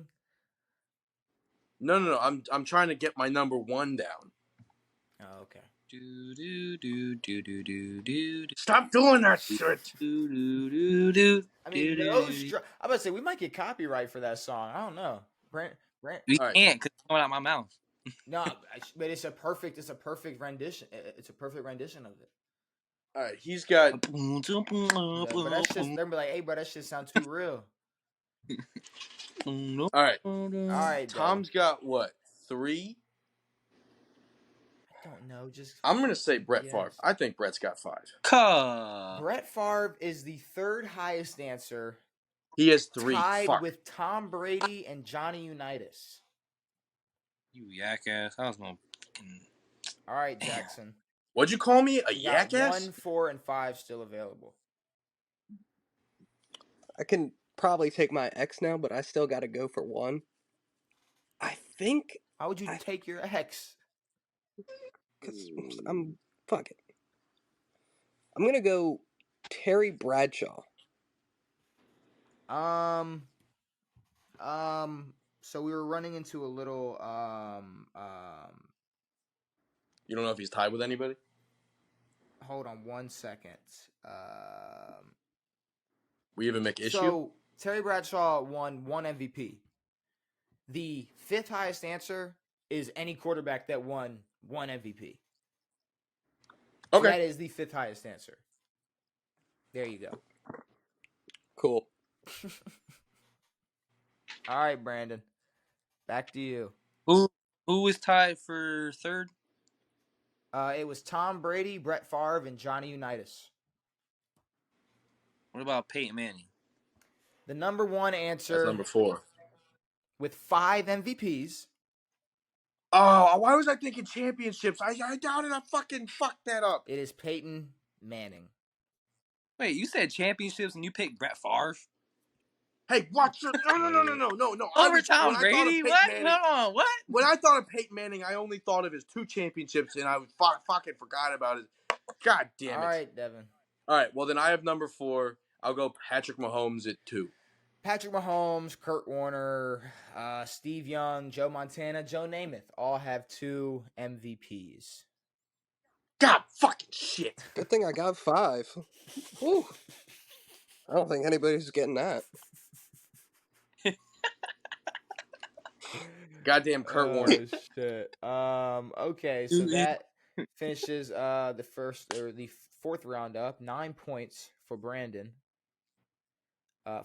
No. I'm trying to get my number 1 down. Oh, okay. Stop doing that shit. I mean, I'm about to say we might get copyright for that song. I don't know. Brandon We All right. can't because it's coming out my mouth. No, but it's a perfect rendition. It's a perfect rendition of it. All right. He's got. But that's just they're like, hey, bro, that shit sounds too real. All right. All right, Tom's got what? 3? I don't know. Just I'm gonna say Brett yes. Favre. I think Brett's got 5. Brett Favre is the third highest answer. He has 3. Tied Fuck. with Tom Brady and Johnny Unitas. You yak ass. I was gonna. All right, Jackson. What'd you call me? A You yak got ass? 1, 4, and 5 still available. I can probably take my X now, but I still got to go for 1. I think. How would you take your X? Because fuck it. I'm gonna go Terry Bradshaw. So we were running into a little You don't know if he's tied with anybody? hold on 1 second. We even make issue? So Terry Bradshaw won 1 MVP. The 5th highest answer is any quarterback that won 1 MVP. So Okay. that is the 5th highest answer. There you go. Cool. All right, Brandon. Back to you. Who was tied for 3rd? It was Tom Brady, Brett Favre, and Johnny Unitas. What about Peyton Manning? The number 1 answer. That's number 4. With 5 MVPs. Oh, why was I thinking championships? I doubted. I fucking fucked that up. It is Peyton Manning. Wait, you said championships and you picked Brett Favre? Hey, watch your... No. Over Tom Brady? What? Manning, Hold on, what? when I thought of Peyton Manning, I only thought of his 2 championships, and I fucking forgot about it. God damn it. All right, Devan. All right, well, then I have number 4. I'll go Patrick Mahomes at 2. Patrick Mahomes, Kurt Warner, Steve Young, Joe Montana, Joe Namath all have 2 MVPs. God fucking shit. Good thing I got 5. Whew. I don't think anybody's getting that. Goddamn Kurt Warner. Shit. Okay, so that finishes the 4th round up. 9 points for Brandon.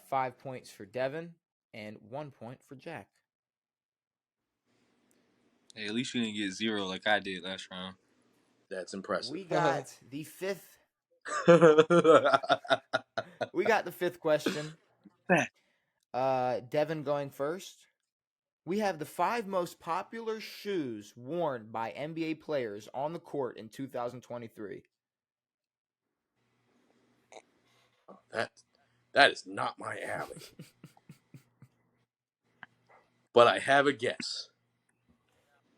5 points for Devan, and 1 point for Jack. Hey, at least you didn't get 0 like I did last round. That's impressive. We got the 5th. We got the 5th question. Devan going first. We have the 5 most popular shoes worn by NBA players on the court in 2023. That is not my alley. But I have a guess.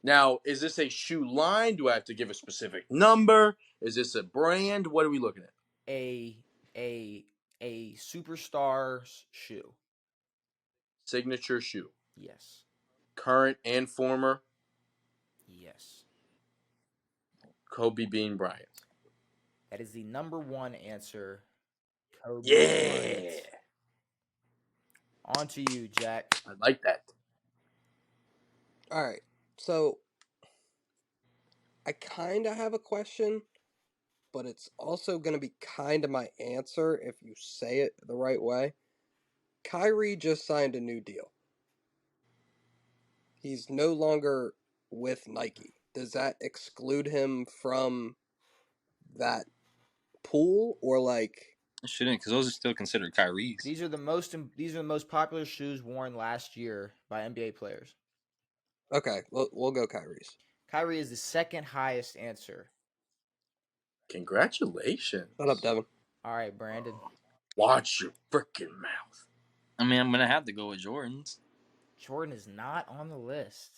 Now, is this a shoe line? Do I have to give a specific number? Is this a brand? What are we looking at? A superstar's shoe. Signature shoe. Yes. Current and former. Yes. Kobe Bean Bryant. That is the number 1 answer. Kobe Yeah. Bryant. On to you, Jack. I like that. All right. So I kind of have a question, but it's also going to be kind of my answer if you say it the right way. Kyrie just signed a new deal. He's no longer with Nike. Does that exclude him from that pool, or like? It shouldn't, because those are still considered Kyrie's. These are the most popular shoes worn last year by NBA players. Okay, we'll go Kyrie's. Kyrie is the 2nd highest answer. Congratulations. Shut up, Devan. All right, Brandon. Watch your freaking mouth. I mean, I'm going to have to go with Jordans. Jordan is not on the list.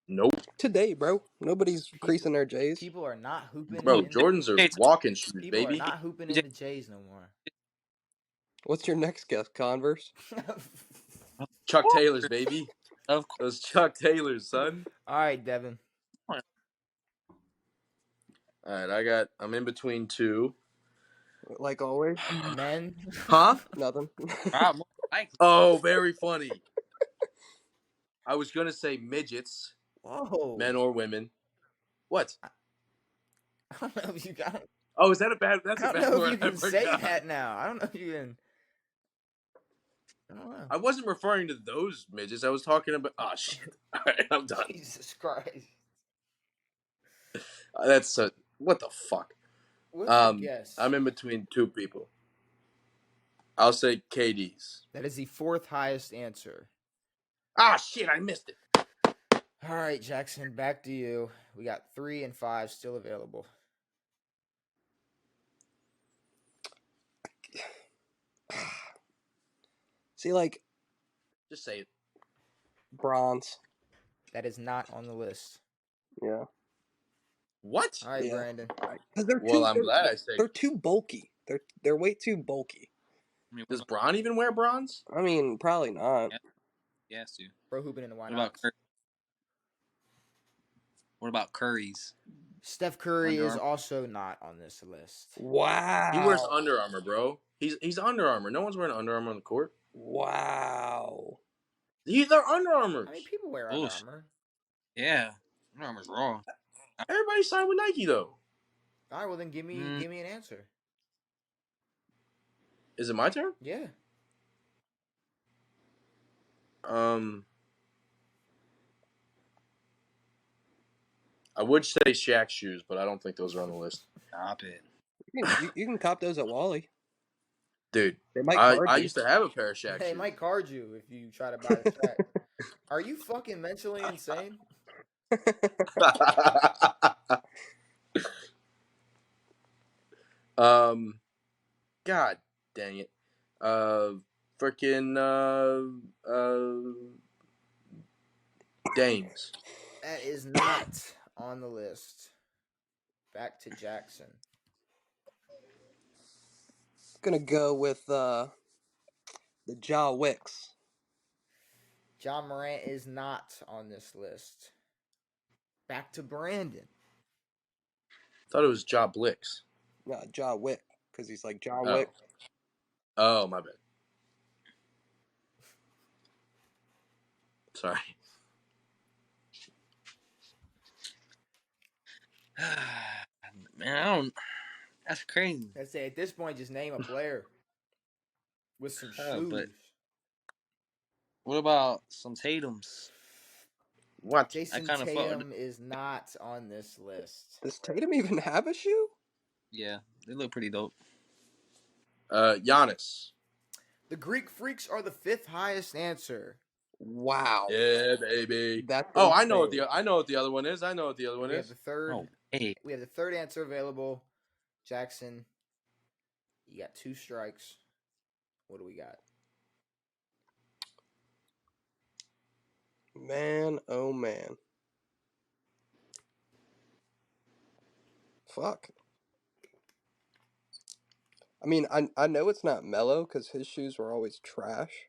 Nope. Today, bro. Nobody's creasing their J's. People are not hooping. Bro, Jordans are walking shoes, people baby. are not hooping in the J's no more. What's your next guess? Converse? Chuck Taylors, baby. Of course. Those Chuck Taylors, son. All right, Devan. All right, I'm in between 2. Like always? Men. Huh? Nothing. Like Oh, very funny. I was gonna say midgets, Whoa. men or women. What? I don't know if you got. Oh, is that a bad? That's I a don't bad know if word. you I can say forgot. that now. I don't know if you can. I don't know. I wasn't referring to those midgets. I was talking about. Oh shit! All right, I'm done. Jesus Christ. That's what the fuck. What's your guess? I'm in between two people. I'll say KD's. That is the fourth highest answer. Ah shit! I missed it. All right, Jackson, back to you. We got 3 and 5 still available. See, like Just say it. bronze. That is not on the list. Yeah. What? All right, Yeah. Brandon. Because they're Well, too. I'm glad I said. They're too bulky. They're way too bulky. I mean, Does Braun even wear bronze? I mean, probably not. yeah, has to. Pro hooping in the why What about not? Curry? What about Curry's? Steph Curry Under is Armour? also not on this list. Wow. He wears Under Armour, bro. He's Under Armour. No one's wearing Under Armour on the court. Wow. They're Under Armour. I mean, people wear Under Bullshit. Armour. Yeah, Under Armour's wrong. Everybody signed with Nike though. All right, well then give me an answer. Is it my turn? Yeah. I would say Shaq shoes, but I don't think those are on the list. Stop it. You can cop those at Wally. Dude, They might I card you. used to have a pair of Shaq They shoes. might card you if you try to buy the Shaq. Are you fucking mentally insane? God dang it. Freaking Dames. That is not on the list. Back to Jackson. Gonna go with the Ja Wicks. John Morant is not on this list. Back to Brandon. Thought it was Ja Blix. No, Ja Wick, because he's like John Oh. Wick. Oh, my bad. Sorry. Man, I don't. That's crazy. I'd say at this point, just name a player with some Oh, shoes. but- What about some Tatums? What? Jason kinda fuck with Tatum is not on this list. Does Tatum even have a shoe? Yeah, they look pretty dope. Giannis. The Greek Freaks are the 5th highest answer. Wow. Yeah, baby. That's I know what insane. the other one is. We have the third. Oh, hey, We have the third answer available. Jackson, you got 2 strikes. What do we got? Man, oh man. Fuck. I mean, I know it's not Melo because his shoes were always trash.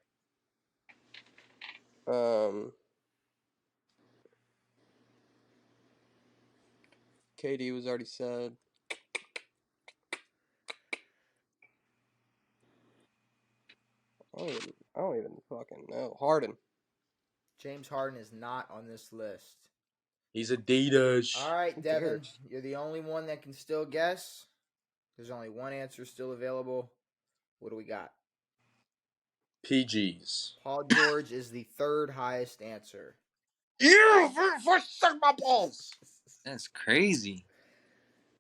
KD was already said. I don't even fucking know. Harden. James Harden is not on this list. He's Adidas. All right, Who Devan, cares? you're the only one that can still guess. There's only one answer still available. What do we got? PGs. Paul George is the 3rd highest answer. You first suck my balls. that's crazy.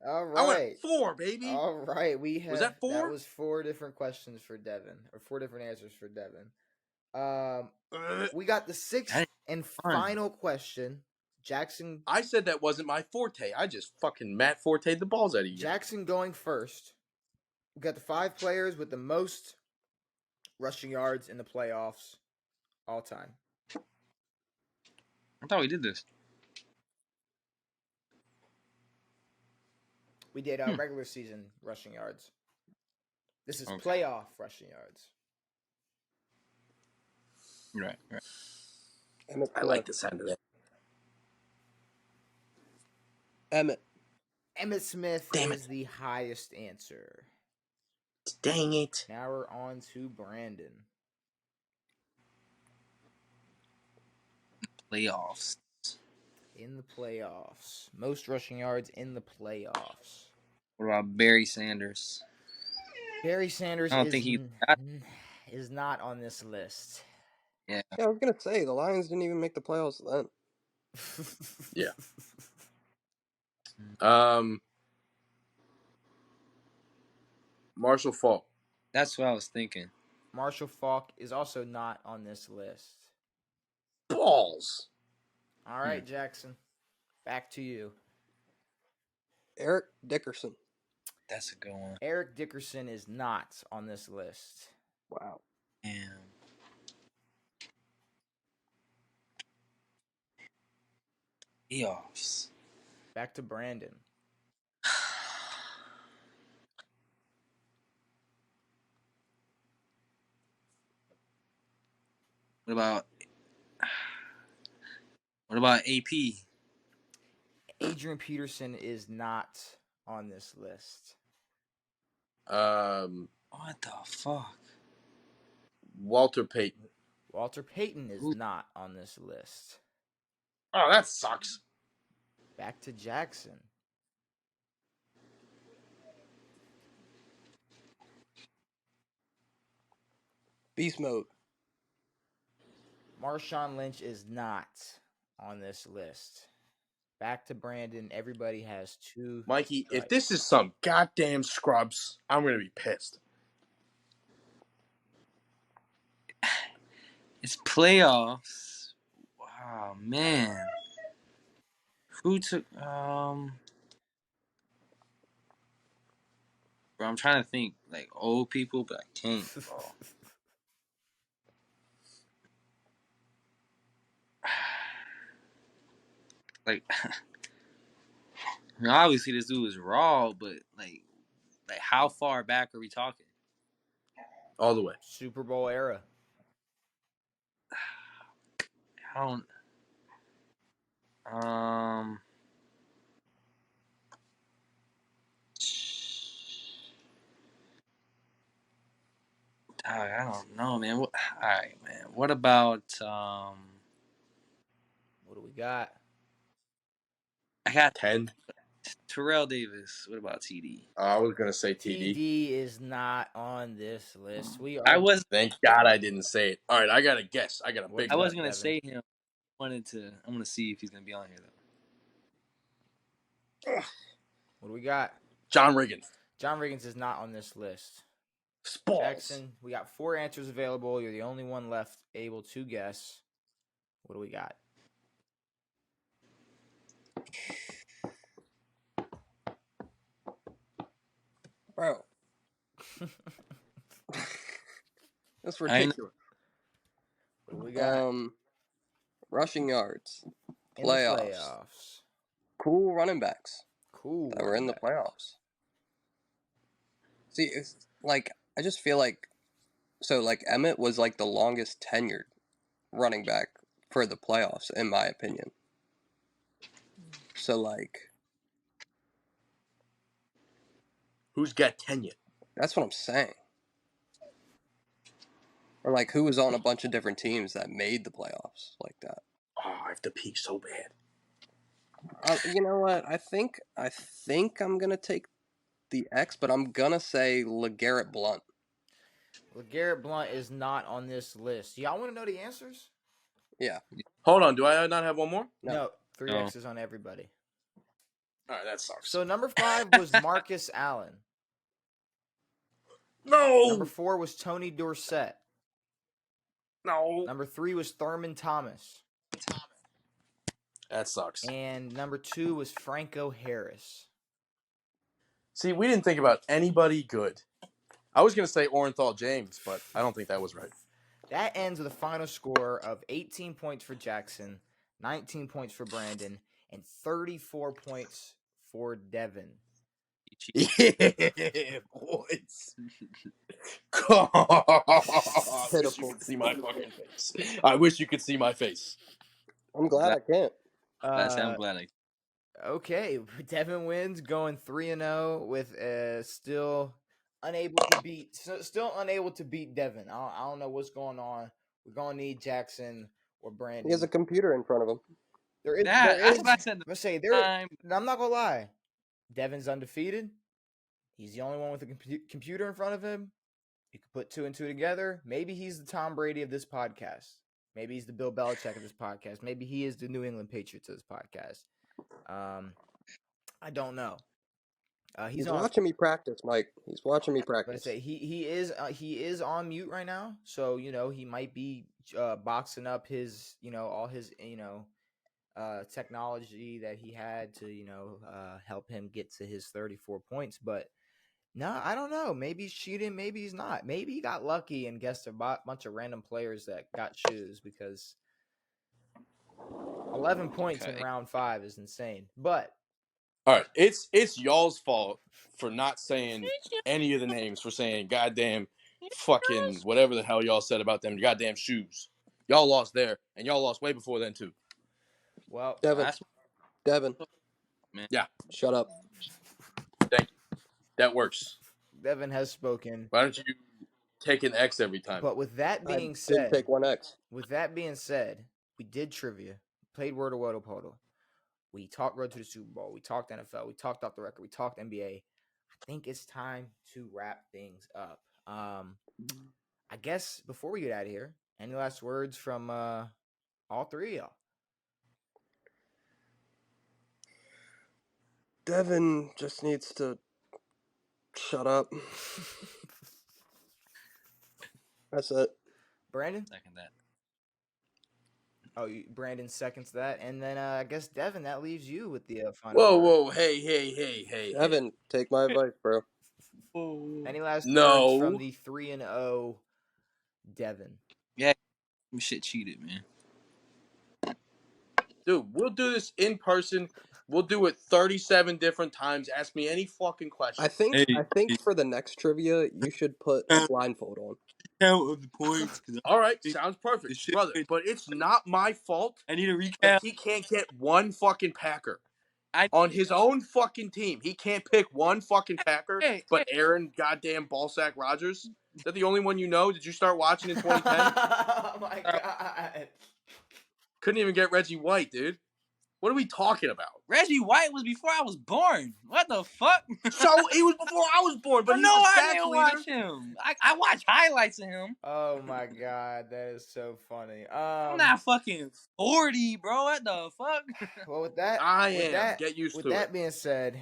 All I right. went 4, baby. All right. We have Was that 4? That was 4 different questions for Devan, or 4 different answers for Devan. We got the 6th That and fun. final question. Jackson I said that wasn't my forte. I just fucking Matt Forte'd the balls out of you. Jackson going first. We got the 5 players with the most rushing yards in the playoffs all time. I thought we did this. We did regular season rushing yards. This is Okay. playoff rushing yards. Right. Emmett I like the sound of that. Emmett. Emmitt Smith Damn is the highest answer. Dang it. Now we're on to Brandon. Playoffs. In the playoffs. Most rushing yards in the playoffs. What about Barry Sanders? Barry Sanders I don't think is not on this list. Yeah. Yeah, I was gonna say the Lions didn't even make the playoffs then. Yeah. Marshall Faulk. That's what I was thinking. Marshall Faulk is also not on this list. Balls. All right, Jackson. Back to you. Eric Dickerson. That's a good one. Eric Dickerson is not on this list. Wow. Damn. Playoffs. Back to Brandon. What about AP? Adrian Peterson is not on this list. What the fuck? Walter Payton. Walter Payton is not on this list. Oh, that sucks. Back to Jackson. Beast mode. Marshawn Lynch is not on this list. Back to Brandon. Everybody has 2. Mikey, strikes. if this is some goddamn scrubs, I'm going to be pissed. It's playoffs. Wow, man. Who took Bro, I'm trying to think like old people, but I can't, bro. Like I mean, obviously this dude is raw, but like how far back are we talking? All the way. Super Bowl era. I don't. I don't know, man. All right, man. What about What do we got? I got 10. Terrell Davis. What about TD? I was going to say TD. TD is not on this list. Thank God I didn't say it. All right, I got to guess. I got a big I one. wasn't gonna say him. I'm gonna see if he's gonna be on here though. What do we got? John Riggins. John Riggins is not on this list. Balls. Jackson, we got 4 answers available. You're the only one left able to guess. What do we got? Bro. That's ridiculous. What do we got? Rushing yards. In the playoffs. Cool running backs. Cool. That were in the playoffs. See, it's like I just feel like Emmett was like the longest tenured running back for the playoffs, in my opinion. So who's got tenure? That's what I'm saying. Or who was on a bunch of different teams that made the playoffs like that. Oh, I have to pee so bad. You know what? I think I'm gonna take the X, but I'm gonna say LeGarrette Blount. LeGarrette Blount is not on this list. Y'all want to know the answers? Yeah. Hold on. Do I not have one more? No. 3 X's on everybody. All right, that sucks. So number 5 was Marcus Allen. No. Number 4 was Tony Dorsett. No. Number 3 was Thurman Thomas. That sucks. And number 2 was Franco Harris. See, we didn't think about anybody good. I was going to say Orenthal James, but I don't think that was right. That ends with a final score of 18 points for Jackson, 19 points for Brandon, and 34 points for Devan. Yeah, boys. God. I wish you could see my fucking face. I wish you could see my face. I'm glad I can't. I'm glad I. Okay, Devan wins, going 3-0 with still unable to beat Devan. I don't know what's going on. We're gonna need Jackson or Brandon. He has a computer in front of him. That's what I said. Let's say time. I'm not gonna lie. Devan's undefeated. He's the only one with a computer in front of him. You could put two and two together. Maybe he's the Tom Brady of this podcast. Maybe he's the Bill Belichick of this podcast. Maybe he is the New England Patriots of this podcast. I don't know. He's watching me practice, Mike. He's watching me practice. But I say he is on mute right now, so he might be boxing up his all his technology that he had to help him get to his 34 points. But no, I don't know. Maybe he's cheating. Maybe he's not. Maybe he got lucky and guessed a bunch of random players that got shoes, because 11 points in round 5 is insane. But all right, it's y'all's fault for not saying any of the names, for saying goddamn fucking whatever the hell y'all said about them goddamn shoes. Y'all lost there, and y'all lost way before then too. Well, Devan. Man. Yeah. Shut up. Thank you. That works. Devan has spoken. Why don't you take an X every time? But with that being I said, didn't take one X. With that being said, we did trivia, played Word of Wordle Podle. We talked Road to the Super Bowl. We talked NFL. We talked off the record. We talked NBA. I think it's time to wrap things up. I guess before we get out of here, any last words from all three of y'all? Devan just needs to shut up. That's it. Brandon? Second that. Oh, Brandon seconds that. And then I guess, Devan, that leaves you with the final word. Whoa. Hey. Devan, take my advice, bro. Any last words from the 3-0 Devan? Yeah, shit cheated, man. Dude, we'll do this in person. We'll do it 37 different times. Ask me any fucking question. I think for the next trivia, you should put a blindfold on. Count of the points. All right, sounds perfect, brother. But it's not my fault. I need a recap. That he can't get one fucking Packer on his own fucking team. He can't pick one fucking Packer. But Aaron goddamn Ballsack Rodgers. Is that the only one you know? Did you start watching in 2010? Oh my god. Couldn't even get Reggie White, dude. What are we talking about? Reggie White was before I was born. What the fuck? So he was before I was born, but he's no, a I stats didn't leader. watch him. I watch highlights of him. Oh my god, that is so funny. I'm not fucking 40, bro. What the fuck? Well, with that, Get used to it. With that being said,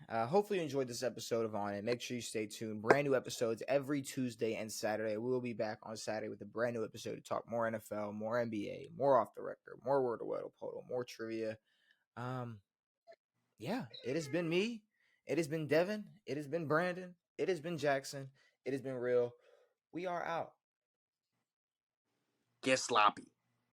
hopefully you enjoyed this episode of On It. Make sure you stay tuned. Brand new episodes every Tuesday and Saturday. We will be back on Saturday with a brand new episode to talk more NFL, more NBA, more off the record, more Word of Wordle Podle, more trivia. Yeah, it has been me. It has been Devan. It has been Brandon. It has been Jackson. It has been Real. We are out. Get sloppy.